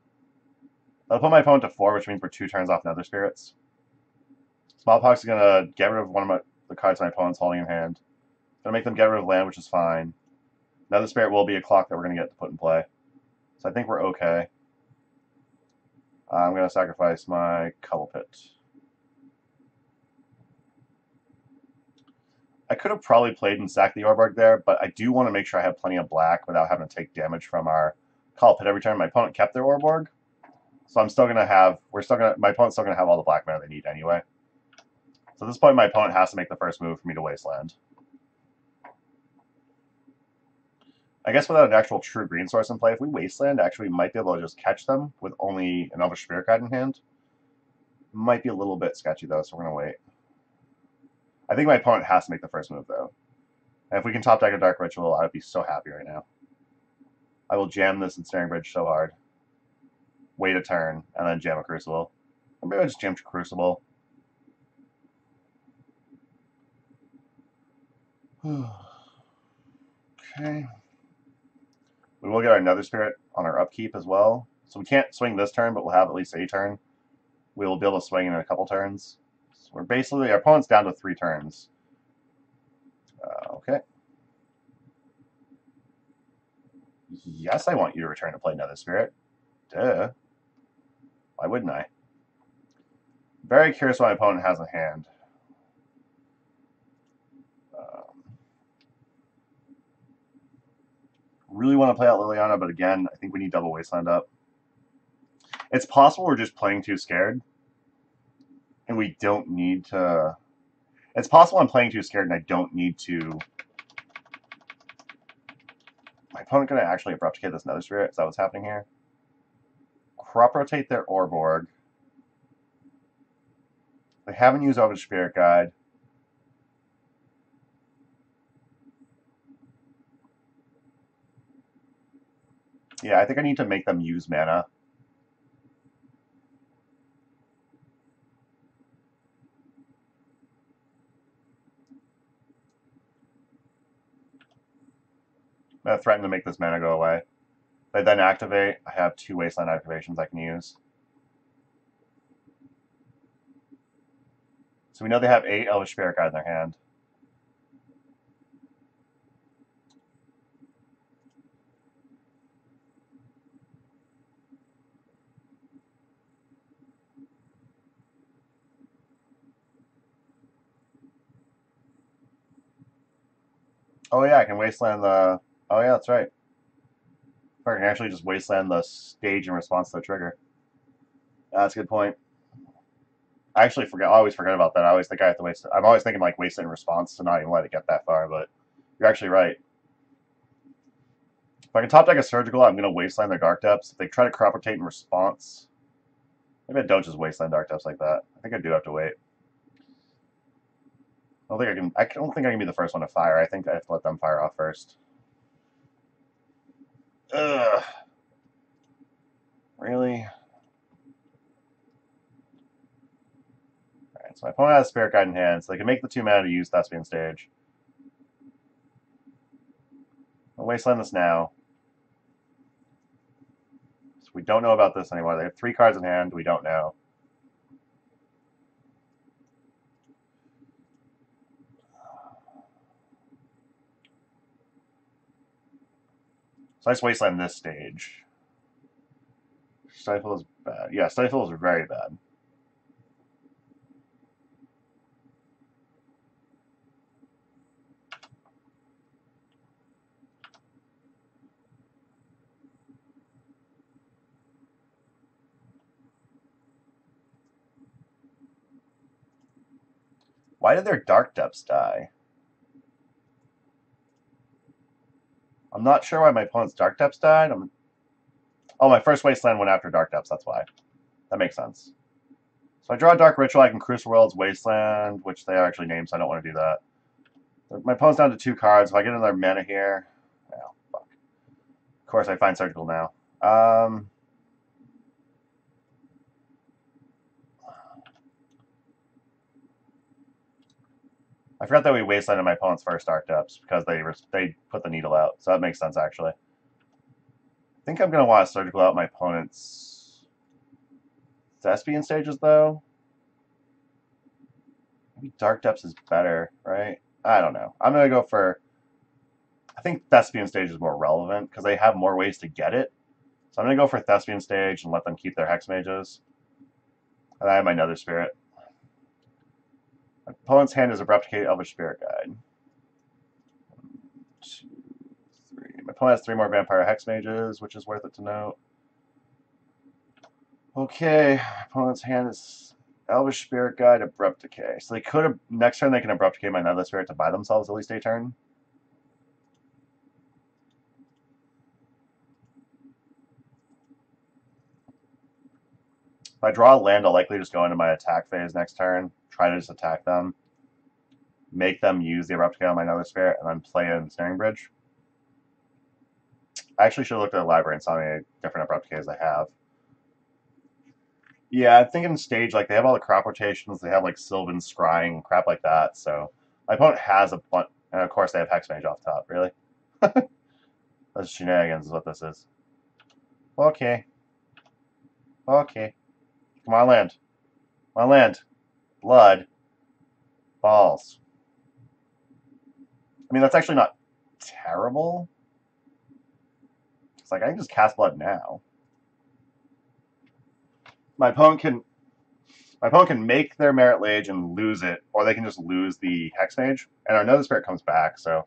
That'll put my opponent to 4, which means we're 2 turns off Nether Spirits. Smallpox is going to get rid of one of the cards my opponent's holding in hand. Going to make them get rid of land, which is fine. Nether Spirit will be a clock that we're going to get to put in play. So I think we're okay. I'm going to sacrifice my Cobble Pit. I could have probably played and sacked the Orborg there, but I do want to make sure I have plenty of black without having to take damage from our Cobble Pit every turn. My opponent kept their Orborg, so I'm still going to have, my opponent's still going to have all the black mana they need anyway. So at this point, my opponent has to make the first move for me to Wasteland. I guess without an actual true green source in play, if we Wasteland, actually we might be able to just catch them with only an Elvish Spirit Guide in hand. Might be a little bit sketchy though, so we're going to wait. I think my opponent has to make the first move though. And if we can top deck a Dark Ritual, I would be so happy right now. I will jam this Ensnaring Bridge so hard. Wait a turn, and then jam a Crucible. Or maybe I just jam a Crucible. Okay. We will get our Nether Spirit on our upkeep as well. So we can't swing this turn, but we'll have at least a turn. We will be able to swing in a couple turns. So we're basically, our opponent's down to 3 turns. Okay. Yes, I want you to return to play Nether Spirit. Duh. Why wouldn't I? Very curious what my opponent has in hand. Really want to play out Liliana, but again, I think we need double Wasteland up. It's possible we're just playing too scared. And we don't need to... It's possible I'm playing too scared and I don't need to... My opponent going to actually Abrupticate this Nether Spirit? Is that what's happening here? Crop Rotate their Orborg. They haven't used Elvish Spirit Guide. Yeah, I think I need to make them use mana. I'm gonna threaten to make this mana go away. They then activate. I have 2 Wasteland activations I can use. So we know they have 8 Elvish Spirit Guide in their hand. Oh yeah, I can Wasteland the... Oh yeah, that's right. I can actually just Wasteland the stage in response to the trigger. That's a good point. I actually forget. I always forget about that. I always think I have to waste. I'm always thinking like waste it in response to not even let it get that far. But you're actually right. If I can top deck a surgical, I'm gonna wasteland their Dark Depths. If they try to crop rotate in response, maybe I don't just wasteland Dark Depths like that. I think I do have to wait. I don't think I can. I don't think I can be the first one to fire. I think I have to let them fire off first. Ugh. Really? Alright, so my opponent has Spirit Guide in hand, so they can make the 2 mana to use Thespian Stage. I'll wasteland this now. So we don't know about this anymore. They have 3 cards in hand. We don't know. So I just wasteland this stage. Stifle is bad. Yeah, Stifle is very bad. Why did their Dark Depths die? I'm not sure why my opponent's Dark Depths died. Oh, my first Wasteland went after Dark Depths, that's why. That makes sense. So I draw a Dark Ritual, I can Crucible World's Wasteland, which they actually named, so I don't want to do that. My opponent's down to 2 cards. If I get another mana here... Oh, fuck. Of course, I find Surgical now. I forgot that we wastelanded my opponent's first Dark Depths because they put the needle out, so that makes sense, actually. I think I'm going to want to Surgical out my opponent's Thespian Stages, though. Maybe Dark Depths is better, right? I don't know. I'm going to go for... I think Thespian Stage is more relevant because they have more ways to get it. So I'm going to go for Thespian Stage and let them keep their Hex Mages. And I have my Nether Spirit. My opponent's hand is Abrupt Decay, Elvish Spirit Guide. 1, 2, 3. My opponent has 3 more Vampire Hex Mages, which is worth it to note. Okay, my opponent's hand is Elvish Spirit Guide, Abrupt Decay. So they could have... Next turn they can Abrupt Decay my Nether Spirit to buy themselves at least a turn. If I draw a land, I'll likely just go into my attack phase next turn, try to just attack them, make them use the Abrupt Decay on my Nether Spirit, and then play in Snaring Bridge. I actually should have looked at the library and saw how many different Abrupt Decays they have. Yeah, I'm thinking stage, like, they have all the crop rotations, they have, like, Sylvan Scrying, crap like that, so... My opponent has a bunch... And, of course, they have Hexmage off top, really? That's shenanigans is what this is. Okay. Okay. Come on, land. Come on, land. Blood. Balls. I mean, that's actually not terrible. It's like, I can just cast Blood now. My opponent can make their Merit Lage and lose it, or they can just lose the Hex Mage, and our Nether Spirit comes back, so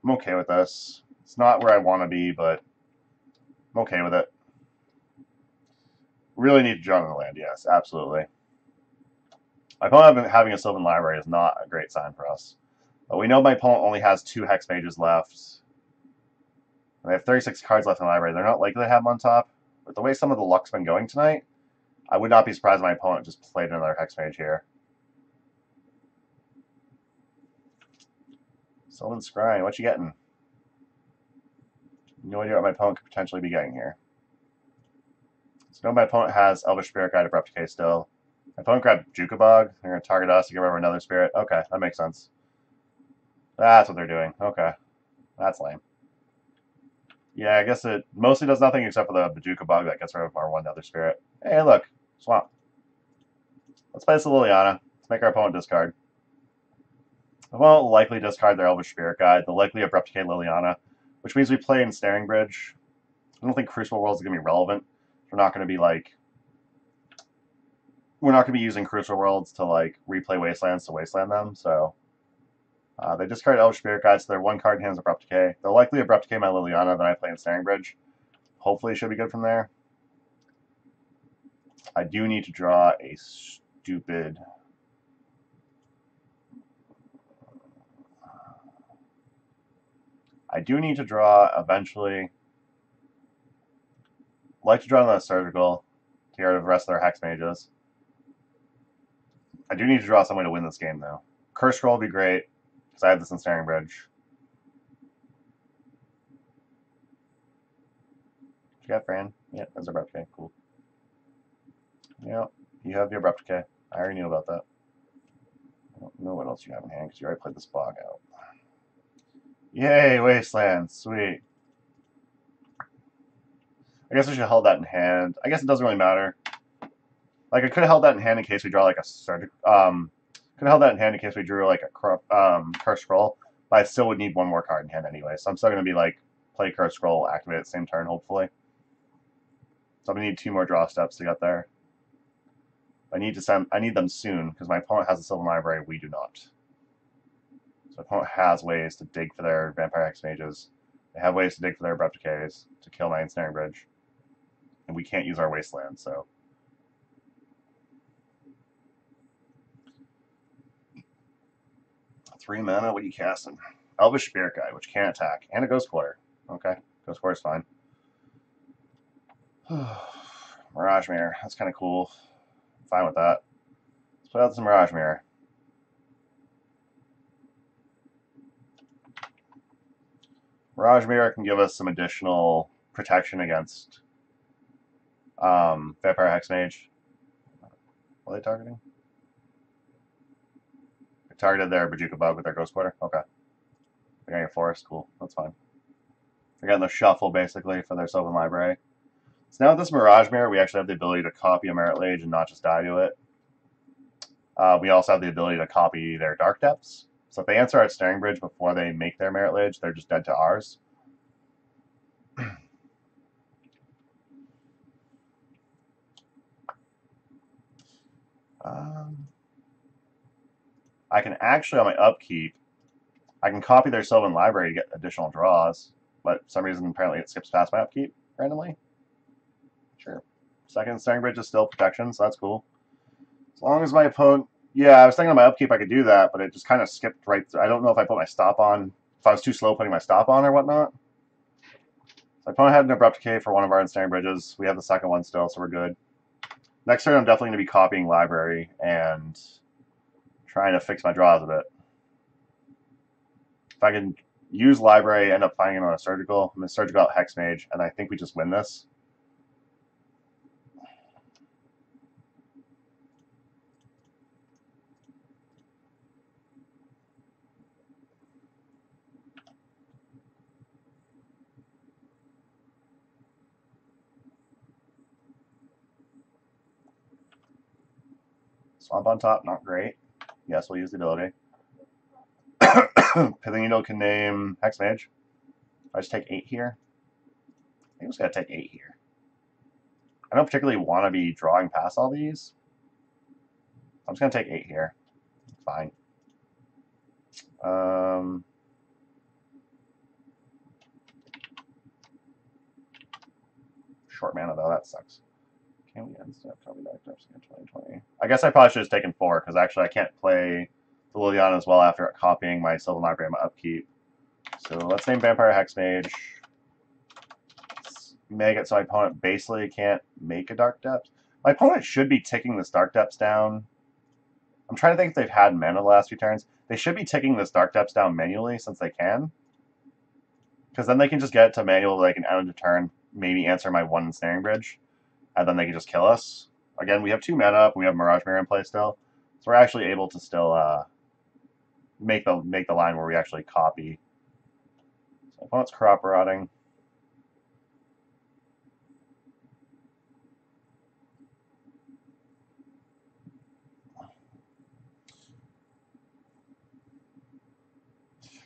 I'm okay with this. It's not where I want to be, but I'm okay with it. Really need to draw on the land, yes, absolutely. My opponent having a Sylvan Library is not a great sign for us. But we know my opponent only has 2 Hex Mages left. And they have 36 cards left in the library. They're not likely to have them on top. But the way some of the luck's been going tonight, I would not be surprised if my opponent just played another Hex Mage here. Sylvan Scrying, what you getting? No idea what my opponent could potentially be getting here. So my opponent has Elvish Spirit Guide, Abrupt Decay still. My opponent grabbed Jukabog. They're going to target us to give over another spirit. Okay, that makes sense. That's what they're doing. Okay. That's lame. Yeah, I guess it mostly does nothing except for the Jukabog that gets rid of our one other spirit. Hey, look. Swamp. Let's play this Liliana. Let's make our opponent discard. The opponent will likely discard their Elvish Spirit Guide. They'll likely Abrupt Decay Liliana, which means we play in Snaring Bridge. I don't think Crucible Worlds is going to be relevant. We're not going to be like... We're not going to be using Crucible Worlds to like replay Wastelands to Wasteland them, so... they discard Elvish Spirit Guide, so their one card in hand is Abrupt Decay. They'll likely Abrupt Decay my Liliana, then I play in Snaring Bridge. Hopefully it should be good from there. I do need to draw a stupid... I do need to draw eventually. I'd like to draw another Surgical to get rid of the rest of their Hex Mages. I do need to draw some way to win this game, though. Curse Scroll would be great, because I have this in Snaring Bridge. Did you got Fran? Yeah, that's Abrupt Decay. Cool. Yeah, you have the Abrupt Decay. I already knew about that. I don't know what else you have in hand, because you already played this bog out. Yay, Wasteland. Sweet. I guess I should have held that in hand. I guess it doesn't really matter. Like, I could have held that in hand in case we draw, like, a surgical... could have held that in hand in case we drew, like, a Curse Scroll. But I still would need one more card in hand anyway. So I'm still going to be, like, play Curse Scroll, activate at the same turn, hopefully. So I'm going to need 2 more draw steps to get there. I need them soon, because my opponent has a Sylvan Library, we do not. So my opponent has ways to dig for their Vampire Hex Mages. They have ways to dig for their Abrupt Decays to kill my Ensnaring Bridge. And we can't use our Wasteland, so... 3 mana, what are you casting? Elvish Spirit Guide, which can't attack. And a Ghost Quarter. Okay, Ghost Quarter's fine. Mirage Mirror, that's kind of cool. I'm fine with that. Let's put out some Mirage Mirror. Mirage Mirror can give us some additional protection against Vampire Hex Mage. What are they targeting? They targeted their Bajuka Bug with their Ghost Quarter? Okay. They're getting a Forest? Cool. That's fine. They're getting the Shuffle, basically, for their Sylvan Library. So now with this Mirage Mirror, we actually have the ability to copy a Merit Lage and not just die to it. We also have the ability to copy their Dark Depths. So if they answer our Snaring Bridge before they make their Merit Lage, they're just dead to ours. I can actually, on my upkeep, I can copy their Sylvan Library to get additional draws, but for some reason, apparently it skips past my upkeep randomly. Sure. Second Snaring Bridge is still protection, so that's cool. As long as my opponent... Yeah, I was thinking on my upkeep I could do that, but it just kind of skipped right through. I don't know if I put my stop on, if I was too slow putting my stop on or whatnot. So my opponent had an Abrupt Decay for one of our Ensnaring Bridges. We have the second one still, so we're good. Next turn, I'm definitely going to be copying Library and trying to fix my draws a bit. If I can use Library, end up finding it on a Surgical, I'm going to Surgical out Hex Mage, and I think we just win this. Swamp on top, not great. Yes, we'll use the ability. Pithing Needle can name Hex Mage. I just take 8 here. I think I'm just going to take 8 here. I don't particularly want to be drawing past all these. I'm just going to take 8 here. Fine. Short mana, though. That sucks. Can we end step? Copy that in 2020. I guess I probably should have taken 4, because actually I can't play the Liliana as well after copying my Sylvan Library and my upkeep. So let's name Vampire Hex Mage. Let's make it so my opponent basically can't make a Dark Depth. My opponent should be ticking this Dark Depths down. I'm trying to think if they've had mana the last few turns. They should be ticking this Dark Depths down manually since they can. Because then they can just get it to manual, like an end of turn, maybe answer my one ensnaring bridge, and then they can just kill us. Again, we have 2 mana up, we have Mirage Mirror in play still, so we're actually able to still make the line where we actually copy. So opponent's crop rotting.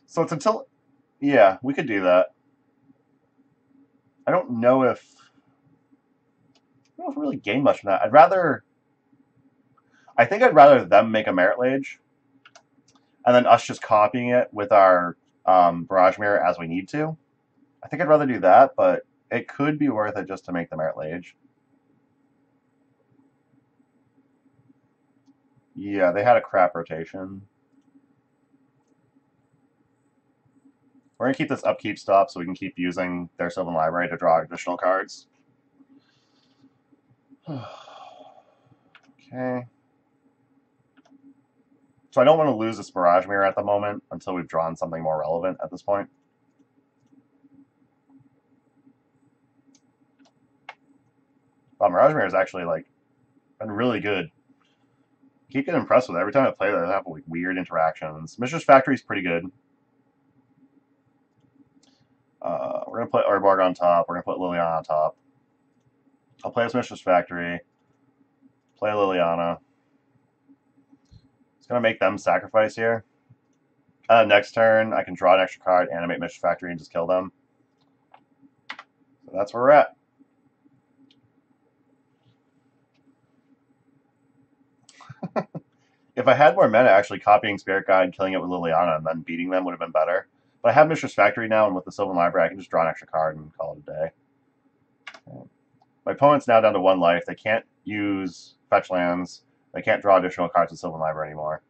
So it's until, yeah, we could do that. I don't know if we really gain much from that. I think I'd rather them make a Merit Lage, and then us just copying it with our Barrage Mirror as we need to. I think I'd rather do that, but it could be worth it just to make the Merit Lage. Yeah, they had a crap rotation. We're going to keep this upkeep stop so we can keep using their Sylvan Library to draw additional cards. Okay. So I don't want to lose this Barrage Mirror at the moment until we've drawn something more relevant at this point. Wow, Mirage Mirror is actually like been really good. I keep getting impressed with it. Every time I play it, I have like weird interactions. Mistress Factory is pretty good. We're going to put Urborg on top. We're going to put Liliana on top. I'll play as Mistress Factory. Play Liliana. It's going to make them sacrifice here. Next turn, I can draw an extra card, animate Mistress Factory, and just kill them. So that's where we're at. If I had more mana, actually copying Spirit Guide, killing it with Liliana, and then beating them would have been better. But I have Mistress Factory now, and with the Sylvan Library, I can just draw an extra card and call it a day. My opponent's now down to 1 life. They can't use fetch lands. They can't draw additional cards with Sylvan Library anymore.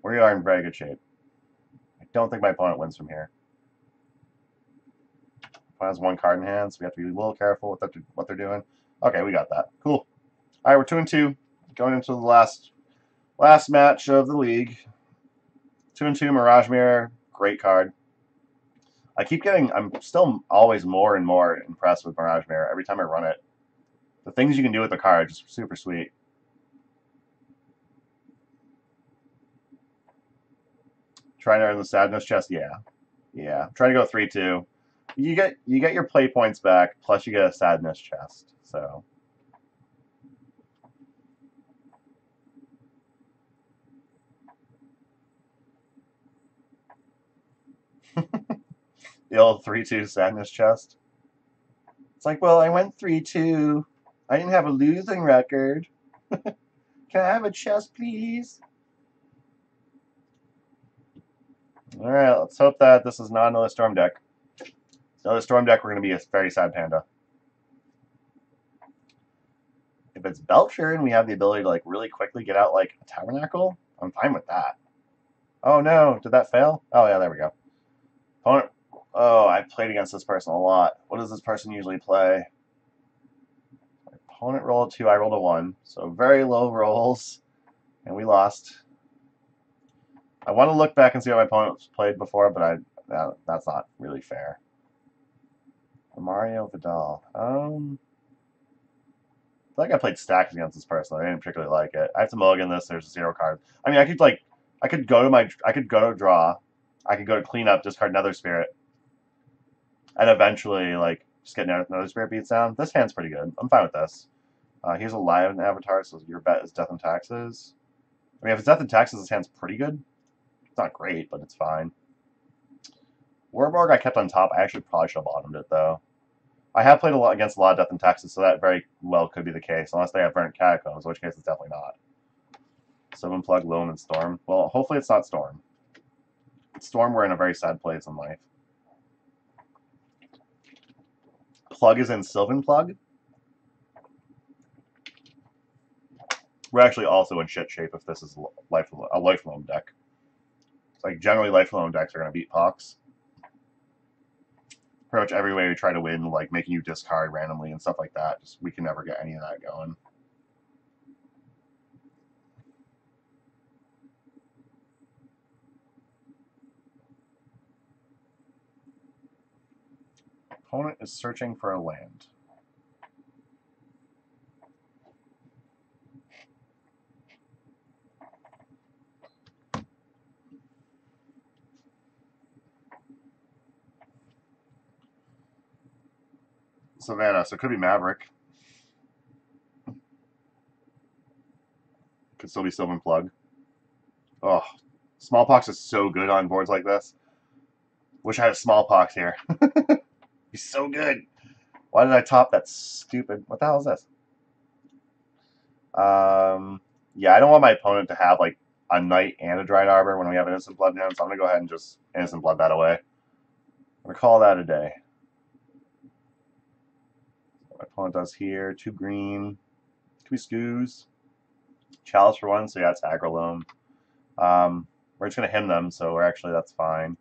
We are in very good shape. I don't think my opponent wins from here. Opponent has 1 card in hand, so we have to be a little careful with what they're doing. Okay, we got that. Cool. All right, we're 2-2. Going into the last match of the league. 2-2, Mirage Mirror. Great card. I'm still always more and more impressed with Mirage Mirror every time I run it. The things you can do with the card are just super sweet. Trying to earn the Sadness chest, yeah. Yeah. Trying to go 3-2. You get your play points back, plus you get a Sadness chest, so. The old 3-2 Sadness chest. It's like, well, I went 3-2. I didn't have a losing record. Can I have a chest, please? All right, let's hope that this is not another Storm deck. Another Storm deck, we're going to be a very sad panda. If it's Belcher and we have the ability to like really quickly get out like a Tabernacle, I'm fine with that. Oh no, did that fail? Oh yeah, there we go. Opponent. Oh, I've played against this person a lot. What does this person usually play? My opponent rolled a 2, I rolled a 1. So very low rolls, and we lost. I want to look back and see what my opponent's played before, but that's not really fair. Mario Vidal. I feel like I played stacks against this person. I didn't particularly like it. I have to mulligan this. There's 0 cards. I mean, I could go to draw. I could go to clean up, discard Nether Spirit, and eventually like just get Nether Spirit beats down. This hand's pretty good. I'm fine with this. Here's a live avatar, so your bet is Death and Taxes. I mean, if it's Death and Taxes, this hand's pretty good. It's not great, but it's fine. Warborg I kept on top. I actually probably should have bottomed it, though. I have played against a lot of Death and Taxes, so that very well could be the case, unless they have Verdant Catacombs, in which case it's definitely not. Summon Plug, Loam, and Storm. Well, hopefully it's not Storm. It's Storm, we're in a very sad place in life. Plug is in Sylvan Plug. We're actually also in shit shape if this is a Life Loam deck. It's like, generally Life Loam decks are going to beat Pox. Pretty much every way we try to win, like making you discard randomly and stuff like that, just we can never get any of that going. Opponent is searching for a land. Savannah, so it could be Maverick. Could still be Sylvan Plug. Oh, Smallpox is so good on boards like this. Wish I had Smallpox here. He's so good. Why did I top that stupid... What the hell is this? Yeah, I don't want my opponent to have, like, a Knight and a Dried Arbor when we have an Instant Blood down, so I'm going to go ahead and just Instant Blood that away. I'm going to call that a day. What my opponent does here, 2 green. Could be Scoos. Chalice for 1, so yeah, it's aggro loam. We're just going to hymn them, so that's fine.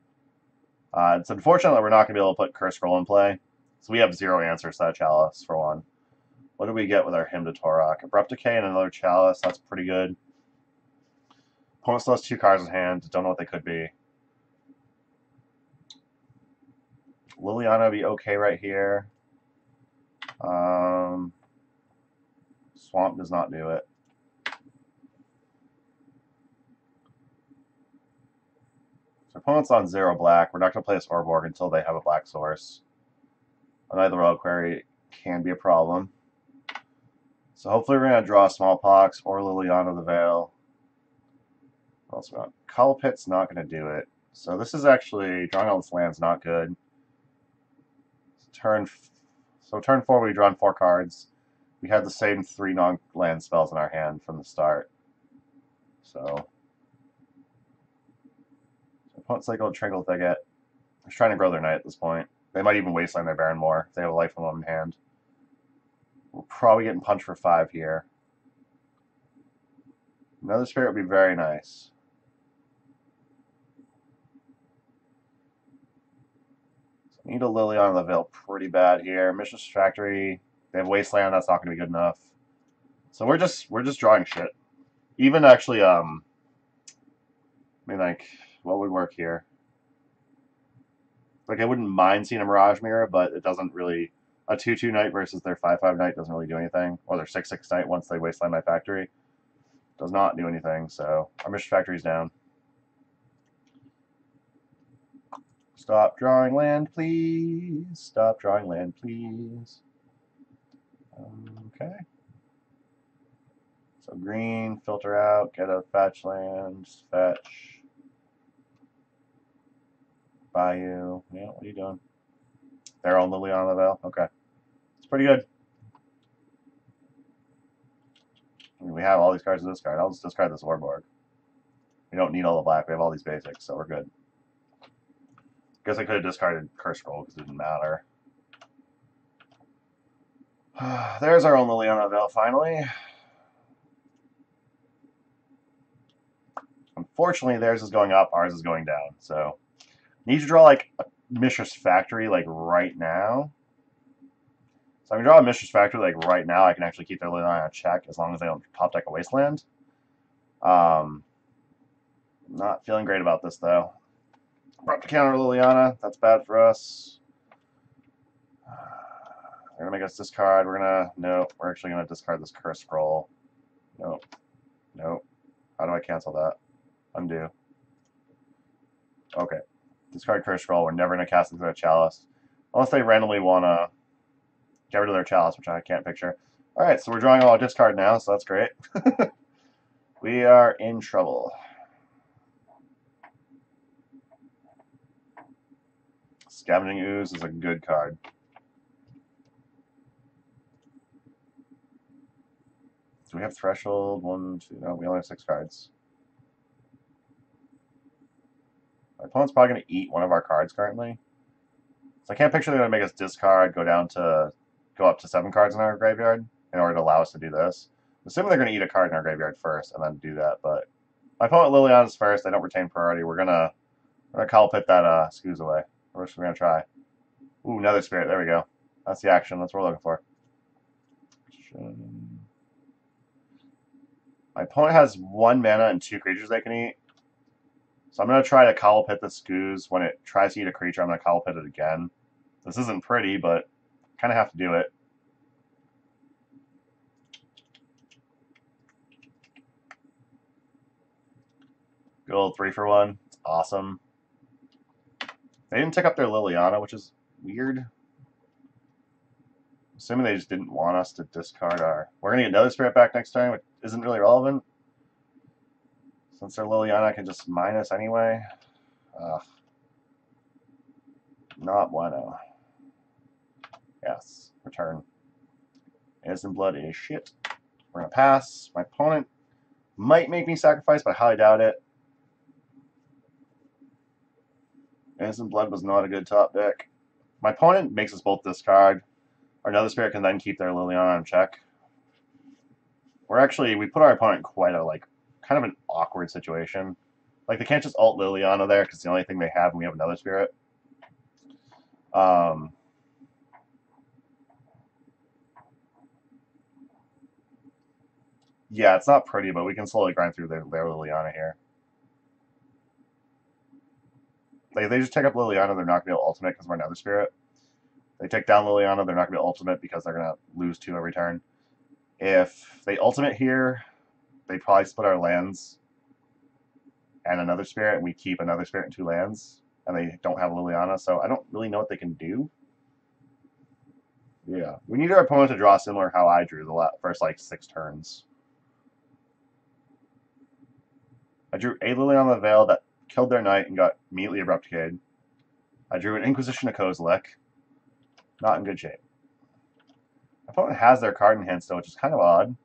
It's unfortunate that we're not going to be able to put Curse Scroll in play, so we have 0 answers to that Chalice for 1. What do we get with our Hymn to Torok? Abrupt Decay and another Chalice, that's pretty good. Opponent still has 2 cards in hand, don't know what they could be. Liliana would be okay right here. Swamp does not do it. So opponent's on 0 black. We're not going to play this Orborg until they have a black source. Another Reliquary can be a problem. So hopefully we're going to draw Smallpox or Liliana the Veil. What else we got? Cobble Pit's not going to do it. So this is actually, drawing all this land's not good. Turn 4 we drawn 4 cards. We had the same 3 non-land spells in our hand from the start. So opponent cycled Trinkle Thicket. They're trying to grow their Knight at this point. They might even wasteland their Baron more if they have a Life from Loam in hand. We're probably getting punched for 5 here. Another Spirit would be very nice. So I need a Liliana the Veil pretty bad here. Mistress Factory, they have Wasteland, that's not going to be good enough. So we're just drawing shit. Even actually, I mean, like, what would work here? Like, I wouldn't mind seeing a Mirage Mirror, but it doesn't really... A 2/2 Knight versus their 5/5 Knight doesn't really do anything. Or their 6/6 Knight once they wasteland my factory. Does not do anything, so our Mistress Factory's down. Stop drawing land, please. Stop drawing land, please. Okay. So green, filter out, get a fetch land, fetch. Bayou. Yeah, what are you doing? They're on Liliana the Veil. Okay. It's pretty good. I mean, we have all these cards to discard. I'll just discard this Orborg. We don't need all the black. We have all these basics, so we're good. Guess I could have discarded Curse Scroll because it didn't matter. There's our own Liliana Veil, finally. Unfortunately, theirs is going up, ours is going down. So, need to draw like a Mistress Factory like right now. So I can draw a Mistress Factory like right now. I can actually keep their Liliana on check as long as they don't top deck a Wasteland. Not feeling great about this though. Brought to counter Liliana. That's bad for us. They're gonna make us discard. Nope. We're actually gonna discard this Curse Scroll. Nope. Nope. How do I cancel that? Undo. Okay. Discard Curse Scroll. We're never gonna cast into their Chalice. Unless they randomly wanna get rid of their Chalice, which I can't picture. Alright, so we're drawing all our discard now, so that's great. We are in trouble. Scavenging Ooze is a good card. Do we have Threshold? 1, 2, no, we only have 6 cards. My opponent's probably going to eat one of our cards currently. So I can't picture they're going to make us discard, go up to 7 cards in our graveyard in order to allow us to do this. Assuming they're going to eat a card in our graveyard first and then do that, but my opponent Liliana's first, they don't retain priority. We're gonna Cobble Pit that Scoos away. We're just gonna try. Ooh, another Spirit, there we go. That's the action, that's what we're looking for. My opponent has 1 mana and 2 creatures they can eat. So I'm going to try to Cobble Pit the Scoos. When it tries to eat a creature, I'm going to Cobble Pit it again. This isn't pretty, but kind of have to do it. Good old 3-for-1. It's awesome. They didn't take up their Liliana, which is weird. Assuming they just didn't want us to discard our... We're going to get another Spirit back next turn, which isn't really relevant. Since their Liliana can just minus anyway. Ugh. Not bueno. Yes. Return. Innocent Blood is shit. We're going to pass. My opponent might make me sacrifice, but I highly doubt it. Innocent Blood was not a good top deck. My opponent makes us both discard. Our Another Spirit can then keep their Liliana in check. We put our opponent in quite a, kind of an awkward situation. Like, they can't just ult Liliana there because it's the only thing they have and we have Another Spirit. Yeah, it's not pretty, but we can slowly grind through their Liliana here. They just take up Liliana, they're not going to be able to ultimate because we're Another Spirit. They take down Liliana, they're not going to be able to ultimate because they're going to lose 2 every turn. If they ultimate here, they probably split our lands and Another Spirit, and we keep Another Spirit and 2 lands, and they don't have Liliana, so I don't really know what they can do. Yeah. We need our opponent to draw similar how I drew the first, 6 turns. I drew a Liliana the Veil that killed their knight and got immediately Abrupt Decayed. I drew an Inquisition of Kozilek. Not in good shape. My opponent has their card in hand still, which is kind of odd.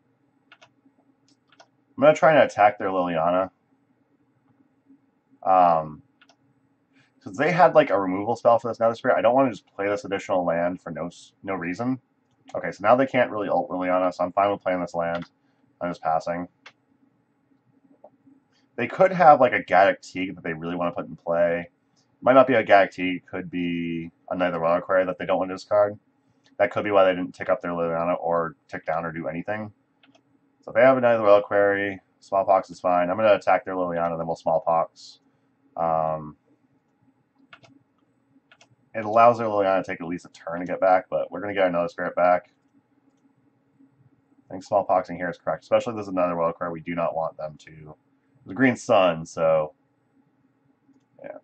I'm going to try and attack their Liliana. Since they had a removal spell for this Nether Spirit, I don't want to just play this additional land for no reason. Okay, so now they can't really ult Liliana, so I'm fine with playing this land. I'm just passing. They could have a Gaddock Teague that they really want to put in play. Might not be a Gaddock Teague, could be a Nether Reliquary that they don't want to discard. That could be why they didn't tick up their Liliana or tick down or do anything. So if they have a Nether Reliquary, Smallpox is fine. I'm going to attack their Liliana, then we'll Smallpox. It allows their Liliana to take at least a turn to get back, but we're going to get Another Spirit back. I think Smallpoxing here is correct, especially if there's another Reliquary. We do not want them to. The Green Sun, so yeah.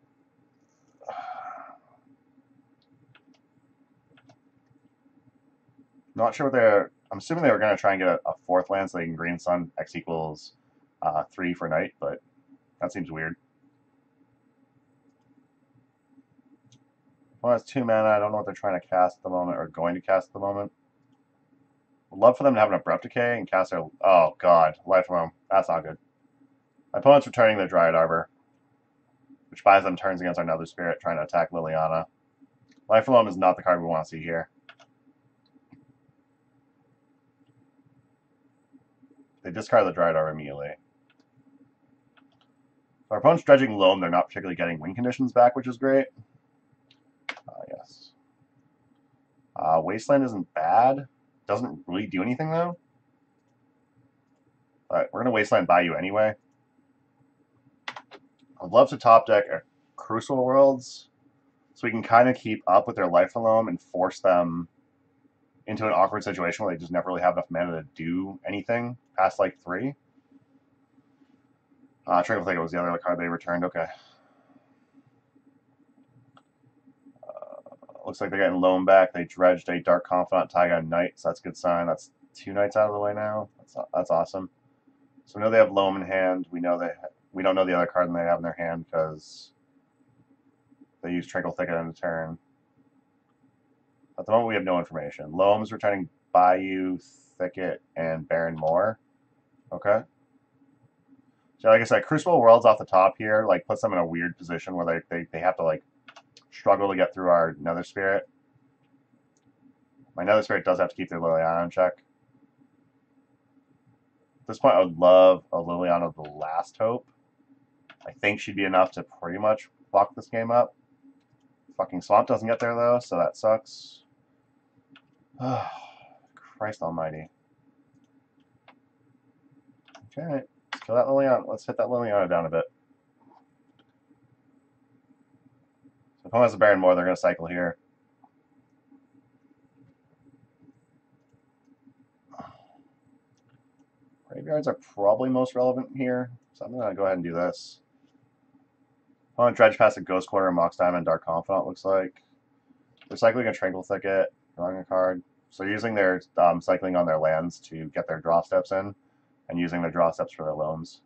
Not sure what they're... I'm assuming they were going to try and get a 4th land so they can Green Sun X equals 3 for Knight, but that seems weird. Well, that's 2 mana. I don't know what they're trying to cast at the moment or going to cast at the moment. Would love for them to have an Abrupt Decay and cast their... Oh, God. Life Loam. That's not good. My opponent's returning their Dryad Arbor, which buys them turns against our Nether Spirit trying to attack Liliana. Life Loam is not the card we want to see here. They discard the Dryad Arbor immediately. If our opponent's dredging Loam, they're not particularly getting win conditions back, which is great. Yes. Wasteland isn't bad. Doesn't really do anything, though. But we're going to Wasteland Bayou anyway. I'd love to top deck Crucible Worlds so we can kind of keep up with their Life Loam and force them into an awkward situation where they just never really have enough mana to do anything past 3. Tranquil Thicket was the other card they returned. Okay. Looks like they're getting Loam back. They dredged a Dark Confidant Taiga Knight, so that's a good sign. That's 2 Knights out of the way now. That's awesome. So we know they have Loam in hand. We don't know the other card they have in their hand because they use Tranquil Thicket in the turn. At the moment, we have no information. Loam is returning Bayou, Thicket, and Baron Moor. Okay. So like I said, Crucible Worlds off the top here puts them in a weird position where they have to struggle to get through our Nether Spirit. My Nether Spirit does have to keep their Liliana in check. At this point, I would love a Liliana of the Last Hope. I think she'd be enough to pretty much lock this game up. Fucking Swamp doesn't get there, though, so that sucks. Oh, Christ almighty. Okay, let's kill that Liliana. Let's hit that Liliana down a bit. So if opponent has a Baron Moor, they're going to cycle here. Graveyards are probably most relevant here, so I'm going to go ahead and do this. Opponent dredge past a Ghost Quarter, Mox Diamond, Dark Confidant, looks like. They're cycling a Tranquil Thicket, drawing a card. So using their cycling on their lands to get their draw steps in, and using their draw steps for their loams.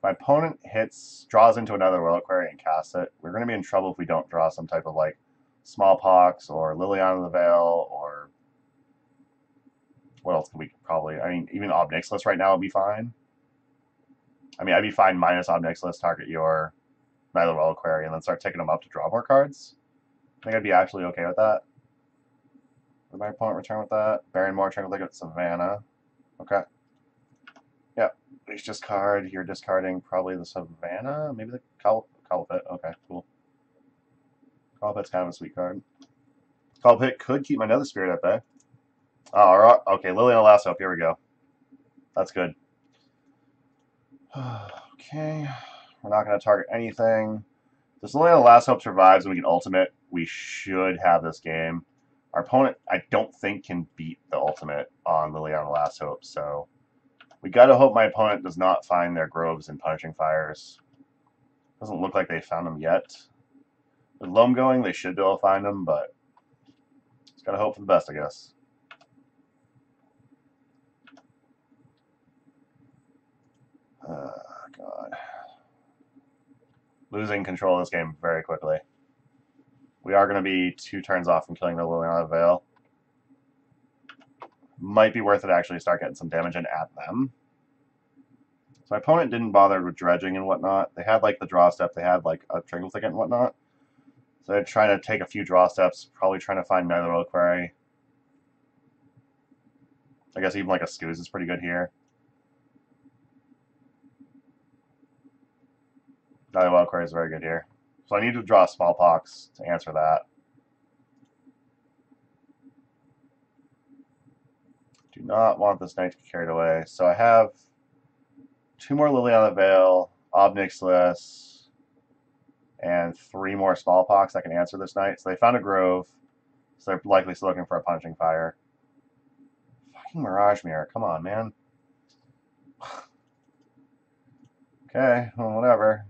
My opponent draws into another Reliquary and casts it. We're going to be in trouble if we don't draw some type of like Smallpox or Liliana of the Veil or what else could we probably? I mean, even Ob Nixilis right now would be fine. I mean, I'd be fine minus Ob Nixilis, target your Nether Reliquary, and then start taking them up to draw more cards. I think I'd be actually okay with that. Would my opponent return with that? Baron more, Tranquil Thicket, Savannah. Okay. Yep. It's just card. You're discarding probably the Savannah, maybe the Cowl Pit. Okay, cool. Cowl Pit's kind of a sweet card. Cowl Pit could keep my Nether Spirit at bay. Oh, okay, Liliana Last Hope. Here we go. That's good. Okay. We're not going to target anything. If this Liliana Last Hope survives and we can ultimate, we should have this game. Our opponent, I don't think, can beat the ultimate on Liliana Last Hope, so we got to hope my opponent does not find their Groves and Punishing Fires. Doesn't look like they found them yet. With Loam going, they should be able to find them, but just got to hope for the best, I guess. God. Losing control of this game very quickly. We are going to be 2 turns off from killing the Liliana Veil. Might be worth it to actually start getting some damage in at them. So my opponent didn't bother with dredging and whatnot. They had like the draw step, they had like a Tranquil Thicket and whatnot. So they're trying to take a few draw steps, probably trying to find Nether Reliquary. I guess even like a Scooz is pretty good here. Nether Reliquary is very good here. So I need to draw Smallpox to answer that. Do not want this knight to get carried away. So I have 2 more Liliana Veil, Ob Nixilis, and 3 more Smallpox that can answer this knight. So they found a Grove, so they're likely still looking for a Punishing Fire. Fucking Mirage Mirror, come on, man. Okay, well, whatever.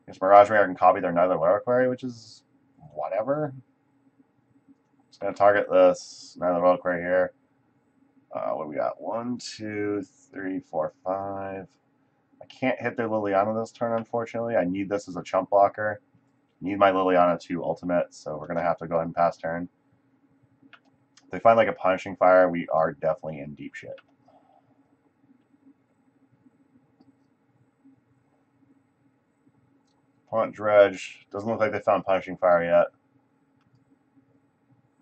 Guess Mirage Mirror can copy their Nether Reliquary, which is whatever. Just gonna target this Nether Reliquary here. What do we got? 1, 2, 3, 4, 5. I can't hit their Liliana this turn, unfortunately. I need this as a chump blocker. Need my Liliana to ultimate, so we're gonna have to go ahead and pass turn. If they find like a Punishing Fire, we are definitely in deep shit. Opponent dredge. Doesn't look like they found Punishing Fire yet.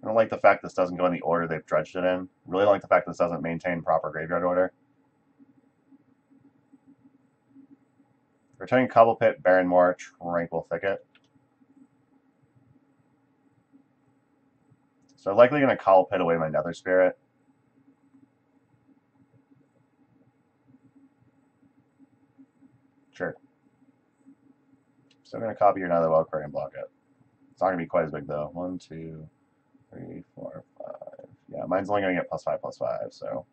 I don't like the fact this doesn't go in the order they've dredged it in. Really like the fact this doesn't maintain proper graveyard order. Returning Cobble Pit, Baron Moor, Tranquil Thicket. So I'm likely going to Cobble Pit away my Nether Spirit. Sure. Still going to copy your Nether Reliquary and block it. It's not going to be quite as big though. 1, 2, 3, 4, 5. Yeah, mine's only going to get +5/+5, so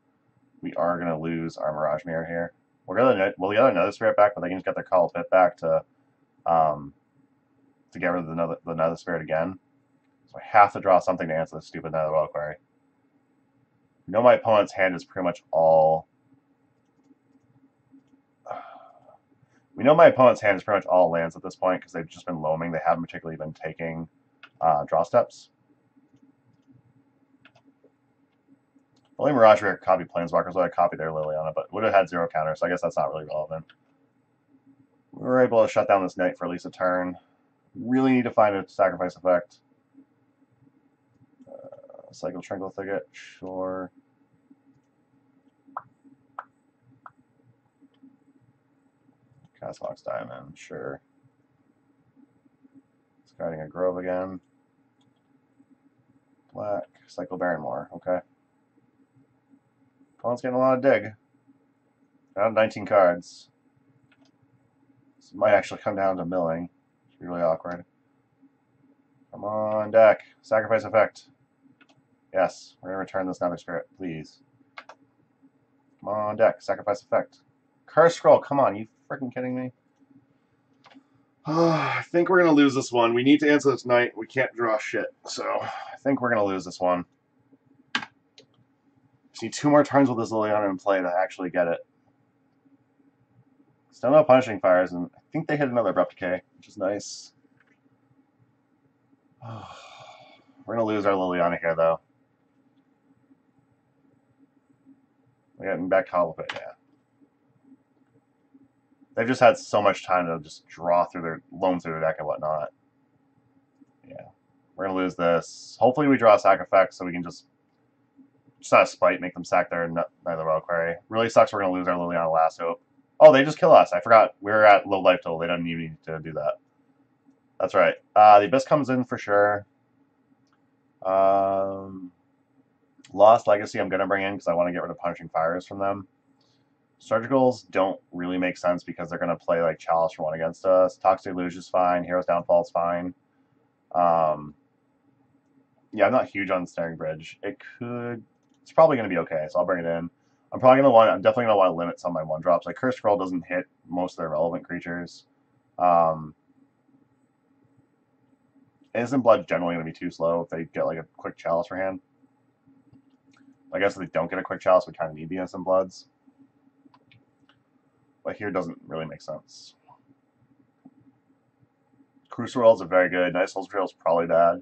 we are going to lose our Mirage Mirror here. We'll get another Spirit back, but they can just get their Cobble Pit back to get rid of the Nether Spirit again. So I have to draw something to answer this stupid Nether Reliquary. You know my opponent's hand is pretty much all... We know my opponent's hand is pretty much all lands at this point because they've just been loaming. They haven't particularly been taking draw steps. Only Mirage Mirror copied Planeswalkers, so I copied their Liliana, but would have had 0 counter, so I guess that's not really relevant. We were able to shut down this knight for at least a turn. Really need to find a sacrifice effect. Cycle Tranquil Thicket, sure. Cast Mox Diamond, sure. Discarding a Grove again. Black, Cycle Baron Moor, okay. Opponent's getting a lot of dig. Down 19 cards. This might actually come down to milling. It's really awkward. Come on, deck. Sacrifice effect. Yes, we're going to return this Nether Spirit, please. Come on, deck. Sacrifice effect. Curse Scroll, come on, you freaking kidding me? I think we're going to lose this one. We need to answer this tonight. We can't draw shit, so I think we're going to lose this one. Just need 2 more turns with this Liliana in play to actually get it. Still no Punishing Fires, and I think they hit another Abrupt Decay, which is nice. We're going to lose our Liliana here, though. We're getting back Cobblepit, yeah. They've just had so much time to just draw through their loam through their deck and whatnot. Yeah. We're going to lose this. Hopefully we draw a sack effect so we can just out of spite, make them sack their Nether Reliquary. Really sucks we're going to lose our Liliana last hope. Oh, they just kill us. I forgot. We're at low life total. They don't even need to do that. That's right. The Abyss comes in for sure. Lost Legacy I'm going to bring in because I want to get rid of Punishing Fires from them. Surgicals don't really make sense because they're going to play like Chalice for 1 against us. Toxic Deluge is fine. Hero's Downfall is fine. Yeah, I'm not huge on Snaring Bridge. It's probably going to be okay, so I'll bring it in. I'm definitely going to want to limit some of my 1-drops. Like Curse Scroll doesn't hit most of their relevant creatures. Innocent Blood's generally going to be too slow if they get like a quick Chalice for hand. I guess if they don't get a quick Chalice, we kind of need the Innocent Bloods. But here doesn't really make sense. Crucibles are very good. Nice Soul Trail is probably bad.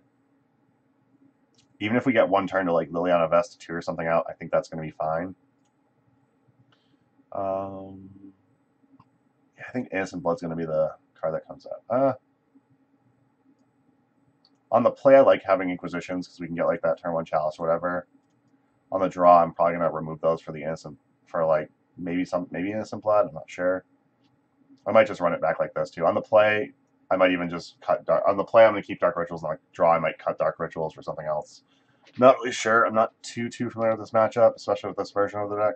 Even if we get 1 turn to like Liliana Vest to 2 or something out, I think that's going to be fine. Yeah, I think Innocent Blood's going to be the card that comes out. On the play, I like having Inquisitions because we can get like that turn 1 Chalice or whatever. On the draw, I'm probably going to remove those for the Innocent, for like maybe Innocent Blood. I'm not sure. I might just run it back like this too. On the play, I might even just cut dark. On the play, I'm going to keep Dark Rituals. On the draw, I might cut Dark Rituals for something else. Not really sure. I'm not too familiar with this matchup, especially with this version of the deck.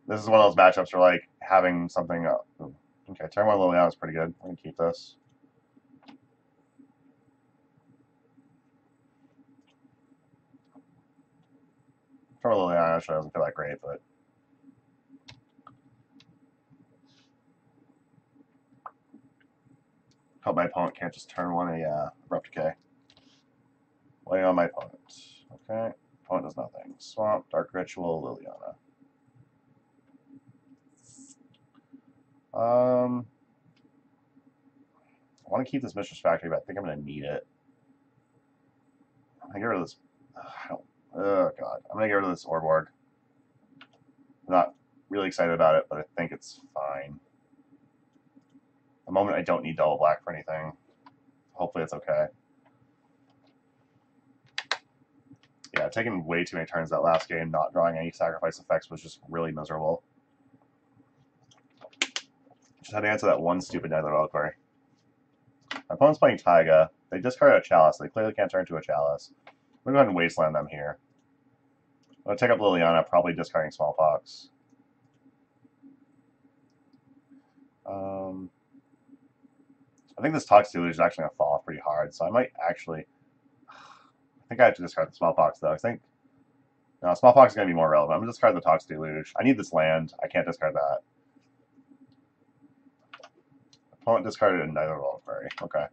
This is one of those matchups where like having something. Okay, turn 1 Liliana is pretty good. I'm going to keep this. Turn 1 Liliana actually doesn't feel that great, but. Hope my opponent can't just turn 1 a Abrupt Decay. Laying on my opponent. Okay. Opponent does nothing. Swamp, Dark Ritual, Liliana. I want to keep this Mistress Factory, but I think I'm going to need it. I'm going to get rid of this. Oh, God. I'm going to get rid of this Orborg. I'm not really excited about it, but I think it's fine. At the moment, I don't need double black for anything. Hopefully it's okay. Yeah, taking way too many turns that last game, not drawing any sacrifice effects was just really miserable. Just had to answer that 1 stupid Nether Reliquary. My opponent's playing Taiga. They discarded a Chalice. They clearly can't turn into a Chalice. I'm going to go ahead and Wasteland them here. I'm going to take up Liliana, probably discarding Smallpox. I think this Toxic Deluge is actually going to fall off pretty hard, so I might actually... I think I have to discard the Smallpox, though. I think... No, Smallpox is going to be more relevant. I'm going to discard the Toxic Deluge. I need this land. I can't discard that. Opponent discarded a Nether Reliquary. Okay.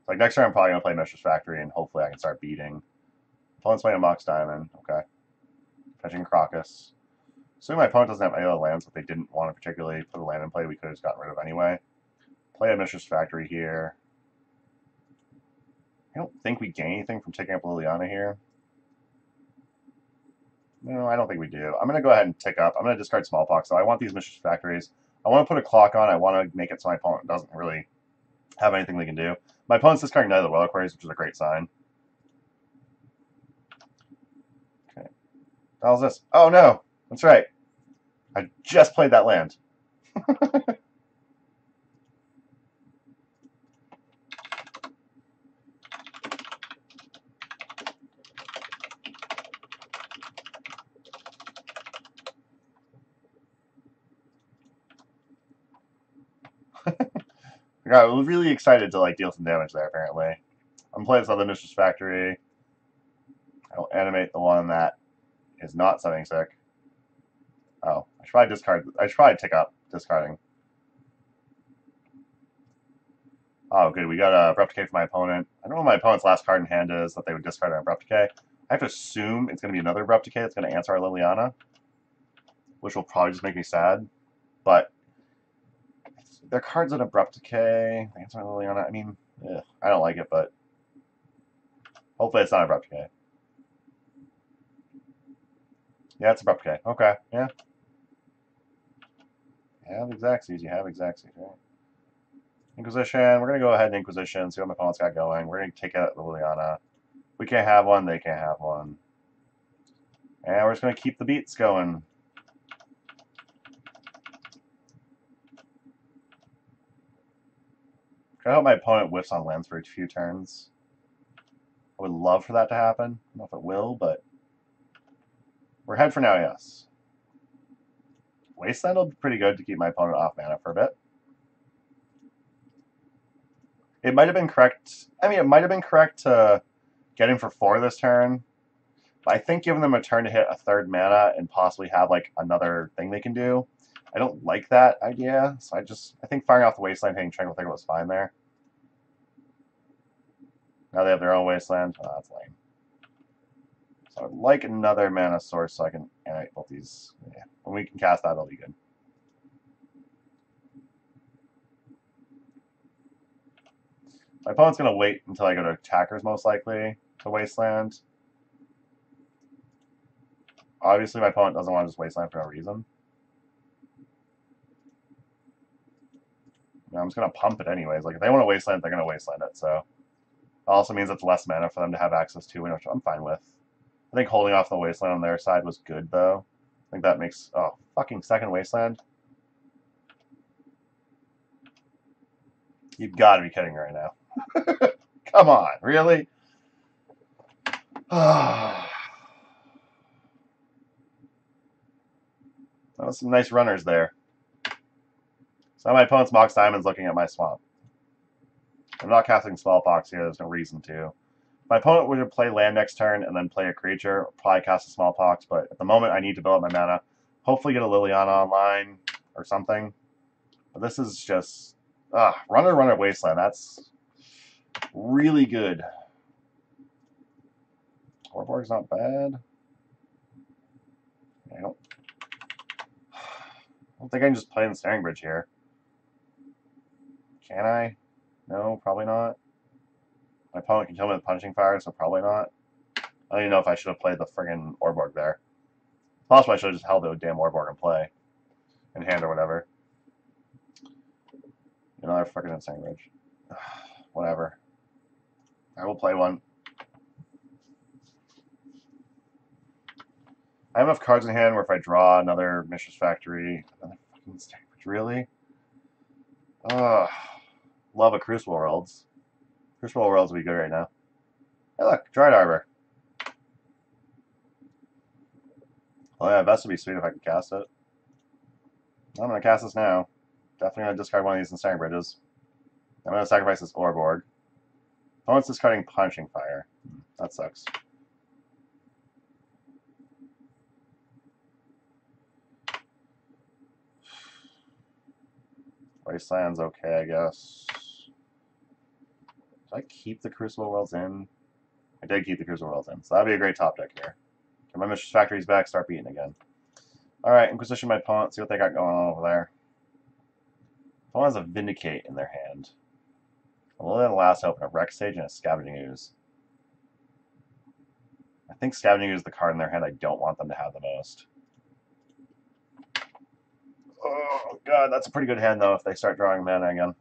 Like next turn, I'm probably going to play Mistress Factory, and hopefully I can start beating. Opponent's playing a Mox Diamond. Okay. Fetching Crocus. Assuming my opponent doesn't have any other lands that they didn't want to particularly put a land in play, we could have just gotten rid of anyway. Play a Mistress Factory here. I don't think we gain anything from taking up Liliana here. No, I don't think we do. I'm going to go ahead and tick up. I'm going to discard Smallpox. So I want these Mistress Factories. I want to put a clock on. I want to make it so my opponent doesn't really have anything they can do. My opponent's discarding Nether Reliquaries, which is a great sign. Okay. What the hell is this? Oh, no. That's right. I just played that land. I was really excited to like deal some damage there. Apparently, I'm playing Southern Mistress Factory. I'll animate the one that is not sending sick. Oh, I should probably discard. I should probably tick up discarding. Oh, good. We got a Abrupt Decay for my opponent. I don't know what my opponent's last card in hand is that they would discard an Abrupt Decay. I have to assume it's going to be another Abrupt Decay that's going to answer our Liliana, which will probably just make me sad. But their card's an Abrupt Decay. Answer our Liliana. I mean, I don't like it, but hopefully it's not Abrupt Decay. Yeah, it's Abrupt Decay. Okay, yeah. You have Xaxes. You have Xaxes, right? Inquisition. We're going to go ahead and Inquisition, see what my opponent's got going. We're going to take out the Liliana. We can't have one, they can't have one. And we're just going to keep the beats going. I hope my opponent whiffs on lands for a few turns. I would love for that to happen. I don't know if it will, but we're ahead for now, yes. Wasteland will be pretty good to keep my opponent off mana for a bit. It might have been correct. I mean, it might have been correct to get him for 4 this turn. But I think giving them a turn to hit a 3rd mana and possibly have like another thing they can do, I don't like that idea. So I think firing off the Wasteland, hitting Tranquil Thicket was fine there. Now they have their own Wasteland. Oh, that's lame. So I'd like another mana source so I can animate both these. Yeah. When we can cast that, it'll be good. My opponent's going to wait until I go to attackers, most likely, to Wasteland. Obviously, my opponent doesn't want to just Wasteland for no reason. I'm just going to pump it anyways. Like, if they want to Wasteland, they're going to Wasteland it, so... It also means it's less mana for them to have access to, which I'm fine with. I think holding off the Wasteland on their side was good, though. I think that makes... Oh, fucking second Wasteland. You've got to be kidding me right now. Come on, really? That was some nice runners there. So my opponent's Mox Diamond's looking at my swamp. I'm not casting Smallpox here, there's no reason to. My opponent would play land next turn and then play a creature, probably cast a Smallpox, but at the moment I need to build up my mana. Hopefully get a Liliana online or something. But this is just... Runner Wasteland, that's really good. Orborg's not bad. I don't think I can just play in the Staring Bridge here. Can I? No, probably not. My opponent can kill me with Punishing Fire, so probably not. I don't even know if I should have played the friggin' Orborg there. Possibly I should have just held the damn Orborg in play. In hand or whatever. Another friggin' Insane Bridge. Whatever. I will play one. I have enough cards in hand where if I draw another Mistress Factory... Another fucking Staring Bridge, really? Love a Crucible Worlds. Crucible Worlds would be good right now. Hey look, Dried Arbor. Oh yeah, Vest would be sweet if I could cast it. I'm going to cast this now. Definitely going to discard one of these Ensnaring Bridges. I'm going to sacrifice this Orborg. Opponent's discarding Punishing Fire. That sucks. Wasteland's okay, I guess. Did I keep the Crucible Worlds in? I did keep the Crucible Worlds in, so that'd be a great top deck here. Get my Mistress Factories back, start beating again. Alright, Inquisition my opponent, see what they got going on over there. Opponent has a Vindicate in their hand. A Lily of the Last Hope, and a Rex Sage, and a Scavenging Ooze. I think Scavenging Ooze is the card in their hand I don't want them to have the most. Oh, God, that's a pretty good hand, though, if they start drawing mana again.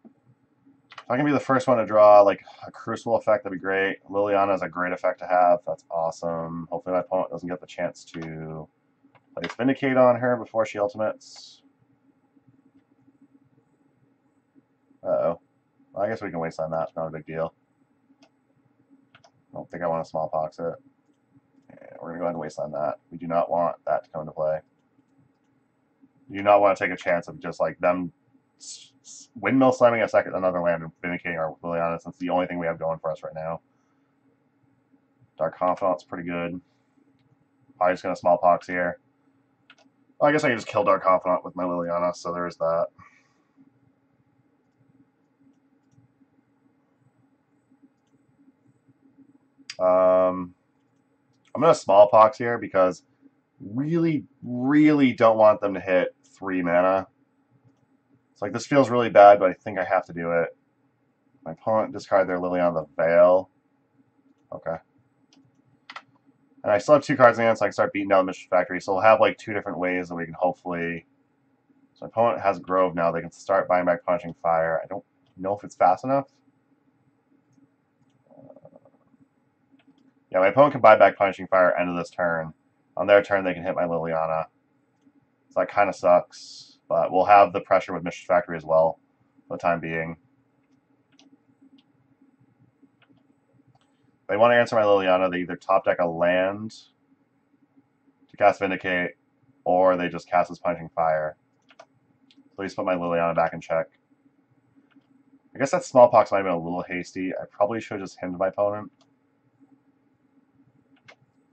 If I can be the first one to draw, like, a Crucible effect, that'd be great. Liliana is a great effect to have. That's awesome. Hopefully my opponent doesn't get the chance to place Vindicate on her before she ultimates. Uh-oh. Well, I guess we can waste on that. Not a big deal. I don't think I want to Smallpox it. Yeah, we're going to go ahead and waste on that. We do not want that to come into play. We do not want to take a chance of just, like, them Windmill slamming a second another land and vindicating our Liliana, since it's the only thing we have going for us right now. Dark Confidant's pretty good. Probably just gonna Smallpox here. Well, I guess I can just kill Dark Confidant with my Liliana, so there's that. I'm gonna Smallpox here because really, really don't want them to hit 3 mana. It's like, this feels really bad, but I think I have to do it. My opponent discard their Liliana the Veil. Okay. And I still have 2 cards in hand, so I can start beating down the Mischief Factory. So we'll have like 2 different ways that we can hopefully... So my opponent has Grove now. They can start buying back Punching Fire. I don't know if it's fast enough. Yeah, my opponent can buy back Punching Fire end of this turn. On their turn, they can hit my Liliana. So that kind of sucks. But we'll have the pressure with Mischief Factory as well for the time being. If they want to answer my Liliana, they either top deck a land to cast Vindicate, or they just cast this Punching Fire. Please put my Liliana back in check. I guess that Smallpox might have been a little hasty. I probably should have just himmed my opponent.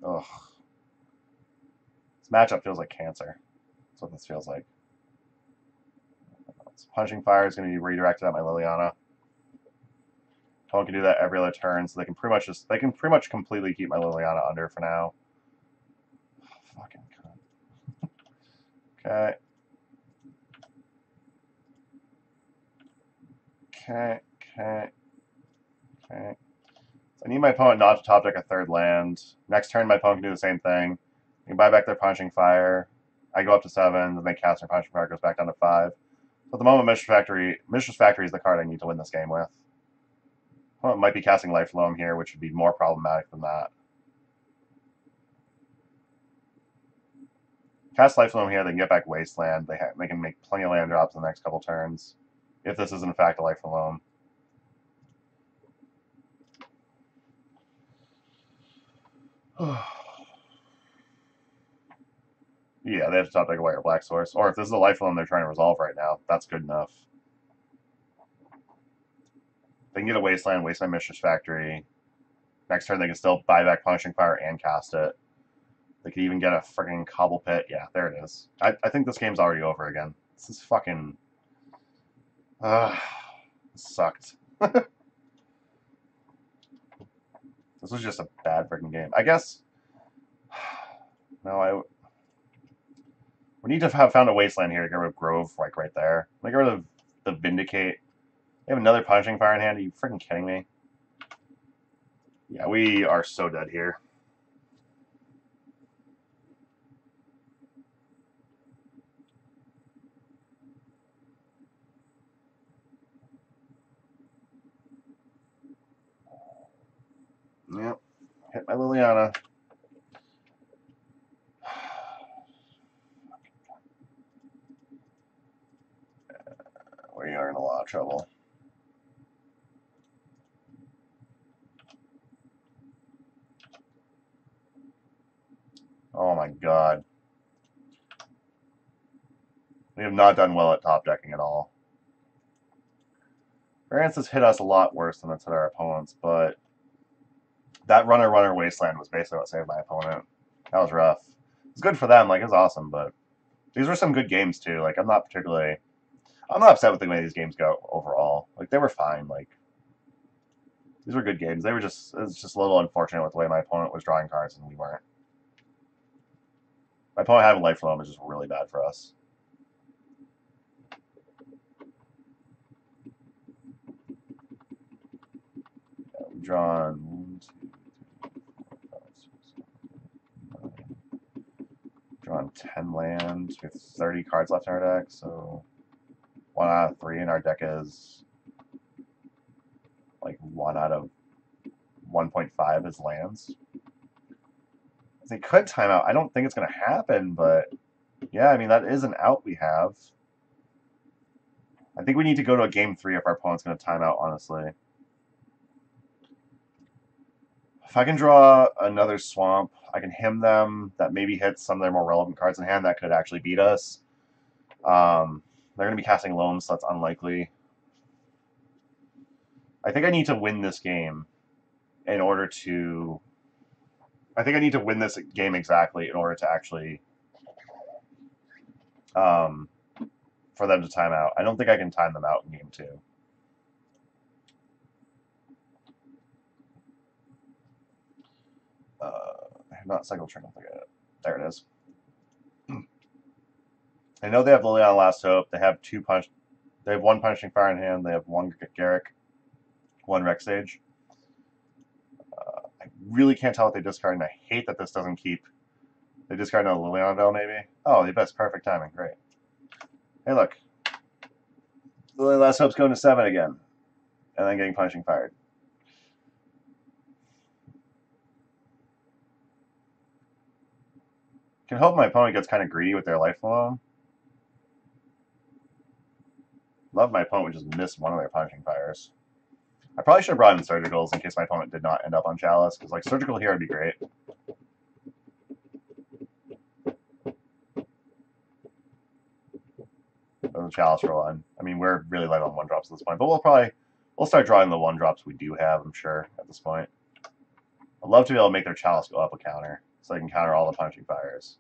Ugh. This matchup feels like cancer. That's what this feels like. So Punching Fire is going to be redirected at my Liliana. Opponent can do that every other turn, so they can pretty much completely keep my Liliana under for now. Fucking cunt. Okay. Okay. So I need my opponent not to top deck a 3rd land. Next turn, my opponent can do the same thing. They can buy back their Punching Fire. I go up to 7, then they cast their Punching Fire, goes back down to 5. So at the moment, Mischief Factory is the card I need to win this game with. Opponent might be casting Life Loam here, which would be more problematic than that. Cast Life Loam here, they can get back Wasteland. They can make plenty of land drops in the next couple turns, if this is in fact a Life Loam. Yeah, they have to top deck a white or black source. Or if this is a Life Loam they're trying to resolve right now, that's good enough. They can get a Wasteland, waste my Mistress Factory. Next turn they can still buy back Punishing Fire and cast it. They could even get a freaking Cobble Pit. Yeah, there it is. I think this game's already over again. This is fucking... this sucked. This was just a bad freaking game. I guess... No, we need to have found a Wasteland here to get rid of Grove, like right there. Get rid of the Vindicate. They have another Punishing Fire in hand. Are you freaking kidding me? Yeah, we are so dead here. Yep. Hit my Liliana. We are in a lot of trouble. Oh my god. We have not done well at top decking at all. Variance has hit us a lot worse than it's hit our opponents, but that runner Wasteland was basically what saved my opponent. That was rough. It's good for them, like, it was awesome, but these were some good games too. Like, I'm not upset with the way these games go overall. Like, they were fine. Like, these were good games. It was just a little unfortunate with the way my opponent was drawing cards and we weren't. My opponent having Life Loam is just really bad for us. Yeah, we've drawn 1, 2, 3, 4, 5, 6, 7, 8, 9. Drawn 10 lands. We have 30 cards left in our deck, so 1 out of 3 in our deck is like 1 out of 1.5 is lands. They could time out. I don't think it's going to happen, but yeah, I mean, that is an out we have. I think we need to go to a game 3 if our opponent's going to time out, honestly. If I can draw another Swamp, I can him them. That maybe hits some of their more relevant cards in hand that could actually beat us. They're going to be casting Loam, so that's unlikely. I think I need to win this game in order to... I think I need to win this game exactly in order to actually... for them to time out. I don't think I can time them out in game 2. Not Cycle Train, I'll forget it. There it is. I know they have Liliana Last Hope. They have They have 1 Punishing Fire in hand. They have 1 Garrick, 1 Rex Sage. I really can't tell what they discard, and I hate that this doesn't keep. They discard another Liliana Bell, maybe? Oh, they best perfect timing. Great. Hey, look. Liliana Last Hope's going to 7 again, and then getting Punishing Fired. Can hope my opponent gets kind of greedy with their life loam. Love my opponent would just miss one of their Punishing Fires. I probably should have brought in Surgicals in case my opponent did not end up on Chalice, because like Surgical here would be great. The Chalice roll on. I mean, we're really light on 1-drops at this point, but we'll start drawing the 1-drops we do have, I'm sure, at this point. I'd love to be able to make their Chalice go up a counter, so they can counter all the Punishing Fires.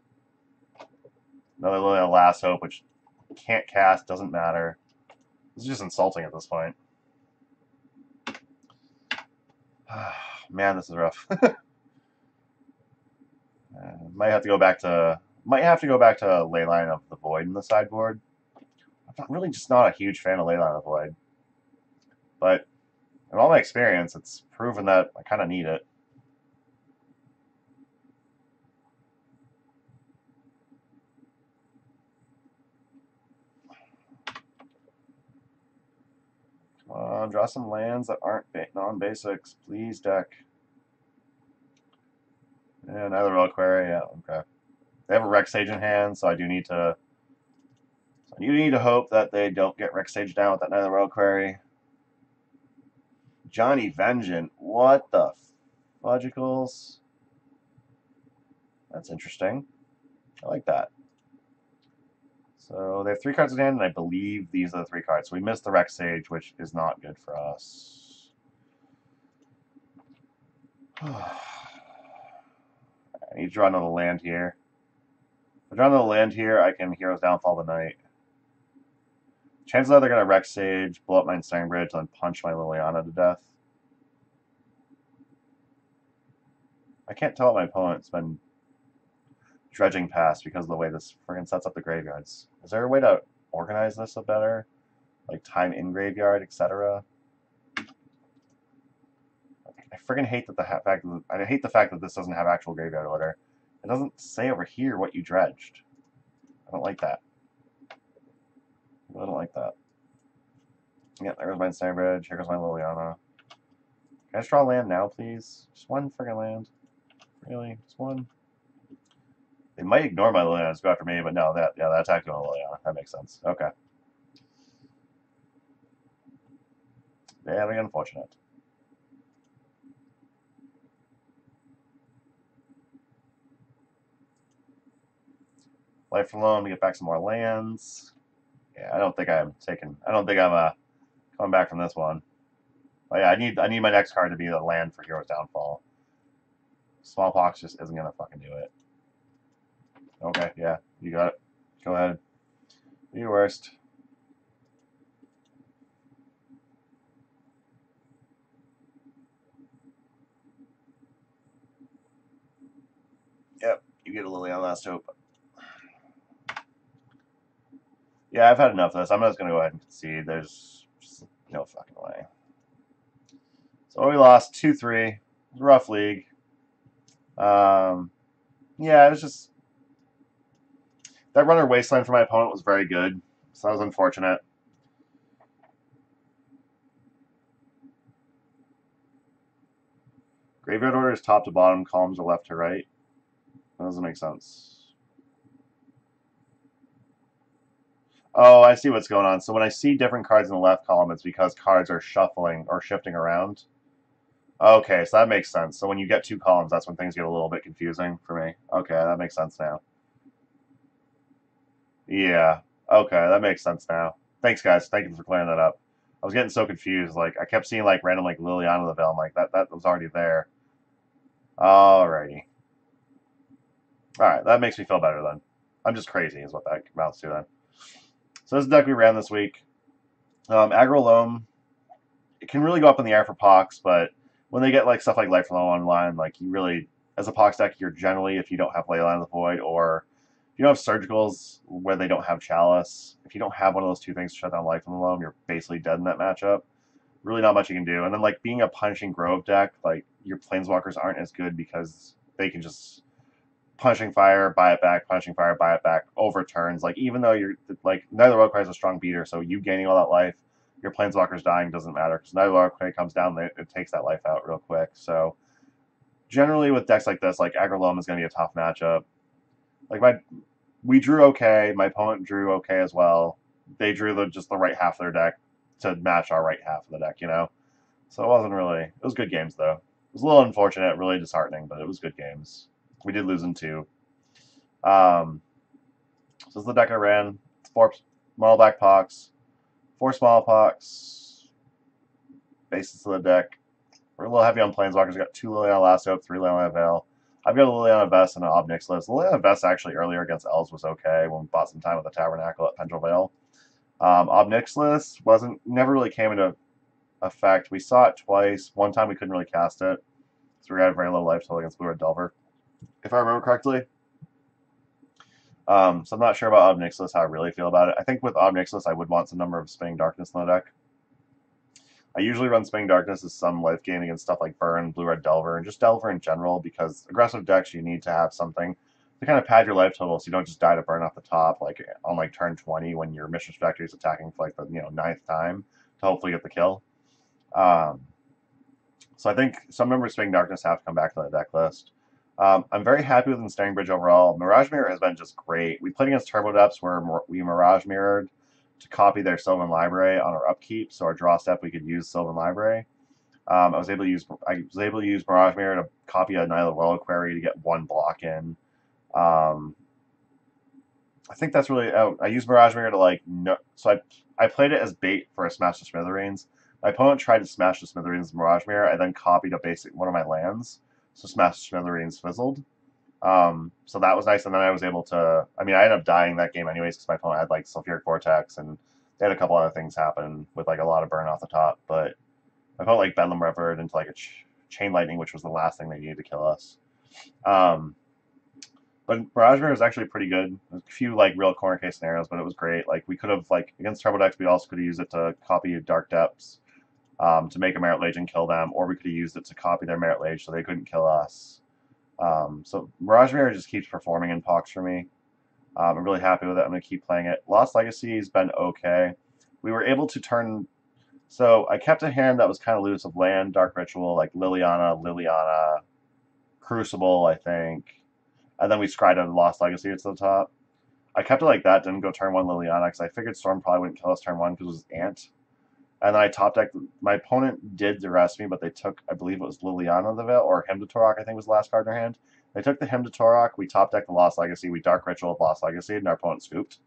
Another Liliana Last Hope, which can't cast, doesn't matter. This is just insulting at this point. Man, this is rough. Might have to go back to Leyline of the Void in the sideboard. I'm really just not a huge fan of Leyline of the Void, but in all my experience, it's proven that I kind of need it. Come on, draw some lands that aren't non-basics, please, deck. Yeah, Nether Reliquary, yeah, okay. They have a Rex Sage in hand, so I do need to hope that they don't get Rex Sage down with that Nether Reliquary. Johnny Vengeant, what the fudgicles? That's interesting. I like that. So they have 3 cards in hand, and I believe these are the 3 cards. So we missed the Rex Sage, which is not good for us. I need to draw another land here. If I draw another land here, I can Hero's Downfall tonight. Chances are they're going to Rex Sage, blow up my Ensnaring Bridge, and then punch my Liliana to death. I can't tell what my opponent's been dredging past because of the way this friggin' sets up the graveyards. Is there a way to organize this a better? Like time in graveyard, etc.? I friggin' hate that I hate the fact that this doesn't have actual graveyard order. It doesn't say over here what you dredged. I don't like that. I don't like that. Yeah, there goes my Ensnaring Bridge. Here goes my Liliana. Can I just draw land now, please? Just 1 friggin' land. Really? Just 1? They might ignore my Liliana and go after me, but no, that attacked on Liliana. That makes sense. Okay. Very unfortunate. Life from loan to get back some more lands. Yeah, I don't think I'm coming back from this one. But yeah, I need my next card to be the land for Hero's Downfall. Smallpox just isn't gonna fucking do it. Okay, yeah, you got it. Go ahead. Do your worst. Yep, you get a Liliana Last Hope. Yeah, I've had enough of this. I'm just going to go ahead and concede. There's just no fucking way. So we lost 2-3. It was a rough league. Yeah, it was just... That Runner Wasteland for my opponent was very good, so that was unfortunate. Graveyard order is top to bottom, columns are left to right. That doesn't make sense. Oh, I see what's going on. So when I see different cards in the left column, it's because cards are shuffling or shifting around. Okay, so that makes sense. So when you get 2 columns, that's when things get a little bit confusing for me. Okay, that makes sense now. Yeah. Okay, that makes sense now. Thanks, guys. Thank you for clearing that up. I was getting so confused. Like I kept seeing like random like Liliana the Veil. I'm like that was already there. Alrighty. All right, that makes me feel better then. I'm just crazy, is what that amounts to then. So this deck we ran this week. Aggro Loam, it can really go up in the air for Pox, but when they get like stuff like Life Low online, like you really, as a Pox deck, you're generally, if you don't have Leyline of the Void, or if you don't have Surgicals where they don't have Chalice, if you don't have one of those two things to shut down Life Loam, you're basically dead in that matchup. Really not much you can do. And then like being a Punishing Grove deck, like your Planeswalkers aren't as good because they can just punching fire, buy it back, punching fire, buy it back, over turns. Like even though you're like neither Rogue is a strong beater, so you gaining all that life, your planeswalkers dying doesn't matter because neither Rogue comes down, it takes that life out real quick. So generally with decks like this, like Aggro Loam is going to be a tough matchup. Like we drew okay, my opponent drew okay as well. They drew just the right half of their deck to match our right half of the deck, you know. So it wasn't really. It was good games though. It was a little unfortunate, really disheartening, but it was good games. We did lose in two. So this is the deck I ran. It's 4 Mono-Black Pox, 4 Smallpox, basis of the deck. We're a little heavy on Planeswalkers. We got 2 Liliana Lasso, 3 Liliana Veil. I've got a Liliana Vest and an Ob Nixilis. Liliana Vest actually earlier against Elves was okay when we bought some time with the Tabernacle at Pendrell Vale. Ob Nixilis never really came into effect. We saw it twice. One time we couldn't really cast it, so we had very low life total against Blue Red Delver, if I remember correctly. So I'm not sure about Ob Nixilis, how I really feel about it. I think with Ob Nixilis, I would want some number of Spinning Darkness in the deck. I usually run Spinning Darkness as some life gain against stuff like Burn, Blue Red Delver, and just Delver in general, because aggressive decks, you need to have something to kind of pad your life total so you don't just die to Burn off the top, like on like turn 20 when your Mission Trajectory is attacking for like the 9th time to hopefully get the kill. So I think some members of Spinning Darkness have to come back to the deck list. I'm very happy with Ensnaring Bridge overall. Mirage Mirror has been just great. We played against Turbo Depths where we Mirage Mirrored to copy their Sylvan Library on our upkeep, so our draw step we could use Sylvan Library. I was able to use Mirage Mirror to copy a Nihil Reliquary to get 1 block in. I think that's really out. I used Mirage Mirror to like so I played it as bait for a Smash to Smithereens. My opponent tried to smash the Smithereens Mirage Mirror. I then copied a basic one of my lands, so Smash Smithereens fizzled. So that was nice, and then I was able to. I mean, I ended up dying that game anyways because my opponent had like Sulfuric Vortex, and they had a couple other things happen with like a lot of burn off the top. But my opponent like Bedlam Revered into like a Chain Lightning, which was the last thing they needed to kill us. But Mirage Mirror was actually pretty good. A few like real corner case scenarios, but it was great. Like we could have like against Turbo decks, we also could have used it to copy Dark Depths. To make a Merit Lage and kill them, or we could have used it to copy their Merit Lage so they couldn't kill us. So Mirage Mirror just keeps performing in Pox for me. I'm really happy with it. I'm going to keep playing it. Lost Legacy has been okay. We were able to turn... So I kept a hand that was kind of loose of land, Dark Ritual, like Liliana, Crucible, I think. And then we scryed Lost Legacy to the top. I kept it like that, didn't go turn 1 Liliana, because I figured Storm probably wouldn't kill us turn 1 because it was Ant. And then I top decked. My opponent did duress me, but they took, I believe it was Liliana the Veil, or Hymn to Torok, I think was the last card in their hand. They took the Hymn to Torok, we top decked the Lost Legacy, we Dark Ritual with Lost Legacy, and our opponent scooped.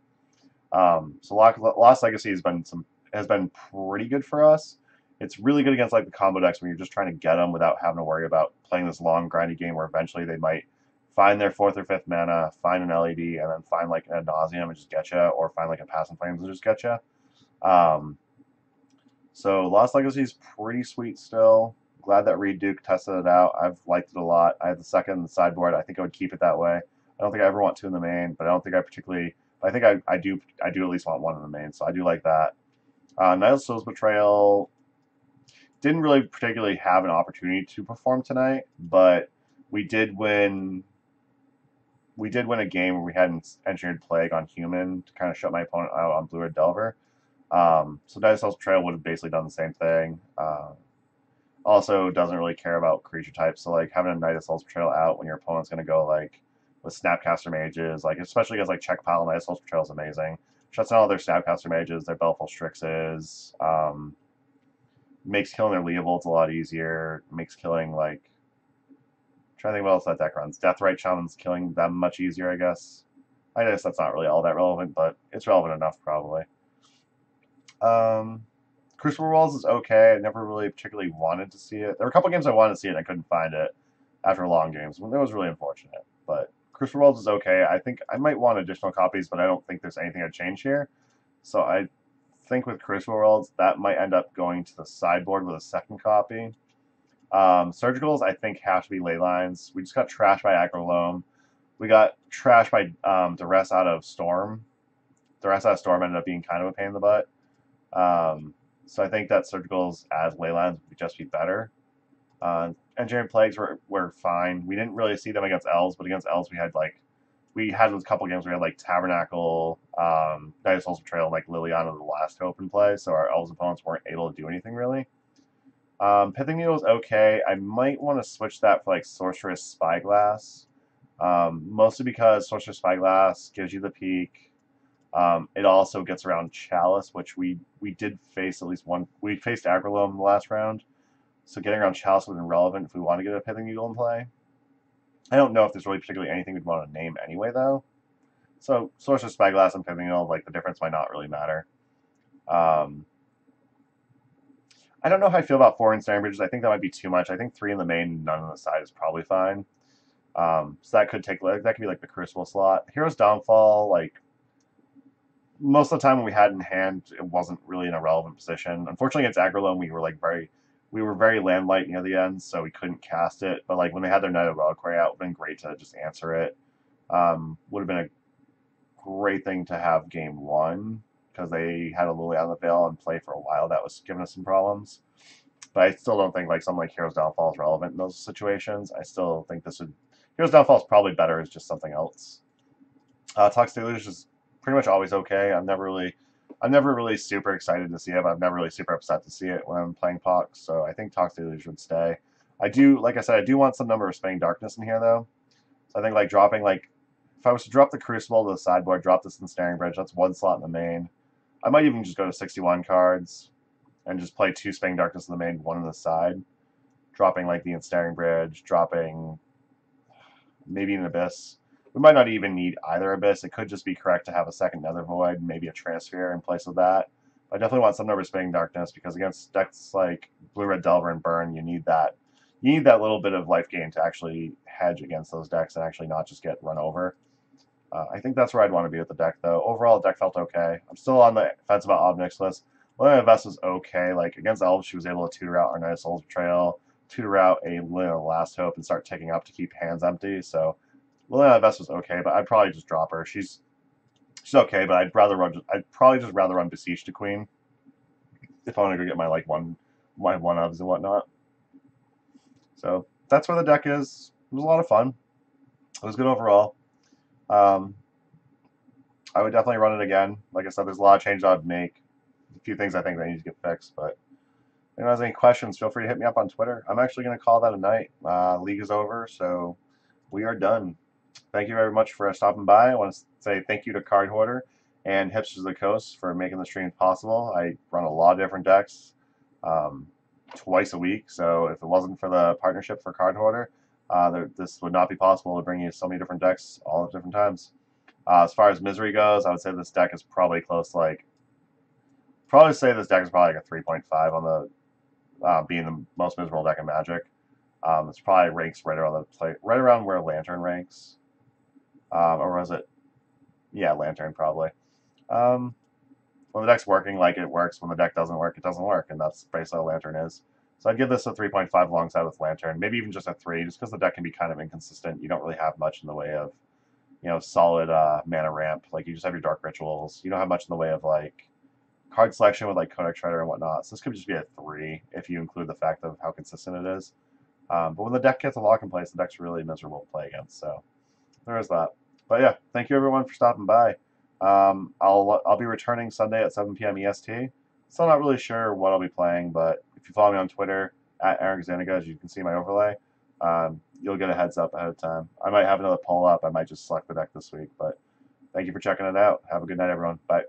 So Lost Legacy has been pretty good for us. It's really good against like the combo decks when you're just trying to get them without having to worry about playing this long grindy game where eventually they might find their 4th or 5th mana, find an LED, and then find like an Ad Nauseam and just get you, or find like a Pass and Flames and just get you. So Lost Legacy is pretty sweet still. Glad that Reed Duke tested it out. I've liked it a lot. I have the 2nd in the sideboard. I think I would keep it that way. I don't think I ever want 2 in the main, but I don't think I particularly. I think I do at least want 1 in the main, so I do like that. Nihil's Soul's Betrayal didn't really particularly have an opportunity to perform tonight, but we did win. We did win a game where we had an Engineered Plague on human to kind of shut my opponent out on Blue Red Delver. So Nihil's Soul's Betrayal would have basically done the same thing. Also doesn't really care about creature types, so like having a Nihil's Soul's Betrayal out when your opponent's going to go like with Snapcaster Mages, like especially against like Check Pile, Nihil's Soul's Betrayal is amazing. Shuts down all their Snapcaster Mages, their Baleful Strixes, makes killing their Leovolds a lot easier, makes killing like... I'm trying to think what else that deck runs. Deathrite Shaman's killing them much easier, I guess. I guess that's not really all that relevant, but it's relevant enough probably. Um, Crucible Worlds is okay. I never really particularly wanted to see it. There were a couple games I wanted to see it and I couldn't find it after long games. Well, that was really unfortunate. But Crucible Worlds is okay. I think I might want additional copies, but I don't think there's anything I'd change here. So I think with Crucible Worlds, that might end up going to the sideboard with a second copy. Surgicals, I think, have to be ley lines. We just got trashed by Agrolome. We got trashed by Duress out of Storm. Duress out of Storm ended up being kind of a pain in the butt. So I think that Surgicals as ley lines would just be better. Engineering Plagues were fine. We didn't really see them against Elves, but against Elves we had a couple games where we had like Tabernacle, Night of Soul's Betrayal, and like Liliana the last Hope in play, so our Elves opponents weren't able to do anything really. Pithing Needle is okay. I might want to switch that for like Sorceress Spyglass. Mostly because Sorceress Spyglass gives you the peak. It also gets around Chalice, which we did face at least one. We faced Agrolome in the last round, so getting around Chalice would have been relevant if we want to get a Pithing Needle in play. I don't know if there's really particularly anything we'd want to name anyway, though. So Sorceress Spyglass and Pithing Needle, like the difference might not really matter. I don't know how I feel about 4 Ensnaring Bridges. I think that might be too much. I think 3 in the main, none on the side is probably fine. So that could be like the Crucible slot. Hero's Downfall, like most of the time when we had it in hand, it wasn't really in a relevant position. Unfortunately, against Agrolome, we were very land light near the end, so we couldn't cast it. But like when they had their Knight of Reliquary out, it would have been great to just answer it. Would have been a great thing to have game 1 because they had a Lily on the Veil and play for a while. That was giving us some problems. But I still don't think like something like Hero's Downfall is relevant in those situations. I still think Hero's Downfall is probably better as just something else. Toxic Deluge is pretty much always okay. I'm never really super excited to see it, but I'm never really super upset to see it when I'm playing Pox. So I think Toxic Deluge would stay. Like I said, I do want some number of Spinning Darkness in here though. So I think like dropping like if I was to drop the Crucible to the sideboard, drop this Ensnaring Bridge, that's 1 slot in the main. I might even just go to 61 cards and just play 2 Spinning Darkness in the main, 1 on the side. Dropping like the Ensnaring Bridge, dropping maybe an Abyss. We might not even need either Abyss. It could just be correct to have a second Nether Void, maybe a Transfer in place of that. But I definitely want some number of Spinning Darkness because against decks like Blue, Red, Delver, and Burn, you need that. You need that little bit of life gain to actually hedge against those decks and actually not just get run over. I think that's where I'd want to be with the deck, though. Overall, the deck felt okay. I'm still on the fence about Obnick's list. Liliana Vest was okay. Like, against Elves, she was able to tutor out our Knight of Soul's Betrayal, tutor out a Liliana Last Hope, and start ticking up to keep hands empty. So, Liliana Vest was okay, but I'd probably just drop her. She's okay, but I'd probably just rather run Besiege to Queen if I want to go get my my one ofs and whatnot. So that's where the deck is. It was a lot of fun. It was good overall. I would definitely run it again. Like I said, there's a lot of changes I'd make. A few things I think that need to get fixed. But if anyone has any questions, feel free to hit me up on Twitter. I'm actually going to call that a night. League is over, so we are done. Thank you very much for stopping by. I want to say thank you to Card Hoarder and Hipsters of the Coast for making the streams possible. I run a lot of different decks twice a week, so if it wasn't for the partnership for Card Hoarder, this would not be possible to bring you so many different decks all at different times. As far as misery goes, I would say this deck is probably close to like, this deck is probably like a 3.5 on the being the most miserable deck in Magic. It's probably ranks right around where Lantern ranks, or was it? Yeah, Lantern probably. When the deck's working, like it works. When the deck doesn't work, it doesn't work, and that's basically what Lantern is. So I'd give this a 3.5 alongside with Lantern, maybe even just a 3, just because the deck can be kind of inconsistent. You don't really have much in the way of, solid mana ramp. Like you just have your Dark Rituals. You don't have much in the way of like card selection with like Codex Shredder and whatnot. So this could just be a 3 if you include the fact of how consistent it is. But when the deck gets a lock in place, the deck's really miserable to play against. So there is that. But yeah, thank you everyone for stopping by. I'll be returning Sunday at 7 p.m. EST. Still not really sure what I'll be playing, but if you follow me on Twitter at Aaron Xanaga, as you can see my overlay, you'll get a heads up ahead of time. I might have another poll up. I might just select the deck this week, but thank you for checking it out. Have a good night, everyone. Bye.